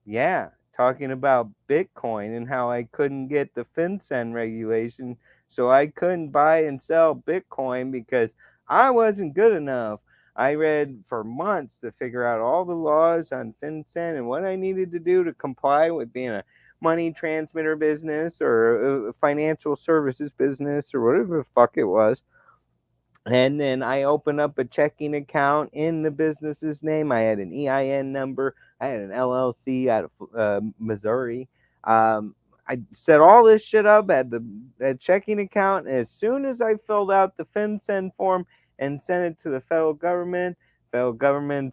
Yeah, talking about Bitcoin and how I couldn't get the FinCEN regulation, so I couldn't buy and sell Bitcoin because I wasn't good enough. I read for months to figure out all the laws on FinCEN and what I needed to do to comply with being a money transmitter business or a financial services business or whatever the fuck it was. And then I opened up a checking account in the business's name. I had an EIN number. I had an LLC out of Missouri. I set all this shit up at the checking account. And as soon as I filled out the FinCEN form and sent it to the federal government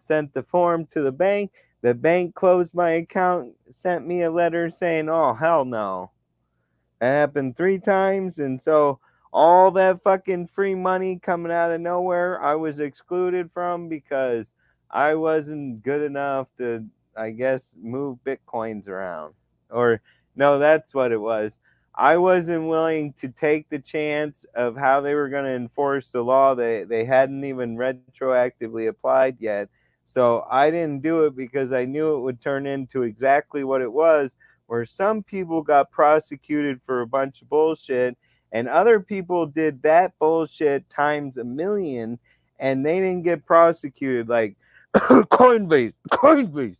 sent the form to the bank. The bank closed my account, sent me a letter saying, "Oh hell no." That happened 3 times, and so all that fucking free money coming out of nowhere, I was excluded from because I wasn't good enough to, I guess, move bitcoins around. Or no, that's what it was. I wasn't willing to take the chance of how they were going to enforce the law. They hadn't even retroactively applied yet. So I didn't do it because I knew it would turn into exactly what it was, where some people got prosecuted for a bunch of bullshit and other people did that bullshit times a million and they didn't get prosecuted, like Coinbase, Coinbase.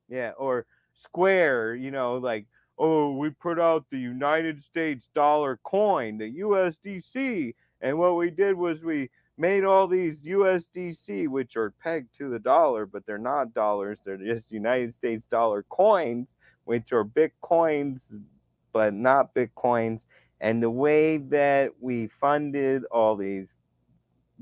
Yeah, or Square, like, oh, we put out the United States dollar coin, the USDC, and what we did was we made all these USDC, which are pegged to the dollar, but they're not dollars. They're just United States dollar coins, which are Bitcoins, but not Bitcoins. And the way that we funded all these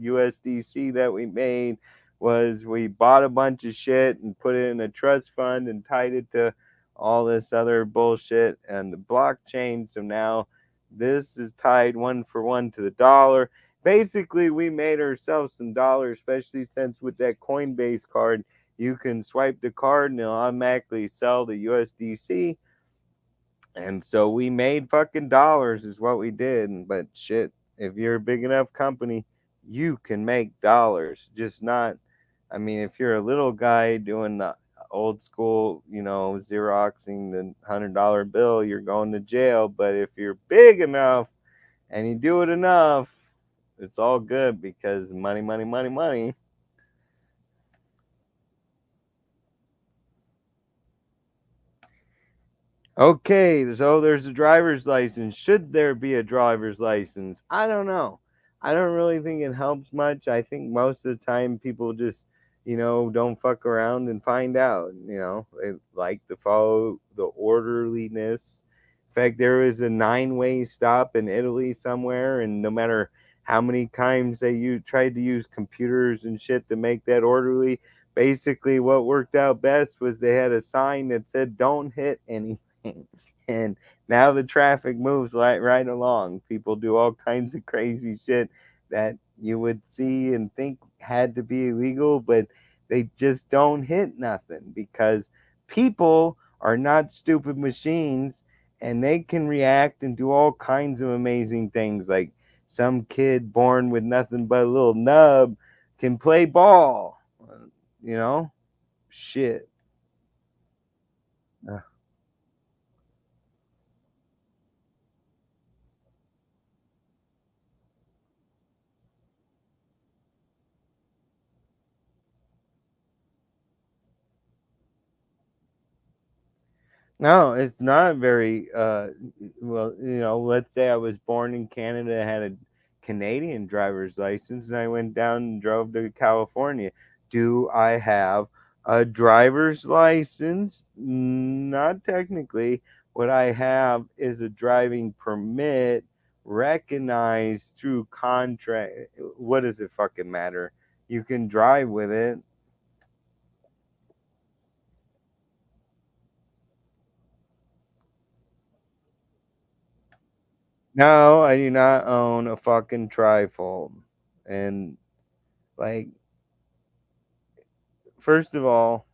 USDC that we made was we bought a bunch of shit and put it in a trust fund and tied it to all this other bullshit and the blockchain. So now this is tied one for one to the dollar. Basically, we made ourselves some dollars, especially since with that Coinbase card, you can swipe the card and it'll automatically sell the USDC. And so we made fucking dollars is what we did. But shit, if you're a big enough company, you can make dollars. Just not, I mean, if you're a little guy doing the old school, Xeroxing the $100 bill, you're going to jail. But if you're big enough and you do it enough, it's all good because money, money, money, money. Okay, so there's a driver's license. Should there be a driver's license? I don't know. I don't really think it helps much. I think most of the time people just, don't fuck around and find out. They like to follow the orderliness. In fact, there was a nine-way stop in Italy somewhere, and no matter how many times tried to use computers and shit to make that orderly, basically what worked out best was they had a sign that said, "Don't hit anything." And now the traffic moves right along. People do all kinds of crazy shit that you would see and think had to be illegal, but they just don't hit nothing because people are not stupid machines and they can react and do all kinds of amazing things. Like some kid born with nothing but a little nub can play ball, you know? Shit. No, it's not very well, let's say I was born in Canada, had a Canadian driver's license, and I went down and drove to California. Do I have a driver's license? Not technically. What I have is a driving permit recognized through contract. What does it fucking matter? You can drive with it. No, I do not own a fucking trifold. And like, first of all,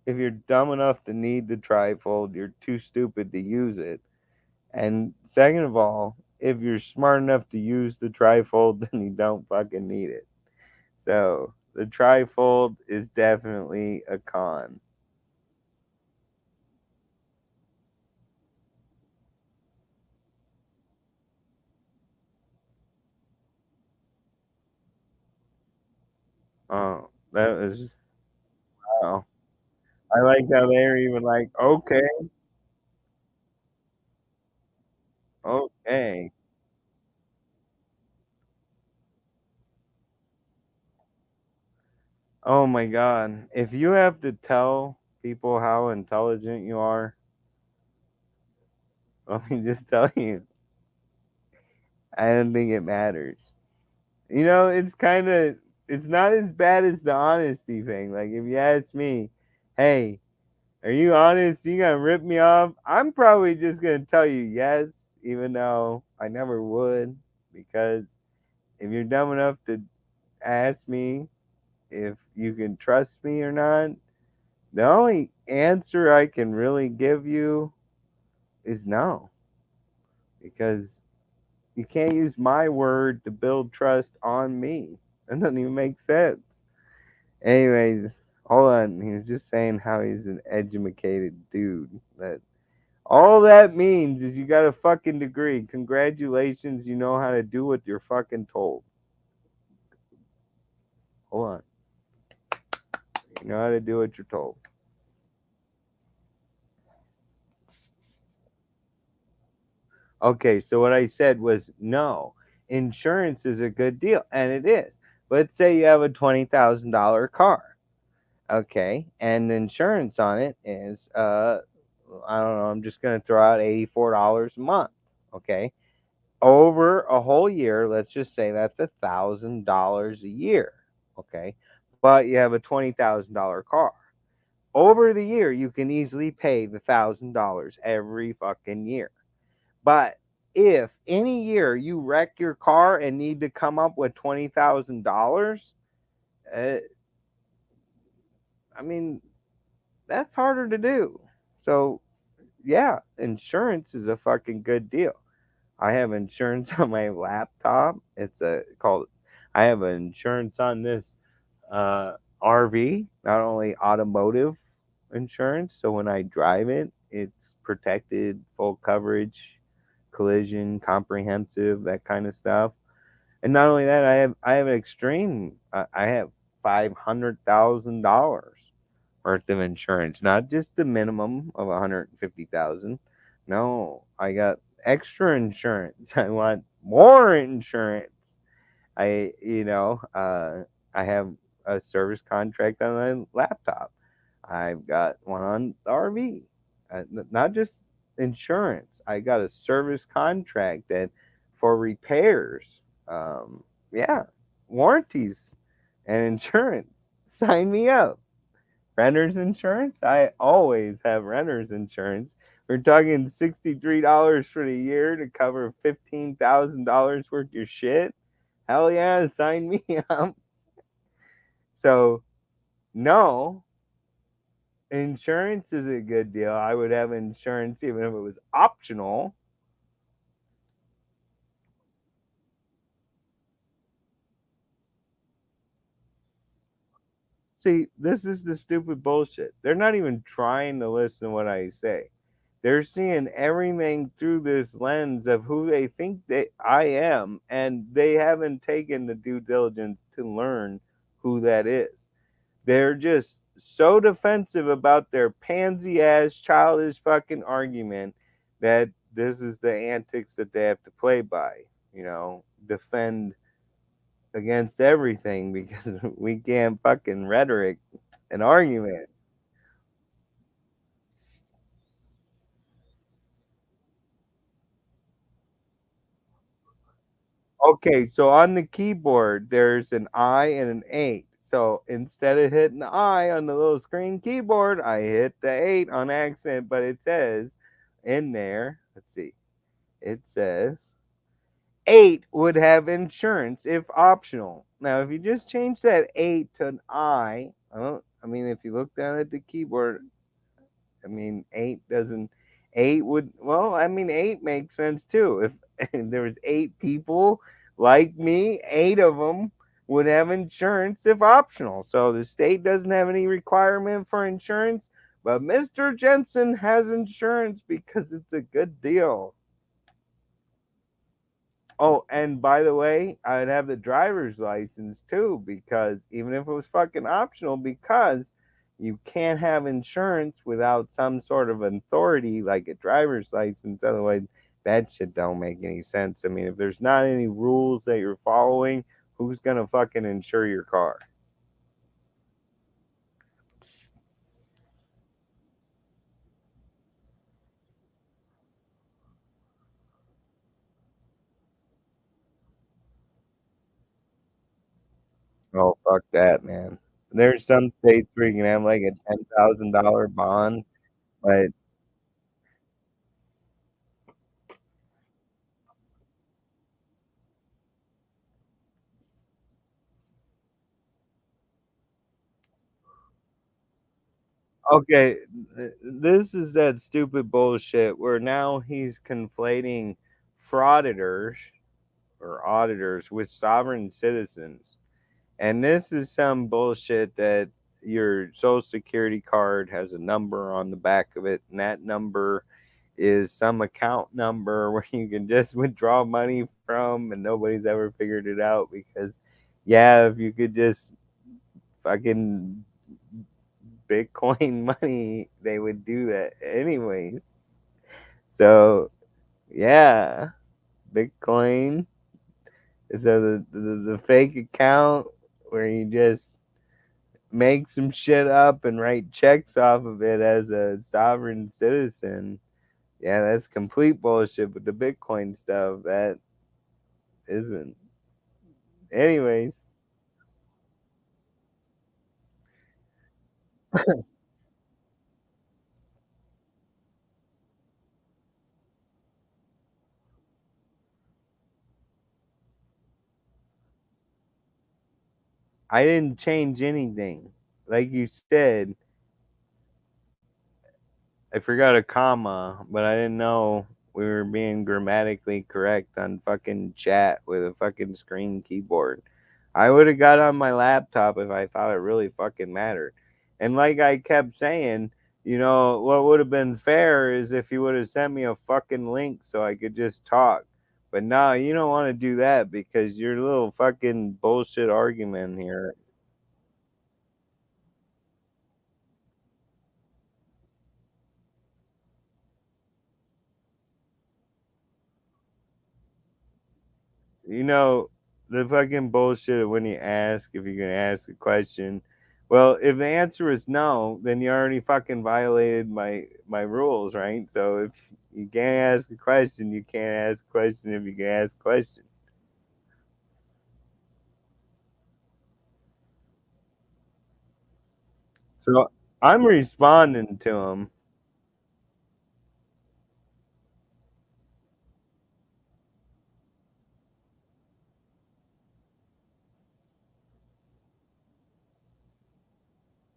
if you're dumb enough to need the trifold, you're too stupid to use it. And second of all, if you're smart enough to use the trifold, then you don't fucking need it. So the trifold is definitely a con. Oh, that was wow. I like how they're even like, okay, okay. Oh my God. If you have to tell people how intelligent you are, let me just tell you, I don't think it matters. It's not as bad as the honesty thing. Like, if you ask me, hey, are you honest? You gonna rip me off? I'm probably just gonna tell you yes, even though I never would, because if you're dumb enough to ask me if you can trust me or not, the only answer I can really give you is no, because you can't use my word to build trust on me. That doesn't even make sense. Anyways, hold on. He was just saying how he's an educated dude. That all that means is you got a fucking degree. Congratulations, you know how to do what you're fucking told. Hold on. You know how to do what you're told. Okay, so what I said was no. Insurance is a good deal, and it is. Let's say you have a $20,000 car, okay, and the insurance on it is I don't know, I'm just gonna throw out $84 a month, okay. Over a whole year, let's just say that's $1,000 a year, okay. But you have a $20,000 car. Over the year, you can easily pay the $1,000 every fucking year. But if any year you wreck your car and need to come up with $20,000, uh, I mean, that's harder to do. So, yeah, insurance is a fucking good deal. I have insurance on my laptop. It's a called. I have insurance on this uh, RV. Not only automotive insurance, so when I drive it, it's protected, full coverage, collision, comprehensive, that kind of stuff. And not only that, I have an extreme. I have $500,000 worth of insurance, not just the minimum of 150,000. No, I got extra insurance. I want more insurance. I have a service contract on my laptop. I've got one on the RV. Not just insurance. I got a service contract that for repairs. Um, yeah, warranties and insurance. Sign me up. Renter's insurance? I always have renter's insurance. We're talking $63 for the year to cover $15,000 worth of shit. Hell yeah, sign me up. So, no, insurance is a good deal. I would have insurance even if it was optional. See, this is the stupid bullshit. They're not even trying to listen to what I say. They're seeing everything through this lens of who they think I am, and they haven't taken the due diligence to learn who that is. They're just so defensive about their pansy ass childish fucking argument that this is the antics that they have to play by, defend against everything because we can't fucking rhetoric an argument. Okay, so on the keyboard, there's an I and an 8. So instead of hitting the I on the little screen keyboard, I hit the 8 on accident, but it says in there, let's see, it says 8 would have insurance if optional. Now, if you just change that 8 to an I mean, if you look down at the keyboard, I mean, 8 doesn't, 8 would, well, I mean, 8 makes sense too. If there was 8 people like me, 8 of them would have insurance if optional. So the state doesn't have any requirement for insurance, but Mr. Jensen has insurance because it's a good deal. Oh, and by the way, I'd have the driver's license too, because even if it was fucking optional, because you can't have insurance without some sort of authority like a driver's license. Otherwise, that shit don't make any sense. I mean, if there's not any rules that you're following, who's gonna fucking insure your car? Oh, fuck that, man. There's some states where you can have like a $10,000 bond, but okay, this is that stupid bullshit where now he's conflating frauditors or auditors with sovereign citizens. And this is some bullshit that your social security card has a number on the back of it, and that number is some account number where you can just withdraw money from, and nobody's ever figured it out because, yeah, if you could just fucking Bitcoin money, they would do that anyway. So yeah, Bitcoin. So the fake account. where you just make some shit up and write checks off of it as a sovereign citizen. Yeah, that's complete bullshit. But the Bitcoin stuff, that isn't. Anyways, I didn't change anything. Like you said, I forgot a comma, but I didn't know we were being grammatically correct on fucking chat with a fucking screen keyboard. I would have got on my laptop if I thought it really fucking mattered. And like I kept saying, what would have been fair is if you would have sent me a fucking link so I could just talk. But no, you don't want to do that because your little fucking bullshit argument here. You know, the fucking bullshit when you ask if you're gonna ask a question. Well, if the answer is no, then you already fucking violated my rules, right? So if you can't ask a question, you can't ask a question if you can ask a question. So I'm responding to him.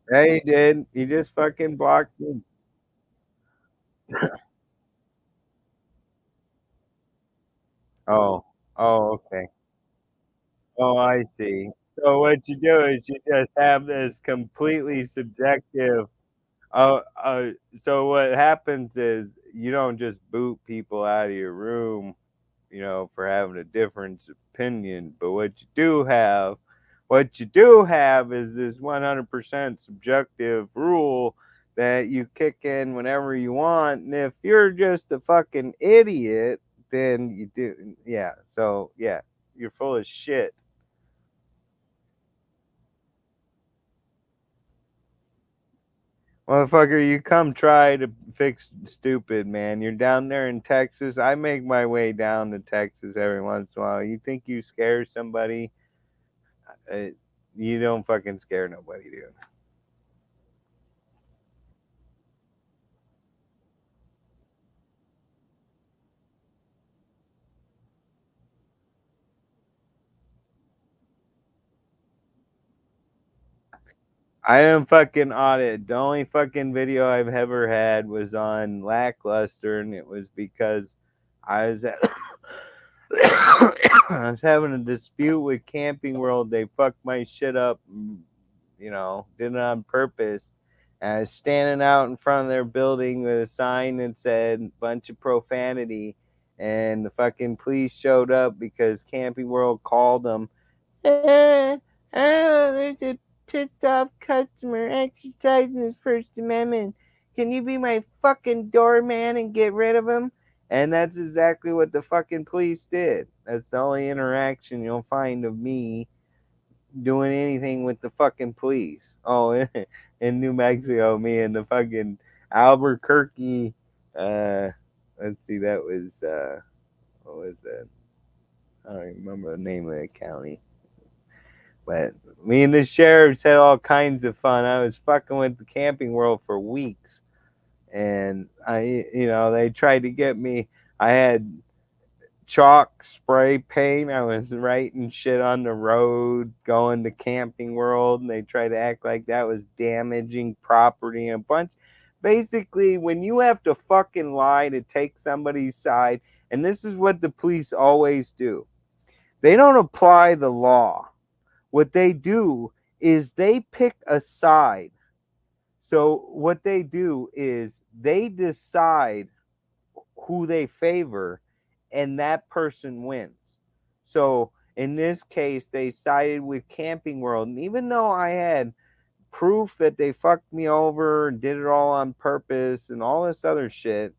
Hey, he did. He just fucking blocked me. Oh, oh, okay. Oh, I see. So what you do is you just have this completely subjective. So what happens is you don't just boot people out of your room, for having a different opinion. But what you do have is this 100% subjective rule that you kick in whenever you want. And if you're just a fucking idiot, then you do. Yeah. So yeah, you're full of shit. Motherfucker, you come try to fix stupid, man. You're down there in Texas. I make my way down to Texas every once in a while. You think you scare somebody? Uh, you don't fucking scare nobody, dude. I am fucking audit. The only fucking video I've ever had was on Lackluster, and it was because I was at I was having a dispute with Camping World. They fucked my shit up, did it on purpose. And I was standing out in front of their building with a sign that said bunch of profanity, and the fucking police showed up because Camping World called them. Oh, there's a pissed off customer exercising his First Amendment. Can you be my fucking doorman and get rid of him? And that's exactly what the fucking police did. That's the only interaction you'll find of me doing anything with the fucking police. Oh, in New Mexico, me and the fucking Albuquerque. Uh, let's see, that was what was that? I don't even remember the name of the county. But me and the sheriffs had all kinds of fun. I was fucking with the Camping World for weeks, and they tried to get me. I had chalk spray paint. I was writing shit on the road going to Camping World, and they tried to act like that was damaging property and a bunch. Basically, when you have to fucking lie to take somebody's side, and this is what the police always do, they don't apply the law. What they do is they pick a side. So what they do is they decide who they favor, and that person wins. So in this case, they sided with Camping World. And even though I had proof that they fucked me over and did it all on purpose and all this other shit,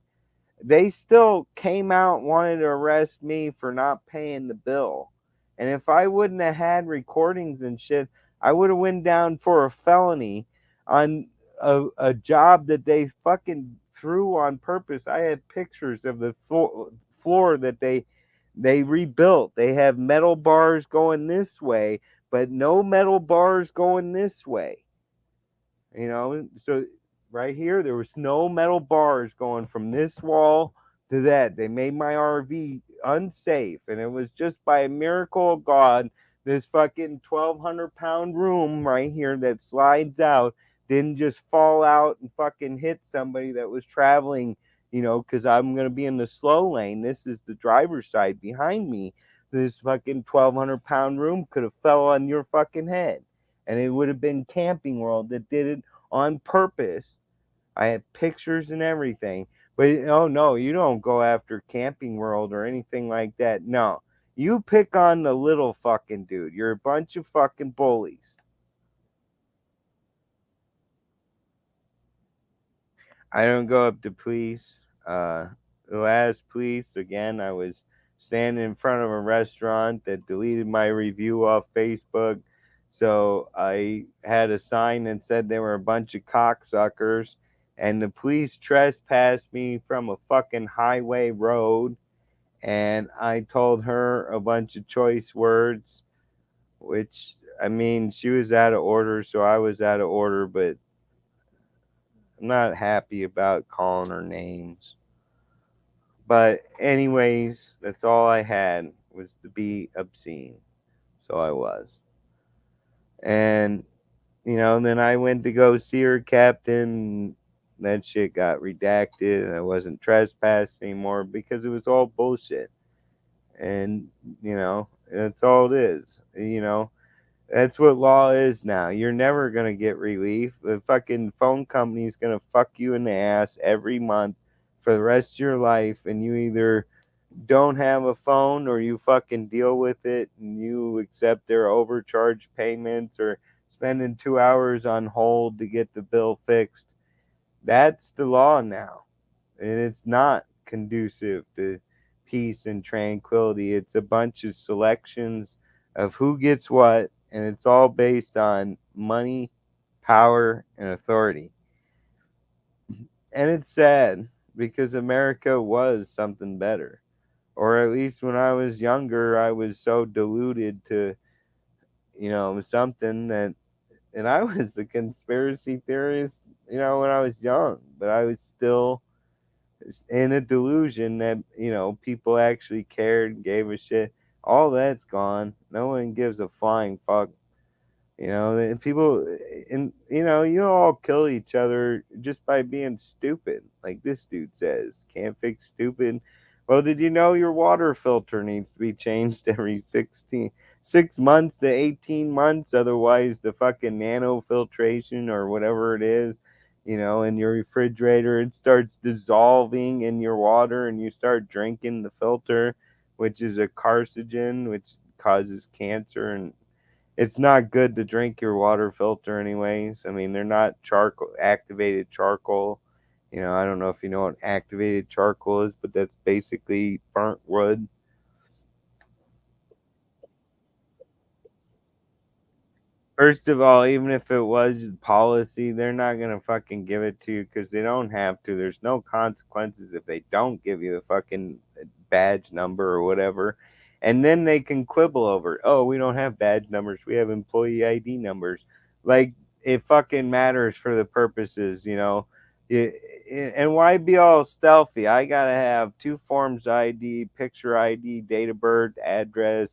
they still came out and wanted to arrest me for not paying the bill. And if I wouldn't have had recordings and shit, I would have went down for a felony on a job that they fucking threw on purpose. I had pictures of the floor that they rebuilt. They have metal bars going this way, but no metal bars going this way. So right here, there was no metal bars going from this wall to that. They made my RV unsafe, and it was just by a miracle of God. This fucking 1,200-pound room right here that slides out didn't just fall out and fucking hit somebody that was traveling, because I'm going to be in the slow lane. This is the driver's side behind me. This fucking 1,200-pound room could have fell on your fucking head, and it would have been Camping World that did it on purpose. I had pictures and everything. But oh no, you don't go after Camping World or anything like that. No. You pick on the little fucking dude. You're a bunch of fucking bullies. I don't go up to police. The last police, again, I was standing in front of a restaurant that deleted my review off Facebook. So I had a sign that said they were a bunch of cocksuckers. And the police trespassed me from a fucking highway road. And I told her a bunch of choice words, which, I mean, she was out of order, so I was out of order, but I'm not happy about calling her names. But anyways, that's all I had was to be obscene. So I was. And then I went to go see her captain. That shit got redacted and I wasn't trespassed anymore because it was all bullshit. And that's all it is. That's what law is now. You're never gonna get relief. The fucking phone company is gonna fuck you in the ass every month for the rest of your life, and you either don't have a phone or you fucking deal with it and you accept their overcharge payments or spending 2 hours on hold to get the bill fixed. That's the law now. And it's not conducive to peace and tranquility. It's a bunch of selections of who gets what, and it's all based on money, power, and authority. And it's sad because America was something better. Or at least when I was younger, I was so deluded to, something that, and I was the conspiracy theorist, when I was young, but I was still in a delusion that people actually cared and gave a shit. All that's gone. No one gives a flying fuck. And people, and you all kill each other just by being stupid. Like this dude says, can't fix stupid. Well, did you know your water filter needs to be changed every 6 months to 18 months? Otherwise, the fucking nano filtration or whatever it is, in your refrigerator, it starts dissolving in your water and you start drinking the filter, which is a carcinogen, which causes cancer. And it's not good to drink your water filter anyways. I mean, they're not charcoal activated charcoal. I don't know if you know what activated charcoal is, but that's basically burnt wood. First of all, even if it was policy, they're not gonna fucking give it to you because they don't have to. There's no consequences if they don't give you the fucking badge number or whatever. And then they can quibble over, oh, we don't have badge numbers, we have employee ID numbers. Like it fucking matters for the purposes, and why be all stealthy? I gotta have two forms ID, picture ID, date of birth, address.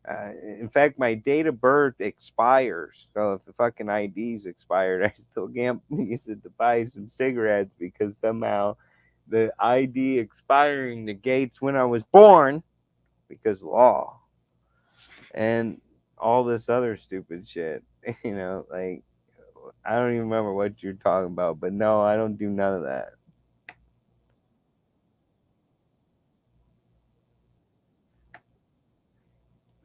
In fact, my date of birth expires. So if the fucking ID's expired, I still can't use it to buy some cigarettes because somehow the ID expiring negates when I was born because law and all this other stupid shit. Like I don't even remember what you're talking about, but no, I don't do none of that.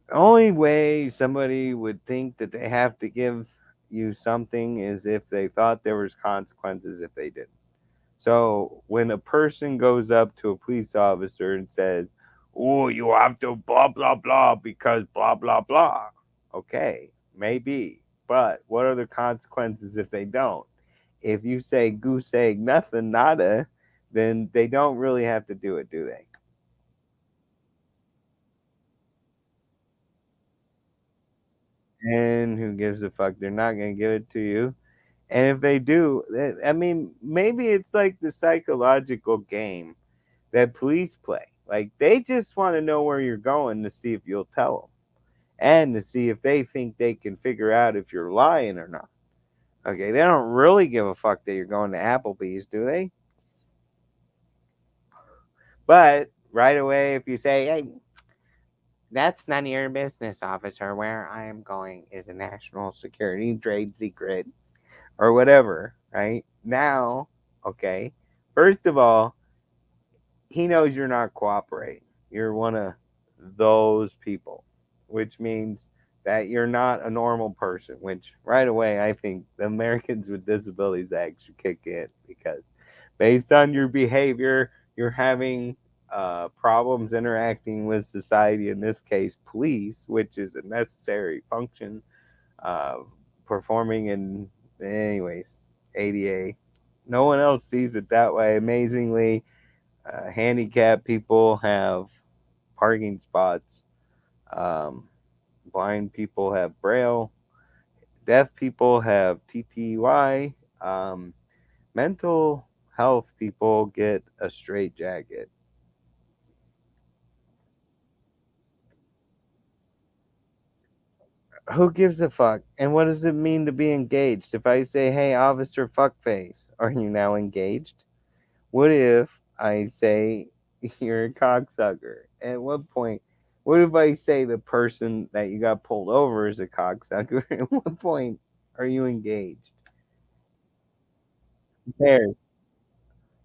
The only way somebody would think that they have to give you something is if they thought there was consequences if they didn't. So when a person goes up to a police officer and says, oh, you have to blah blah blah because blah blah blah. Okay, maybe, but what are the consequences if they don't? If you say goose egg nothing nada, then they don't really have to do it, do they? And who gives a fuck? They're not gonna give it to you. And if they do, I mean, maybe it's like the psychological game that police play. Like they just want to know where you're going to see if you'll tell them, and to see if they think they can figure out if you're lying or not. Okay, they don't really give a fuck that you're going to Applebee's, do they? But right away, if you say, "Hey, that's none of your business, officer. Where I am going is a national security trade secret or whatever," right? Now, okay, first of all, he knows you're not cooperating. You're one of those people, which means that you're not a normal person, which right away I think the Americans with Disabilities Act should kick in because based on your behavior, you're having problems interacting with society, in this case, police, which is a necessary function, uh, performing in, anyways, ADA. No one else sees it that way. Amazingly, handicapped people have parking spots. Um, Blind people have braille. Deaf people have TTY. Mental health people get a straight jacket. Who gives a fuck? And what does it mean to be engaged? If I say, "Hey, officer fuckface," are you now engaged? What if I say you're a cocksucker? At what point? What if I say the person that you got pulled over is a cocksucker? At what point are you engaged? There,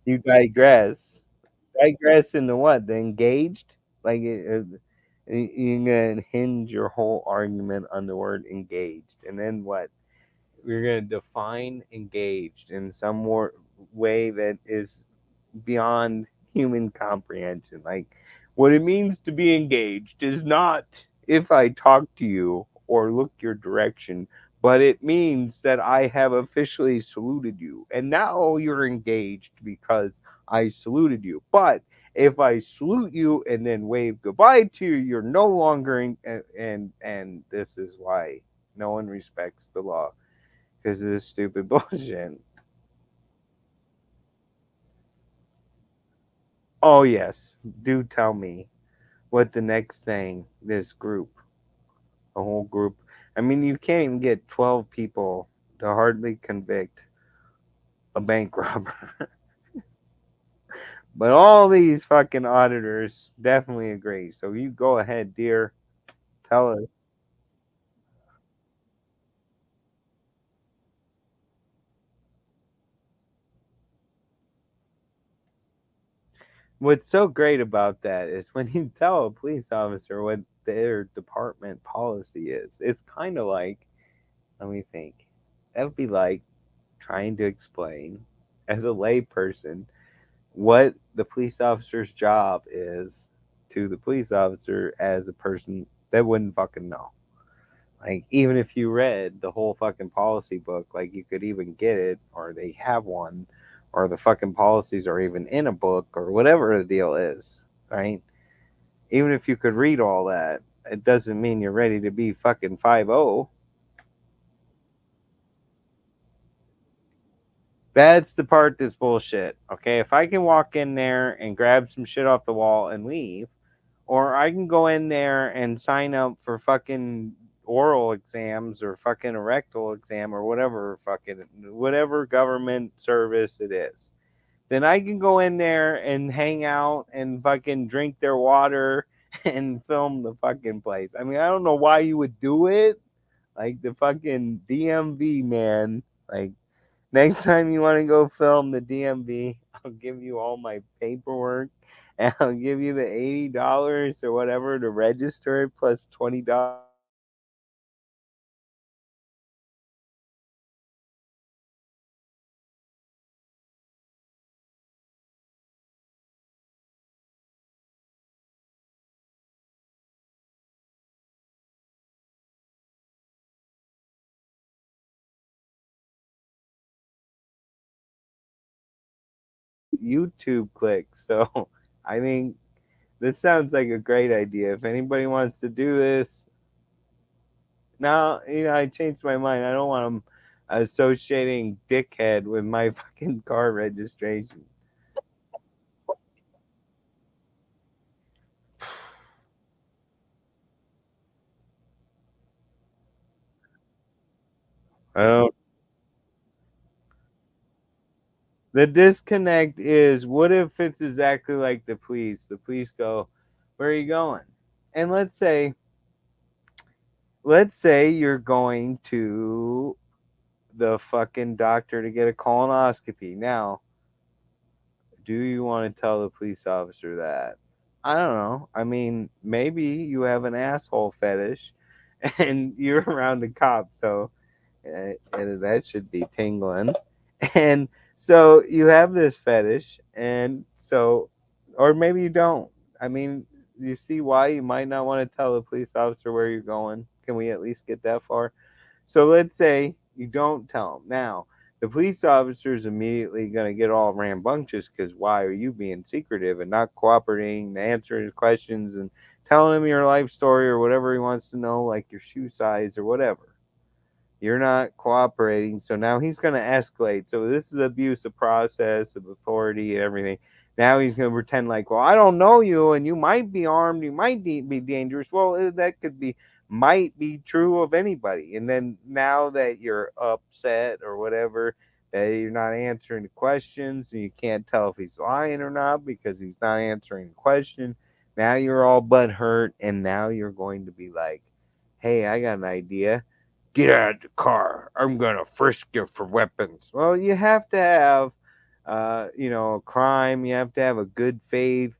you digress. Digress into what? The engaged? Like you're gonna hinge your whole argument on the word engaged, and then what? We're gonna define engaged in some more way that is beyond human comprehension. Like, what it means to be engaged is not if I talk to you or look your direction, but it means that I have officially saluted you. And now you're engaged because I saluted you. But if I salute you and then wave goodbye to you, you're no longer in, and this is why no one respects the law because of this stupid bullshit. Oh yes, do tell me what the next thing this group, a whole group. I mean, you can't even get 12 people to hardly convict a bank robber. But all these fucking auditors definitely agree. So you go ahead, dear. Tell us. What's so great about that is when you tell a police officer what their department policy is, it's kind of like, let me think, that would be like trying to explain as a layperson what the police officer's job is to the police officer as a person that wouldn't fucking know. Like, even if you read the whole fucking policy book, like, you could even get it, or they have one, or the fucking policies are even in a book, or whatever the deal is, right? Even if you could read all that, it doesn't mean you're ready to be fucking 5-0. That's the part that's bullshit. Okay, if I can walk in there and grab some shit off the wall and leave, or I can go in there and sign up for fucking oral exams or fucking a rectal exam or whatever fucking whatever government service it is. Then I can go in there and hang out and fucking drink their water and film the fucking place. I mean, I don't know why you would do it. Like the fucking DMV man. Like, next time you want to go film the DMV, I'll give you all my paperwork and I'll give you the $80 or whatever to register it plus $20 YouTube clicks. So I think this sounds like a great idea. If anybody wants to do this, now I changed my mind. I don't want them associating dickhead with my fucking car registration. Oh, the disconnect is, what if it's exactly like the police? The police go, "Where are you going?" And let's say you're going to the fucking doctor to get a colonoscopy. Now, do you want to tell the police officer that? I don't know. I mean, maybe you have an asshole fetish and you're around the cops, so and that should be tingling. And so you have this fetish, and so, or maybe you don't. I mean, you see why you might not want to tell the police officer where you're going. Can we at least get that far? So let's say you don't tell them. Now, the police officer is immediately going to get all rambunctious because why are you being secretive and not cooperating, answering his questions, and telling him your life story or whatever he wants to know, like your shoe size or whatever. You're not cooperating, so now he's going to escalate. So this is abuse of process, of authority, and everything. Now he's going to pretend like, well, I don't know you, and you might be armed, you might be dangerous. Well, that could be, might be true of anybody. And then now that you're upset or whatever, that you're not answering the questions, and you can't tell if he's lying or not because he's not answering the question. Now you're all butt hurt, and now you're going to be like, hey, I got an idea. Get out of the car. I'm gonna frisk you for weapons. Well, you have to have, a crime. You have to have a good faith.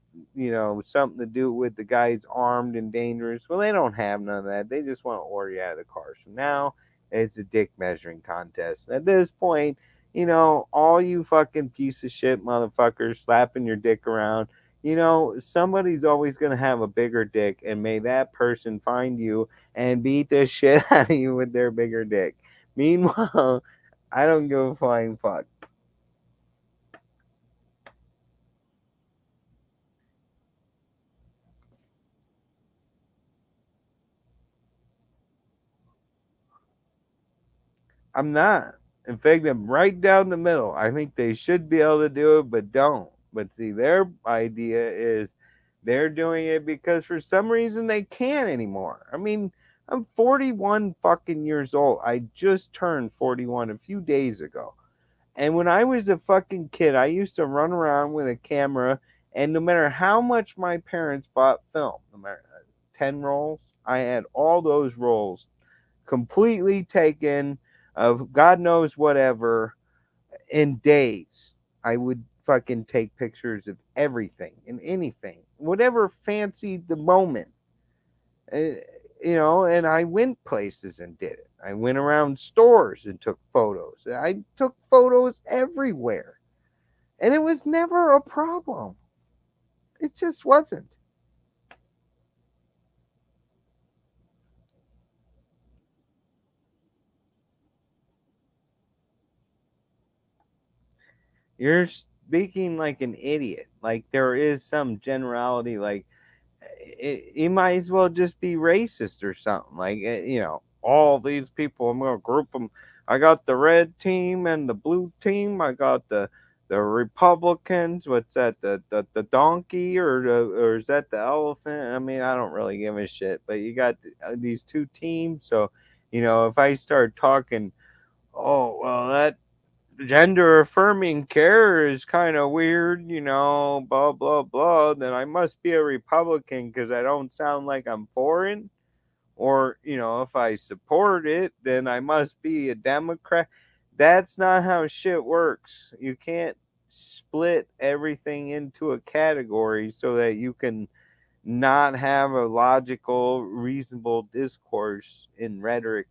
Something to do with the guy's armed and dangerous. Well, they don't have none of that. They just want to order you out of the car. So now it's a dick measuring contest. At this point, all you fucking piece of shit motherfuckers slapping your dick around. Somebody's always gonna have a bigger dick, and may that person find you and beat the shit out of you with their bigger dick. Meanwhile, I don't give a flying fuck. I'm not. In fact, I'm right down the middle. I think they should be able to do it, but don't. But see, their idea is they're doing it because for some reason they can't anymore. I mean, I'm 41 fucking years old. I just turned 41 a few days ago. And when I was a fucking kid, I used to run around with a camera, and no matter how much my parents bought film, no matter 10 rolls, I had all those rolls completely taken of God knows whatever in days. I would fucking take pictures of everything and anything, whatever fancied the moment. Uh, and I went places and did it. I went around stores and took photos. I took photos everywhere. And it was never a problem. It just wasn't. You're speaking like an idiot. Like there is some generality, like you might as well just be racist or something. Like all these people, I'm gonna group them. I got the red team and the blue team. I got the Republicans. What's that? The donkey or is that the elephant? I mean, I don't really give a shit. But you got these two teams. So if I start talking, oh well, that gender affirming care is kind of weird, blah, blah, blah, then I must be a Republican because I don't sound like I'm foreign. Or, if I support it, then I must be a Democrat. That's not how shit works. You can't split everything into a category so that you can not have a logical, reasonable discourse in rhetoric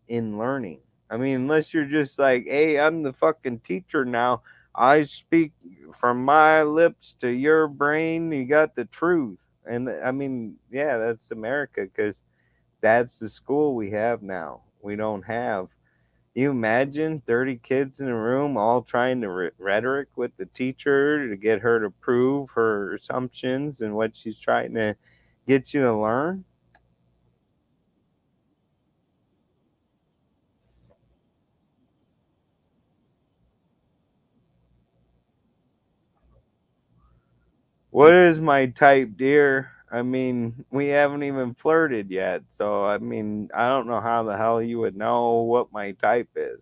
in learning. I mean, unless you're just like, hey, I'm the fucking teacher now. I speak from my lips to your brain. You got the truth. And I mean, yeah, that's America because that's the school we have now. We don't have, You imagine 30 kids in a room all trying to rhetoric with the teacher to get her to prove her assumptions and what she's trying to get you to learn? What is my type, dear? I mean, we haven't even flirted yet, so I mean, I don't know how the hell you would know what my type is.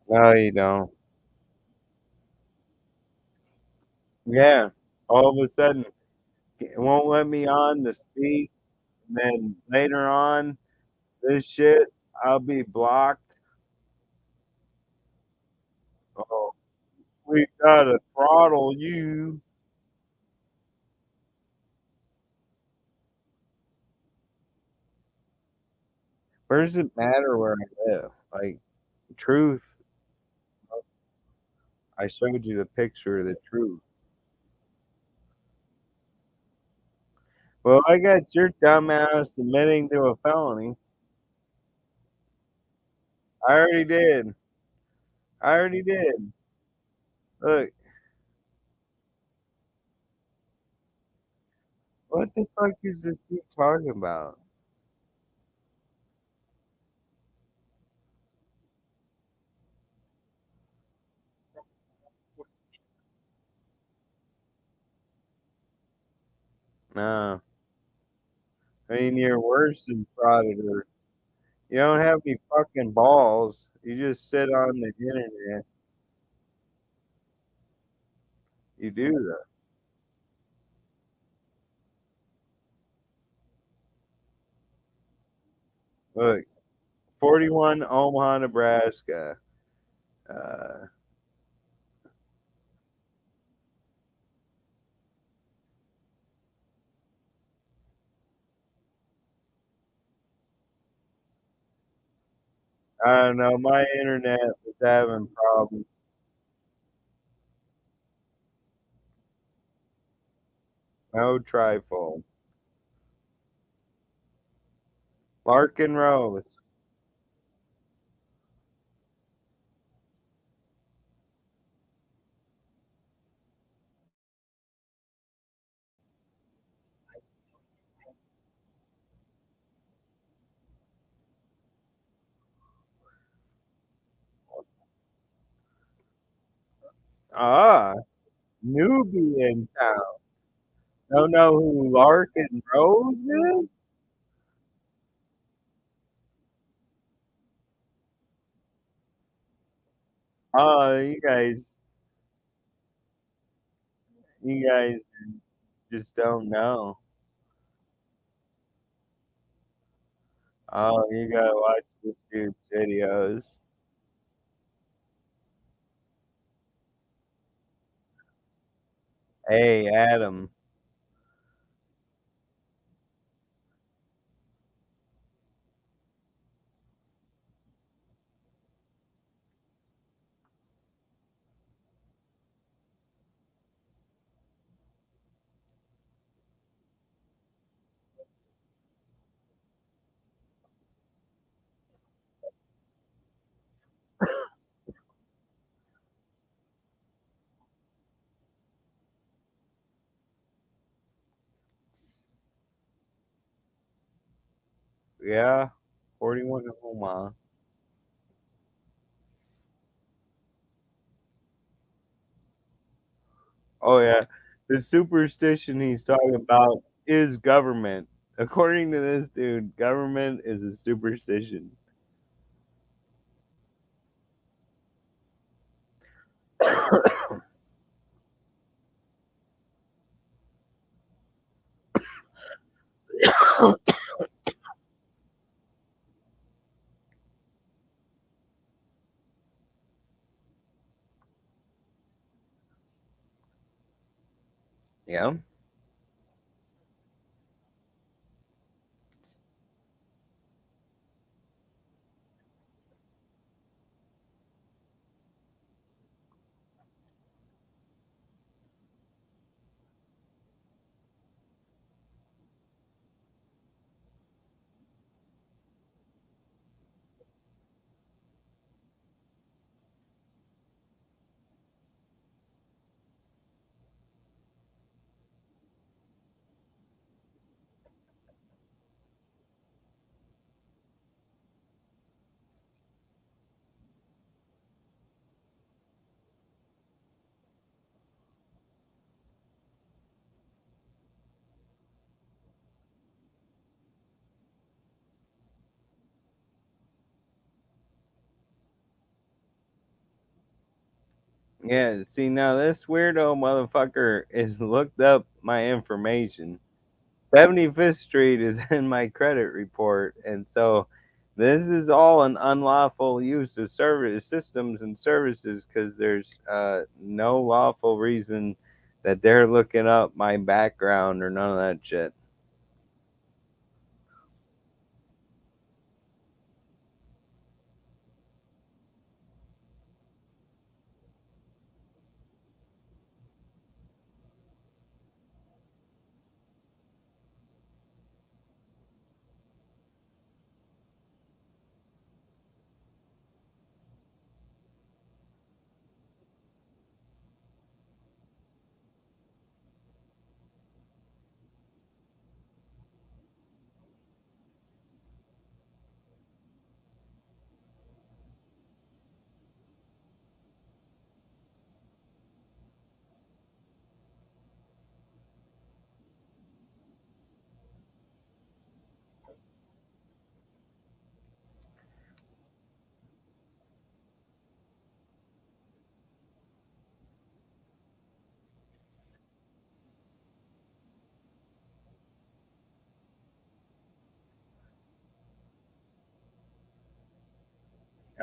No, you don't. Yeah. All of a sudden, it won't let me on to speak, and then later on, this shit, I'll be blocked. Oh, we gotta throttle you. Where does it matter where I live? Like, truth, I showed you the picture of the truth. Well, I got your dumbass admitting to a felony. I already did. I already did. Look, what the fuck is this dude talking about? No. I mean, you're worse than Frauditor. You don't have any fucking balls. You just sit on the internet. You do though. Look, 41 Omaha, Nebraska. Uh, I don't know. My internet was having problems. No trifle. Larkin Rose. Ah, newbie in town. Don't know who Larkin Rose is? Oh, you guys just don't know. Oh, you gotta watch this dude's videos. Hey, Adam. Yeah, 41 Omaha. Oh yeah, the superstition he's talking about is government. According to this dude, government is a superstition. Yeah. Yeah, see now this weirdo motherfucker is looked up my information. 75th Street is in my credit report, and so this is all an unlawful use of service systems and services because there's no lawful reason that they're looking up my background or none of that shit.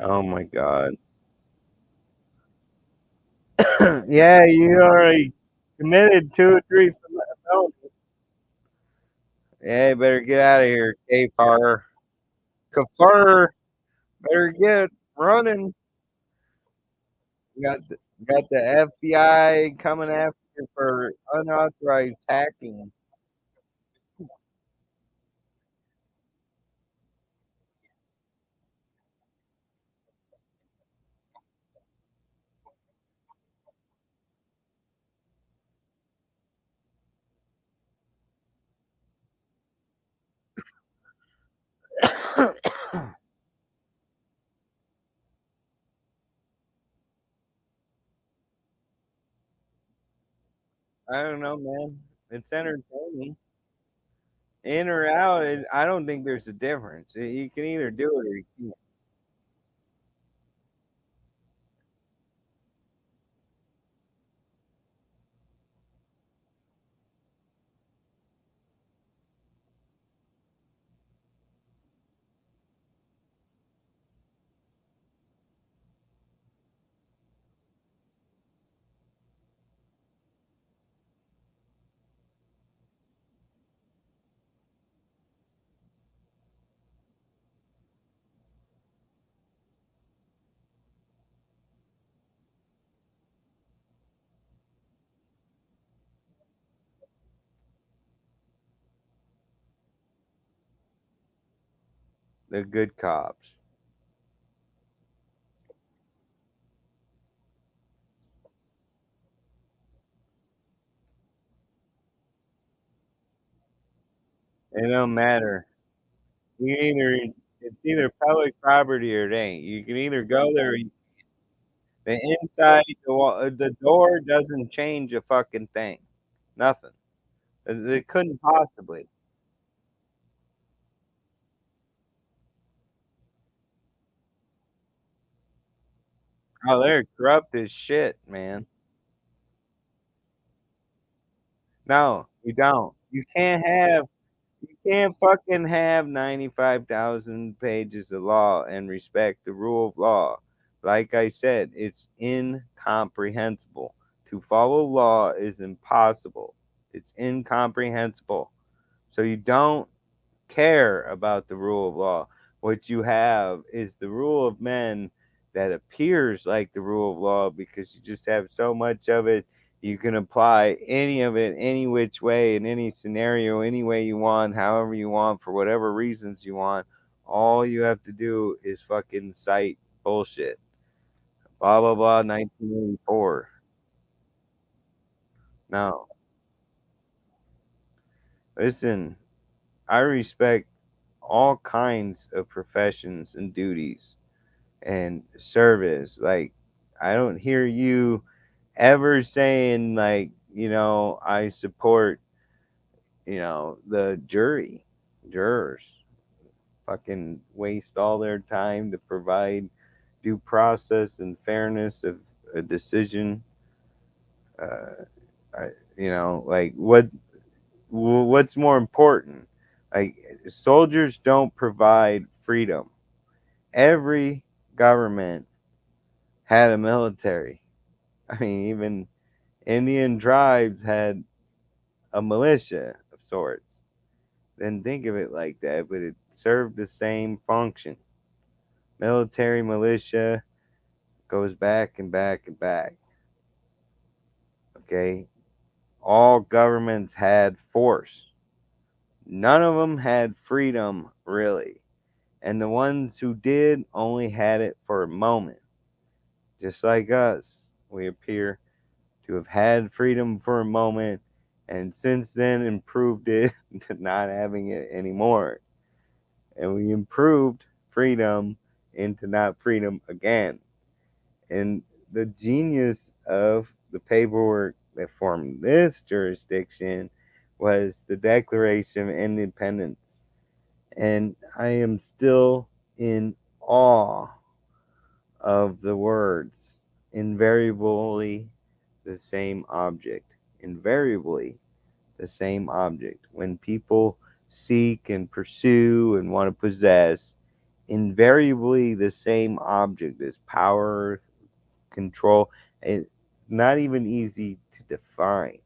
Oh my god. Yeah, you already committed 2 or 3 felonies. Yeah, you better get out of here, Kafar. Kafar, better get running. Got the, got the FBI coming after you for unauthorized hacking. I don't know, man. It's entertaining. In or out, I don't think there's a difference. You can either do it or you can't. The good cops. It don't matter. You either it's either public property or it ain't. You can either go there. The inside, the door doesn't change a fucking thing. Nothing. It couldn't possibly. Oh, they're corrupt as shit, man. No, you don't. You can't fucking have 95,000 pages of law and respect the rule of law. Like I said, it's incomprehensible. To follow law is impossible. It's incomprehensible. So you don't care about the rule of law. What you have is the rule of men that appears like the rule of law because you just have so much of it. You can apply any of it any which way in any scenario, any way you want, however you want, for whatever reasons you want. All you have to do is fucking cite bullshit. Blah, blah, blah, 1984. No. Listen, I respect all kinds of professions and duties and service. Like, I don't hear you ever saying, like, I support, the jurors fucking waste all their time to provide due process and fairness of a decision. Uh, I, like what's more important? Like soldiers don't provide freedom. Every government had a military. I mean, even Indian tribes had a militia of sorts. Didn't think of it like that, but it served the same function. Military militia goes back and back and back. Okay? All governments had force. None of them had freedom, really. And the ones who did only had it for a moment. Just like us, we appear to have had freedom for a moment and since then improved it to not having it anymore. And we improved freedom into not freedom again. And the genius of the paperwork that formed this jurisdiction was the Declaration of Independence. And I am still in awe of the words invariably the same object. Invariably the same object. When people seek and pursue and want to possess, invariably the same object is power, control. It's not even easy to define,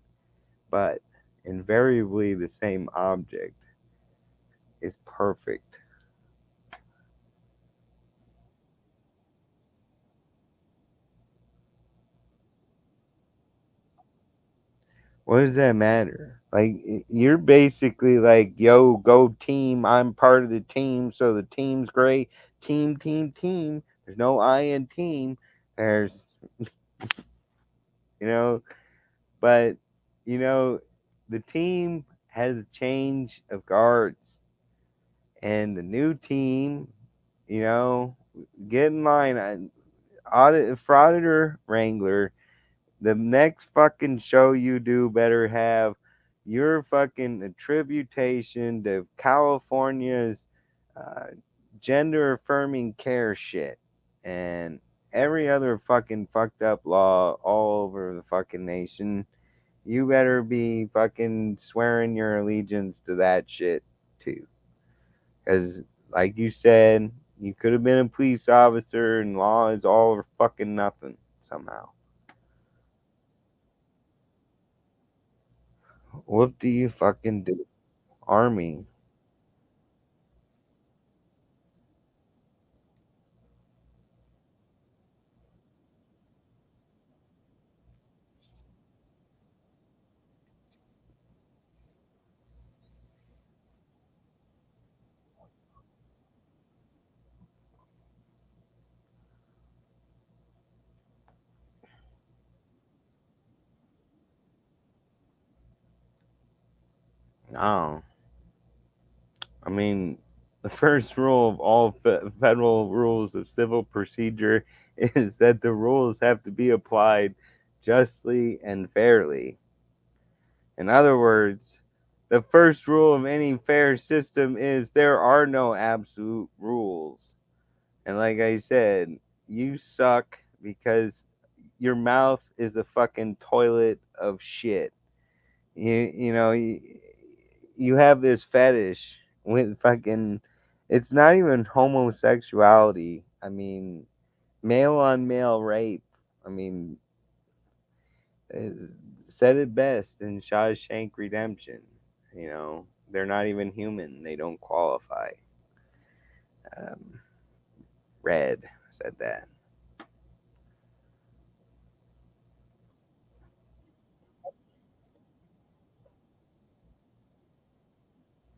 but invariably the same object is perfect. What does that matter? Like you're basically like, yo, go team. I'm part of the team, so the team's great. Team, team, team. There's no I in team. There's, you know, but you know, the team has a change of guards, and the new team, you know, get in line. Audit Frauditor Wrangler. The next fucking show you do better have your fucking attribution to California's uh, gender affirming care shit and every other fucking fucked up law all over the fucking nation. You better be fucking swearing your allegiance to that shit too. Because, like you said, you could have been a police officer and law is all or fucking nothing somehow. What do you fucking do? Army. No. I mean, the first rule of all federal rules of civil procedure is that the rules have to be applied justly and fairly. In other words, the first rule of any fair system is there are no absolute rules. And like I said, you suck because your mouth is a fucking toilet of shit. You have this fetish with fucking it's not even homosexuality. I mean, male on male rape. I mean, uh, said it best in Shawshank Redemption. They're not even human. They don't qualify. Um, Red said that.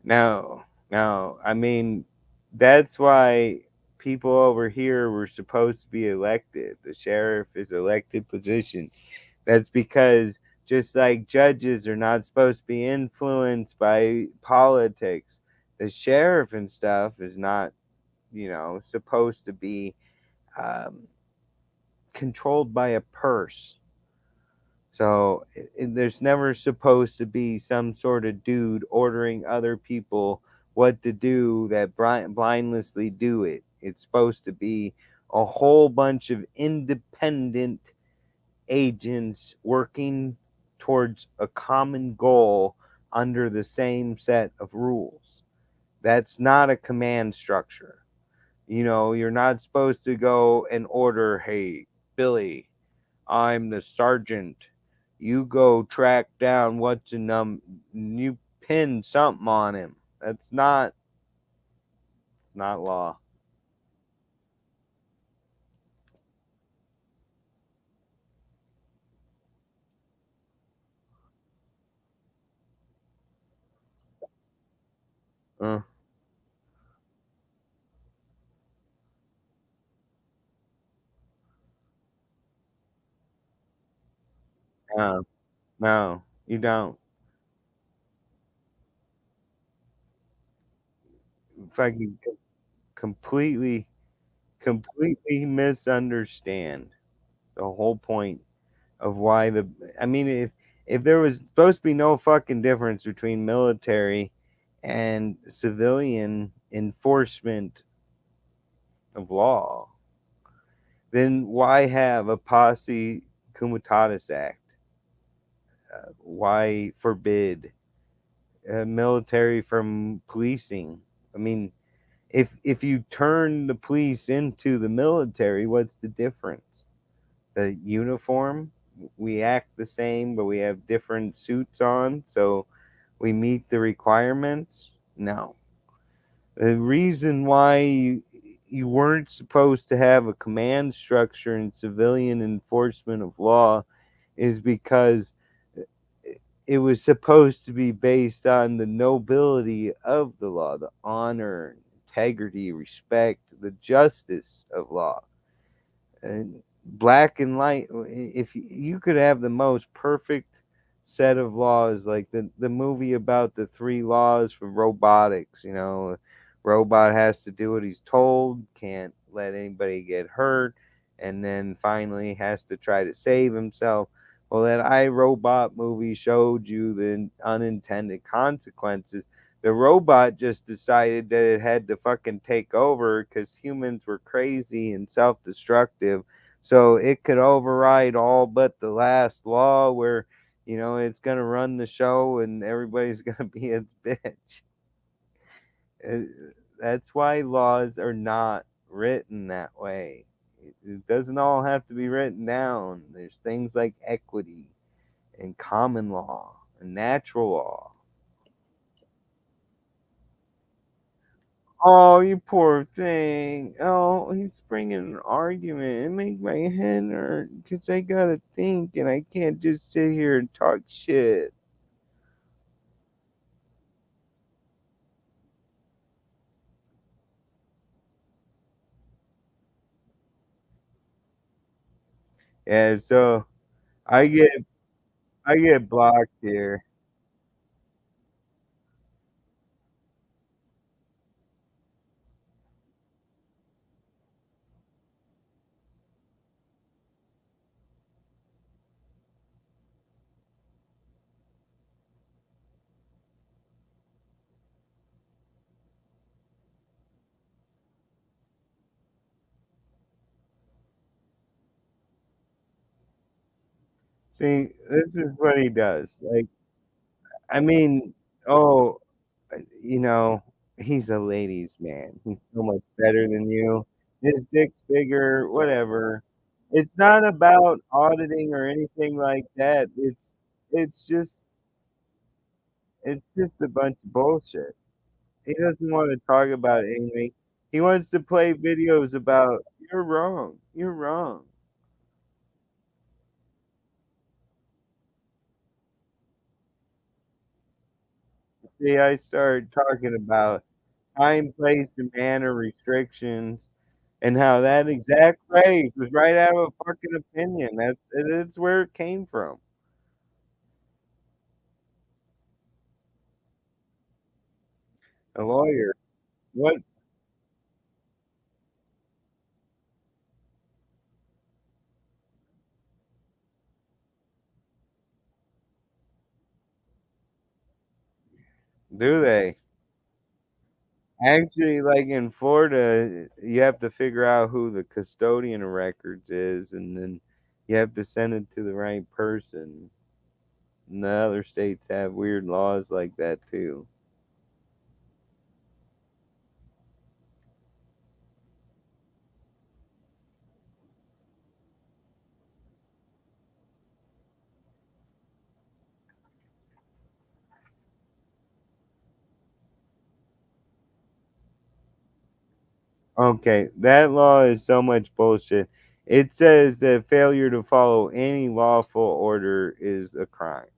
No, no. I mean, that's why people over here were supposed to be elected. The sheriff is elected position. That's because just like judges are not supposed to be influenced by politics, the sheriff and stuff is not, supposed to be um, controlled by a purse. So there's never supposed to be some sort of dude ordering other people what to do that blindlessly do it. It's supposed to be a whole bunch of independent, agents working towards a common goal under the same set of rules. That's not a command structure. You know, you're not supposed to go and order, hey, Billy, I'm the sergeant. You go track down what's in you pin something on him. That's not law. Uh, no, no, you don't. Fucking completely misunderstand the whole point of why the. I mean, if there was supposed to be no fucking difference between military and civilian enforcement of law, then why have a posse comitatus act? Why forbid military from policing? I mean, if you turn the police into the military, what's the difference? The uniform, we act the same, but we have different suits on, so we meet the requirements. No, the reason why you weren't supposed to have a command structure in civilian enforcement of law is because it was supposed to be based on the nobility of the law, the honor, integrity, respect, the justice of law. And black and light, if you could have the most perfect set of laws, like the movie about the three laws for robotics, you know, robot has to do what he's told, can't let anybody get hurt, and then finally has to try to save himself. Well, that iRobot movie showed you the unintended consequences. The robot just decided that it had to fucking take over because humans were crazy and self-destructive, so it could override all but the last law where, you know, it's gonna run the show and everybody's gonna be its bitch. Uh, That's why laws are not written that way. It doesn't all have to be written down. There's things like equity and common law and natural law. Oh, you poor thing. Oh, he's bringing an argument. It makes my head hurt because I gotta think and I can't just sit here and talk shit. Yeah, so I get I get blocked here. See, this is what he does. Like, I mean, oh, you know, he's a ladies' man. He's so much better than you. His dick's bigger, whatever. It's not about auditing or anything like that. It's just it's just a bunch of bullshit. He doesn't want to talk about anything. He wants to play videos about you're wrong. You're wrong. See, I started talking about time, place, and manner restrictions, and how that exact phrase was right out of a fucking opinion. That's where it came from. A lawyer. What do they? Actually, like in Florida, you have to figure out who the custodian of records is, and then You have to send it to the right person. And the other states have weird laws like that too. Okay, that law is so much bullshit. It says that failure to follow any lawful order is a crime.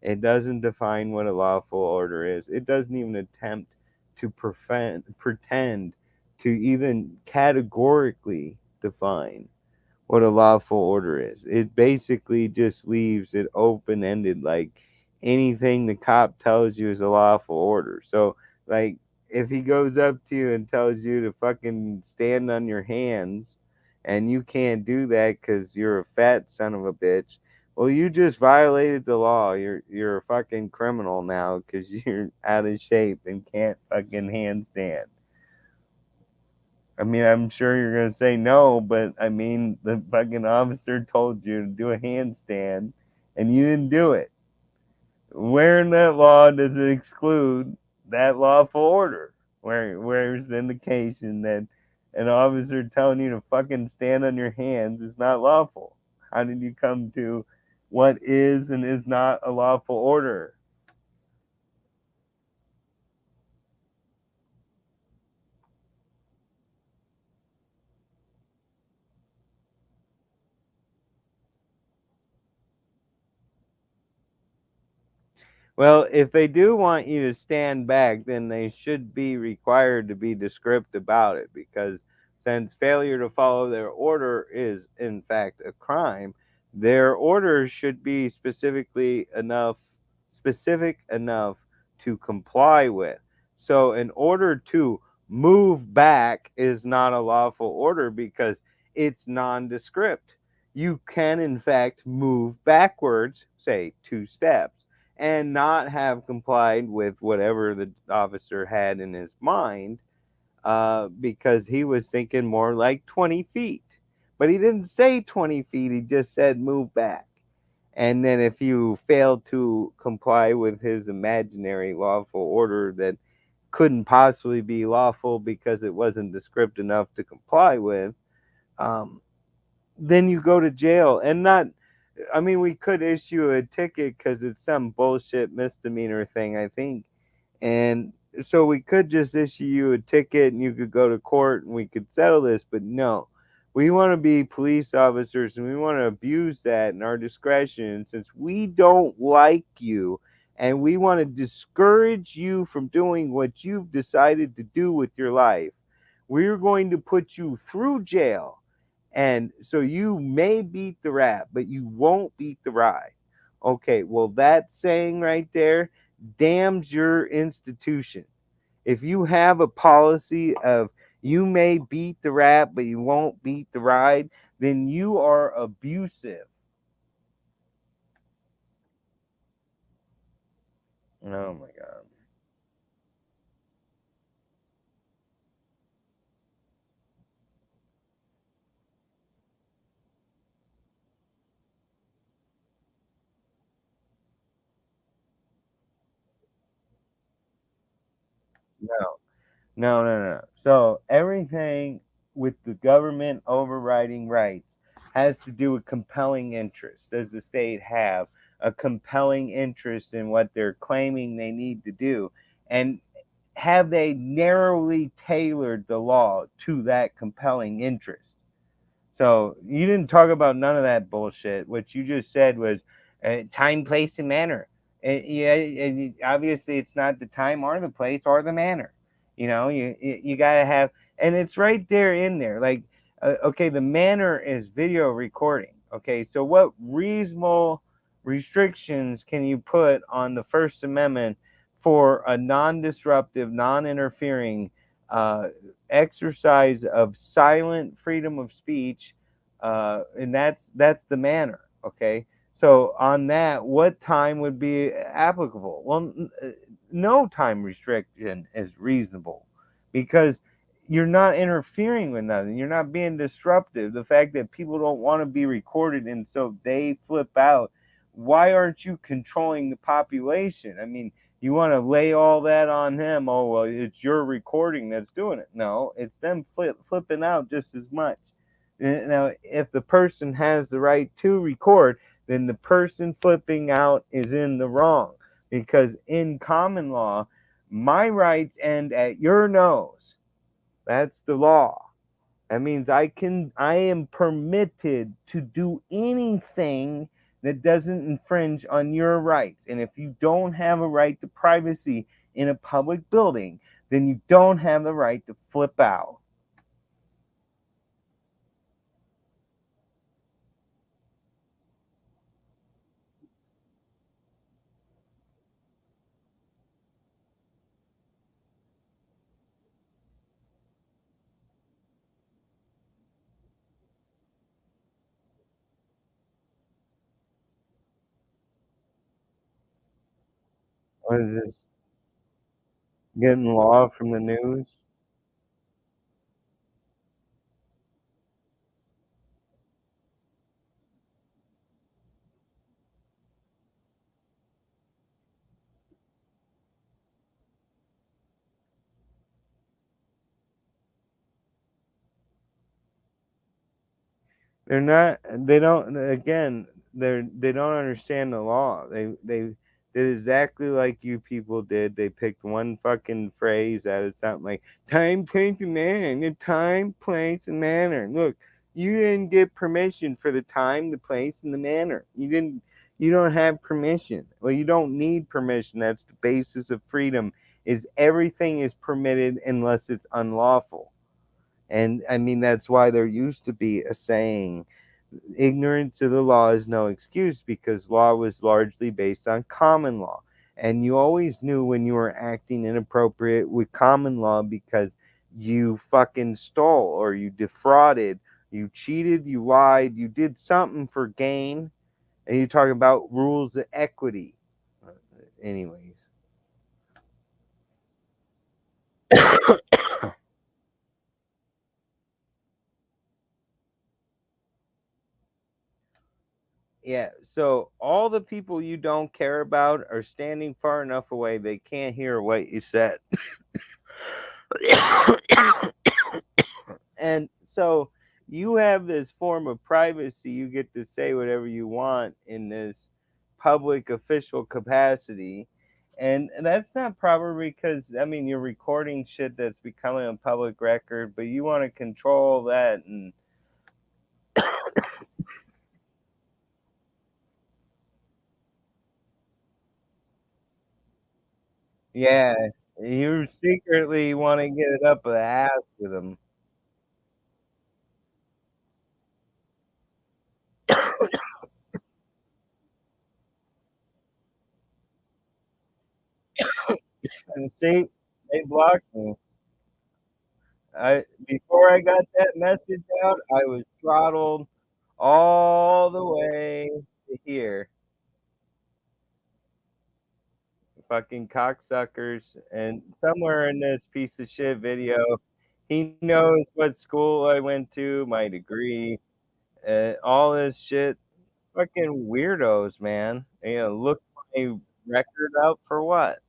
It doesn't define what a lawful order is. It doesn't even attempt to pretend to even categorically define what a lawful order is. It basically just leaves it open ended, like anything the cop tells you is a lawful order. So, like, if he goes up to you and tells you to fucking stand on your hands and you can't do that because you're a fat son of a bitch, well, you just violated the law. You're a fucking criminal now because you're out of shape and can't fucking handstand. I mean, I'm sure you're gonna say no, but I mean, the fucking officer told you to do a handstand, and you didn't do it. Where in that law does it exclude that lawful order? Where's the indication that an officer telling you to fucking stand on your hands is not lawful? How did you come to what is and is not a lawful order? Well, if they do want you to stand back, then they should be required to be descriptive about it because since failure to follow their order is in fact a crime, their order should be specific enough to comply with. So in order to move back is not a lawful order because it's nondescript. You can in fact move backwards, say 2 steps, and not have complied with whatever the officer had in his mind because he was thinking more like 20 feet. But he didn't say 20 feet, he just said move back. And then if you fail to comply with his imaginary lawful order that couldn't possibly be lawful because it wasn't descriptive enough to comply with, um, then you go to jail and not. I mean, we could issue a ticket because it's some bullshit misdemeanor thing, I think. And so we could just issue you a ticket and you could go to court and we could settle this. But no, we want to be police officers and we want to abuse that in our discretion. And since we don't like you and we want to discourage you from doing what you've decided to do with your life, we're going to put you through jail and so you may beat the rap, but you won't beat the ride. Okay, well, that saying right there damns your institution. If you have a policy of you may beat the rap, but you won't beat the ride, then you are abusive. Oh my God. No. No, no, no. So everything with the government overriding rights has to do with compelling interest. Does the state have a compelling interest in what they're claiming they need to do? And have they narrowly tailored the law to that compelling interest? So you didn't talk about none of that bullshit. What you just said was time, place, and manner. And, yeah, and obviously it's not the time or the place or the manner. You gotta have, and it's right there in there. Like, okay, the manner is video recording. Okay, so what reasonable restrictions can you put on the First Amendment for a non-disruptive, non-interfering exercise of silent freedom of speech, and that's the manner. Okay, so on that, what time would be applicable? Well, no time restriction is reasonable because you're not interfering with nothing. You're not being disruptive. The fact that people don't want to be recorded and so they flip out. Why aren't you controlling the population? I mean, you want to lay all that on them. Oh, well, it's your recording that's doing it. No, it's them flipping out just as much. Now, if the person has the right to record, then the person flipping out is in the wrong. Because in common law, my rights end at your nose. That's the law. That means I am permitted to do anything that doesn't infringe on your rights. And if you don't have a right to privacy in a public building, then you don't have the right to flip out. What is this? Getting law from the news? They're not. They don't. Again, they don't understand the law. They did exactly like you people did. They picked one fucking phrase out of something like time, place, and manner. The time, place, and manner. Look, you didn't get permission for the time, the place, and the manner. You didn't. You don't have permission. Well, you don't need permission. That's the basis of freedom. Is everything is permitted unless it's unlawful. And I mean, that's why there used to be a saying, ignorance of the law is no excuse, because law was largely based on common law. And you always knew when you were acting inappropriate with common law because you fucking stole or you defrauded, you cheated, you lied, you did something for gain, and you talk about rules of equity. Anyways. Yeah, so all the people you don't care about are standing far enough away they can't hear what you said. And so you have this form of privacy. You get to say whatever you want in this public official capacity. And that's not proper because, I mean, you're recording shit that's becoming a public record, but you want to control that. And yeah, you secretly want to get it up the ass with them. And see, they blocked me. I before I got that message out, I was throttled all the way to here. Fucking cocksuckers. And somewhere in this piece of shit video, he knows what school I went to, my degree, all this shit. Fucking weirdos, man. Look my record up for what?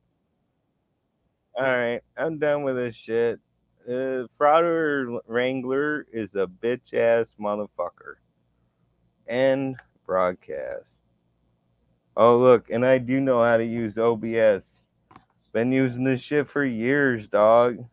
Alright, I'm done with this shit. Frauditor Wrangler is a bitch ass motherfucker. End broadcast. Oh, look, and I do know how to use OBS. Been using this shit for years, dog.